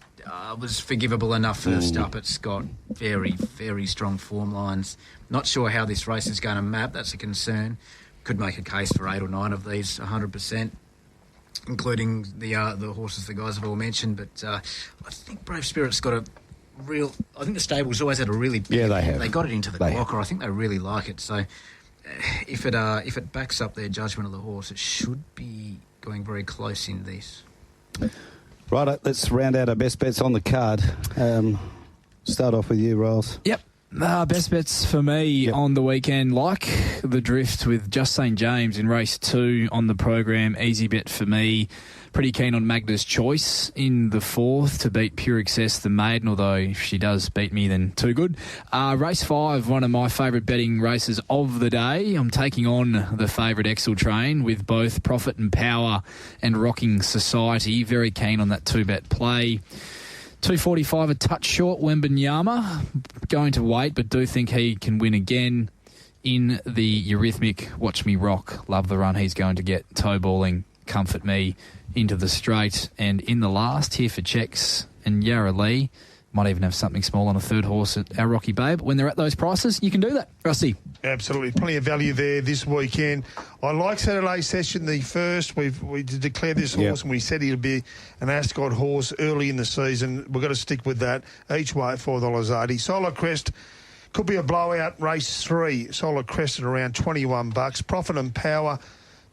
Was forgivable enough first up. It's got very, very strong form lines. Not sure how this race is going to map. That's a concern. Could make a case for 8 or 9 of these 100%. Including the horses the guys have all mentioned, but I think Brave Spirit's got a real... I think the stable's always had a really big... Yeah, they have. They got it into the blocker. I think they really like it. So if it backs up their judgment of the horse, it should be going very close in this. Right, let's round out our best bets on the card. Start off with you, Riles. Yep. Best bets for me on the weekend, like the drift with Just St. James in race 2 on the program. Easy bet for me. Pretty keen on Magda's Choice in the 4th to beat Pure Excess, the maiden, although if she does beat me, then too good. Race 5, one of my favourite betting races of the day. I'm taking on the favourite Excel Train with both Profit and Power and Rocking Society. Very keen on that 2-bet play. 245, a touch short, Wembanyama. Going to wait, but do think he can win again in the Eurythmic Watch Me Rock. Love the run he's going to get. Toe balling, Comfort Me into the straight. And in the last, here for checks and Rylie. Might even have something small on a 3rd horse at our Rocky Bay. But when they're at those prices, you can do that. Rusty. Absolutely. Plenty of value there this weekend. I like Saturday's session, the first. We declared this horse and we said he'd be an Ascot horse early in the season. We've got to stick with that. Each way at $4.80. Solar Crest could be a blowout. Race 3. Solar Crest at around $21. Profit and Power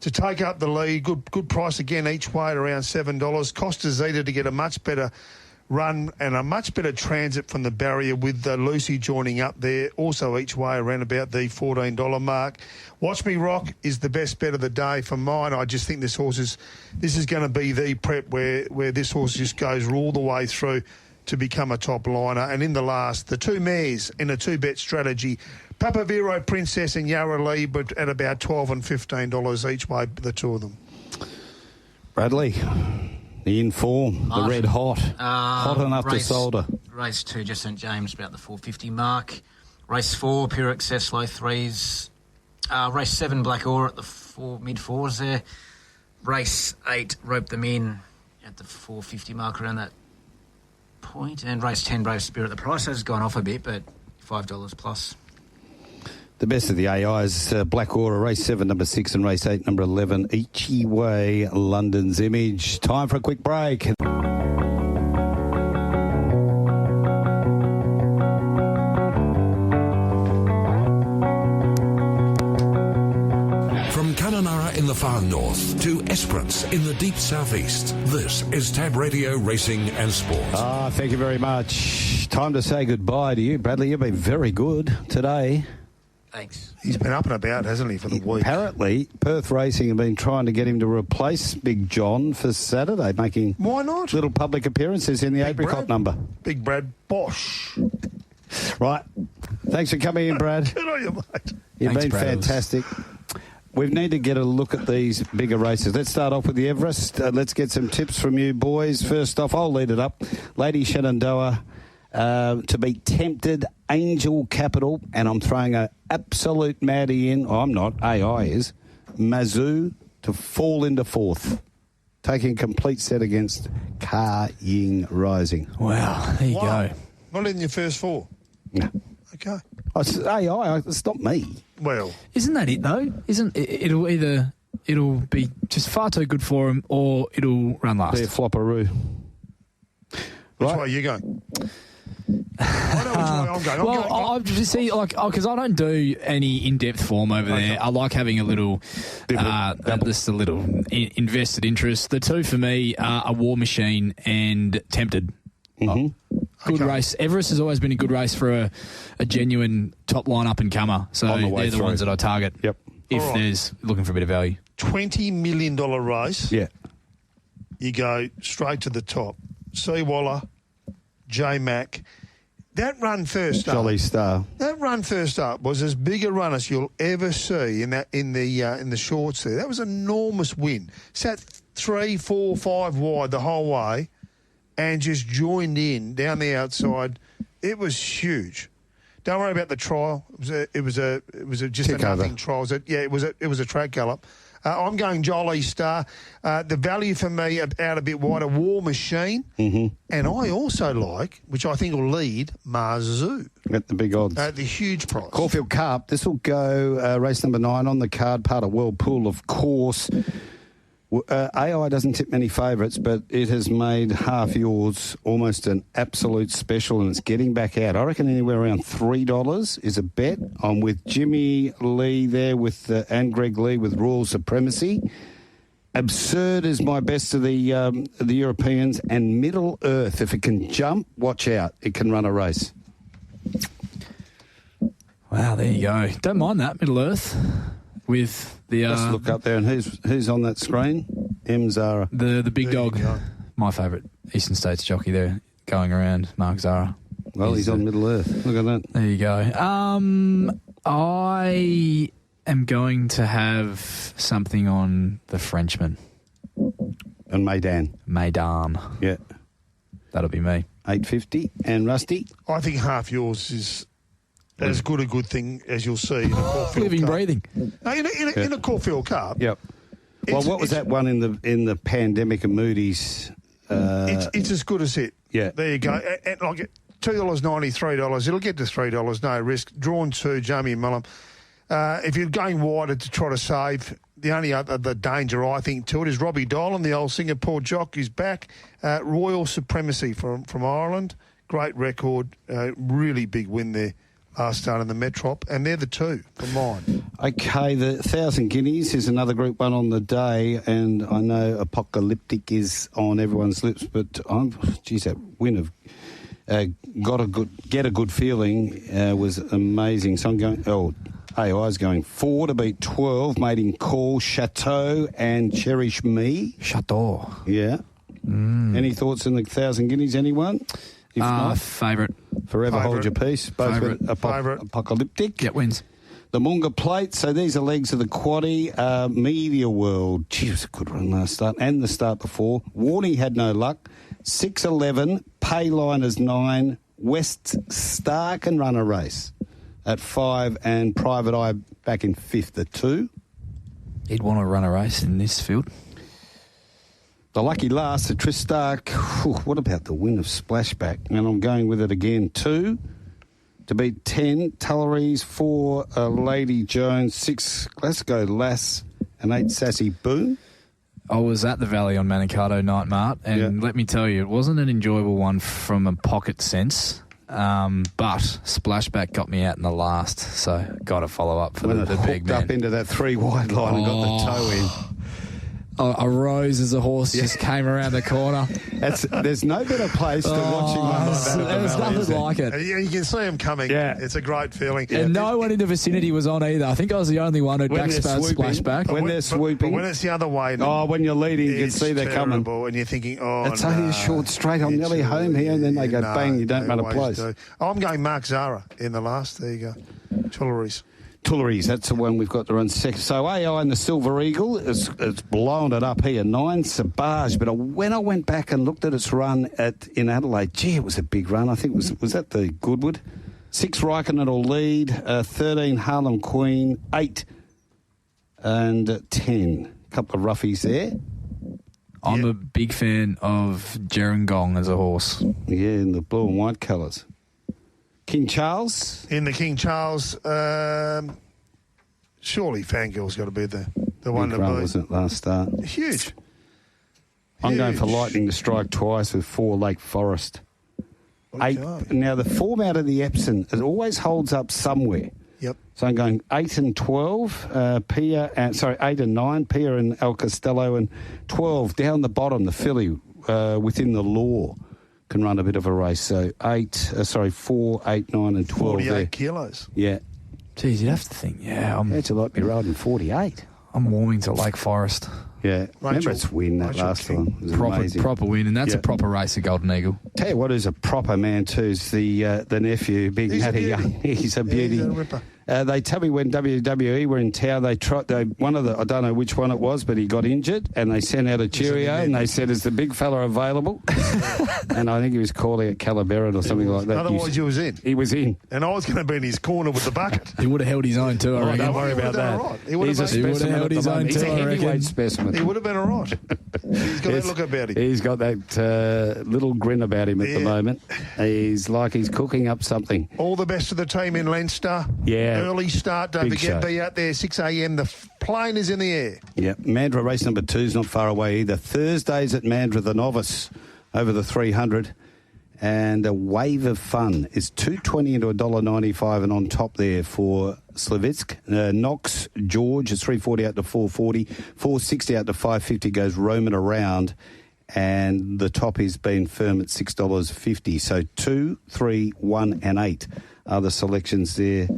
to take up the lead. Good price again each way at around $7. Costa Zeta to get a much better run and a much better transit from the barrier with Lucy joining up there, also each way around about the $14 mark. Watch Me Rock is the best bet of the day for mine. I just think this is going to be the prep where this horse just goes all the way through to become a top liner. And in the last, the 2 mares in a 2-bet strategy, Papa Vero Princess and Rylie, but at about $12 and $15 each way, the 2 of them. Bradley, the inform, the red hot. Hot enough to solder. Race 2, just St James, about the 450 mark. Race 4, Pure Access, low threes. Race 7, Black Ore at the mid-4s there. Race 8, Rope Them In at the 450 mark around that point. And race 10, Brave Spirit. The price has gone off a bit, but $5 plus. The best of the AIs, Black Order, race 7, number 6, and race 8, number 11, Ichi Way, London's Image. Time for a quick break. In the far north to Esperance in the deep southeast. This is TABradio Racing and Sport. Thank you very much. Time to say goodbye to you, Bradley. You've been very good today. Thanks. He's been up and about, hasn't he, for the week? Apparently, Perth Racing have been trying to get him to replace Big John for Saturday, making why not little public appearances in the Big apricot Brad. number. Big Brad Bosch. Right. Thanks for coming in, Brad. Good on you, mate. You've Thanks, been Brad. fantastic. We need to get a look at these bigger races. Let's start off with the Everest. Let's get some tips from you boys. First off, I'll lead it up. Lady Shenandoah to be Tempted, Angel Capital, and I'm throwing an absolute Maddie in. Oh, I'm not. AI is. Mazoo to fall into 4th. Taking a complete set against Ka Ying Rising. Wow, there you go. Not in your first 4? No. Okay. Oh, it's AI. It's not me. Well, Isn't that it though? Isn't it? It'll be just far too good for him, or it'll run last. Be a flopperoo. which way are you going? I know which way I'm going. I just see, because I don't do any in-depth form over there. I like having a little, just a little invested interest. The two for me are a War Machine and Tempted. Mm-hmm. Good race. Everest has always been a good race for a genuine top line up and comer. So they're the ones that I target. Yep. If there's looking for a bit of value. $20 million race. Yeah. You go straight to the top. C. Waller, J. Mac. That run first up. Jolly Star. That run first up was as big a run as you'll ever see in the shorts there. That was an enormous win. Sat 3, 4, 5 wide the whole way and just joined in down the outside. It was huge. Don't worry about the trial. It was just a nothing trial. It was a track gallop. I'm going Jolly Star. The value for me out a bit wider, War Machine. Mm-hmm. And I also like, which I think will lead, Mazoo. At the big odds. At the huge price. Caulfield Cup. This will go race number 9 on the card, part of World Pool, of course. AI doesn't tip many favourites, but it has made Half Yours almost an absolute special, and it's getting back out. I reckon anywhere around $3 is a bet. I'm with Jimmy Lee there and Greg Lee with Royal Supremacy. Absurd is my best of the Europeans, and Middle Earth, if it can jump, watch out. It can run a race. Wow, there you go. Don't mind that, Middle Earth. With the just look up there, and who's on that screen? M. Zara, the big dog, my favourite Eastern States jockey there going around, Mark Zara. Well, he's on Middle Earth. Look at that. There you go. I am going to have something on the Frenchman and Maidan. Yeah, that'll be me. $8.50 and Rusty. I think Half Yours is as good a good thing as you'll see in a Caulfield Living, Cup. breathing. No, in a Caulfield Cup. Yep. Well, what was that one in the pandemic of Moody's? It's as good as it. Yeah. There you go. And like $2.90, $3. It'll get to $3, no risk. Drawn 2, Jamie Mullum. If you're going wider to try to save, the only other danger I think to it is Robbie Dolan, the old Singapore jock, who's back. Royal Supremacy from Ireland. Great record. Really big win there. Last start in the Metrop, and they're the two for mine. Okay, the 1,000 Guineas is another Group 1 on the day, and I know Apocalyptic is on everyone's lips, but that win of get a good feeling was amazing. So I'm going, AI's going 4 to beat 12, Mating Call, Chateau, and Cherish Me. Chateau. Yeah. Any thoughts on the 1,000 Guineas, anyone? If not, favourite. Forever Hold Your Peace. Both with Apocalyptic. Yeah, wins. The Moonga Plate, so these are legs of the quaddie. Media World, gee, it was a good run last start, and the start before. Warney had no luck. 6-11, Payliners 9, West Star can run a race at 5, and Private Eye back in 5th at 2. He'd want to run a race in this field. The lucky last, the Tristark. What about the win of Splashback? And I'm going with it again. 2 to beat 10, Tulleries, 4, Lady Jones, 6, Glasgow Lass, and 8, Sassy Boom. I was at the Valley on Manikato night, Mart, and let me tell you, it wasn't an enjoyable one from a pocket sense, but Splashback got me out in the last, so got to follow up for the big man. Up into that 3 wide line and got the toe in. I rose as a horse just came around the corner. There's no better place to watch him like that. There's nothing like it. You can see him coming. Yeah. It's a great feeling. And no one in the vicinity was on either. I think I was the only one who'd Splashback. When they're swooping. But when it's the other way. When you're leading, you can see they're coming. And you're thinking, it's only a short straight. I'm nearly home here. And then they go bang, you don't run a place. I'm going Mark Zara in the last. There you go. Tulleries, that's the one we've got to run second. So AI and the Silver Eagle, it's blown it up here. 9, Sabage. But when I went back and looked at its run in Adelaide, gee, it was a big run. I think was that the Goodwood? 6, Raikkonen will lead. 13, Harlem Queen. 8 and 10. A couple of roughies there. I'm a big fan of Gerringong as a horse. Yeah, in the blue and white colours. King Charles? In the King Charles, surely Fangirl's got to be the one to beat. Wasn't it, last start? Huge. I'm going for Lightning to strike twice with 4, Lake Forest. 8. Now, the form out of the Epsom, it always holds up somewhere. Yep. So I'm going 8 and 12, 8 and 9, Pia and El Costello, and 12 down the bottom, the filly within the law. Can run a bit of a race. So 4, 8, 9 and 12 48 there. kilos. Yeah. Geez, you'd have to think, how'd you like me riding 48? I'm warming to Lake Forest. Yeah. Remember its win that last one. It was amazing. Proper win, and that's a proper race of Golden Eagle. Tell you what is a proper man too is the nephew, Big Matty Young. He's a beauty. He's a ripper. They tell me when WWE were in town, I don't know which one it was, but he got injured, and they sent out a cheerio, and they said, "Is the big fella available?" And I think he was calling it Calabaron or something like that. Otherwise, he was in. He was in, and I was going to be in his corner with the bucket. He would have held his own too. I reckon. Don't worry about that. Right. He would have held his own too. He's a heavyweight specimen. He would have been all right. He's got that look about him. He's got that little grin about him at the moment. He's like he's cooking up something. All the best to the team in Leinster. Yeah. Early start. Don't forget, be out there 6 a.m. The plane is in the air. Yeah. Mandurah race number 2 is not far away either. Thursdays at Mandurah, the novice over the 300. And a wave of fun is $2.20 into $1.95, and on top there for Slavitsk. Knox George is $3.40 out to $4.40. $4.60 out to $5.50 goes roaming around. And the top has been firm at $6.50. So 2, 3, 1 and 8 are the selections there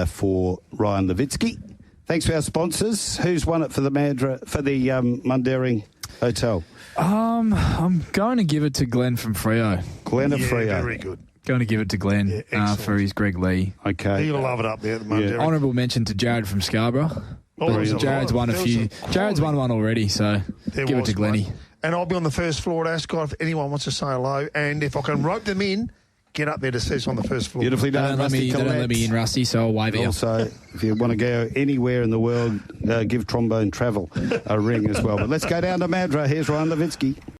for Ryan Levitsky. Thanks for our sponsors. Who's won it for the Mundaring Hotel? I'm going to give it to Glenn from Freo. Glenn of Freo. Very good. Going to give it to Glenn for his Greg Lee. Okay. He'll love it up there at the Mundaring. Honourable mention to Jared from Scarborough. Jared's won a few. Jared's won one already, so give it to Glennie. And I'll be on the first floor at Ascot if anyone wants to say hello. And if I can rope them in, get up there to see us on the first floor. Beautifully done, Rusty. They don't let me in, Rusty, so I'll wave at you. Also, if you want to go anywhere in the world, give Trombone Travel a ring as well. But let's go down to Mandurah. Here's Ryan Levitsky.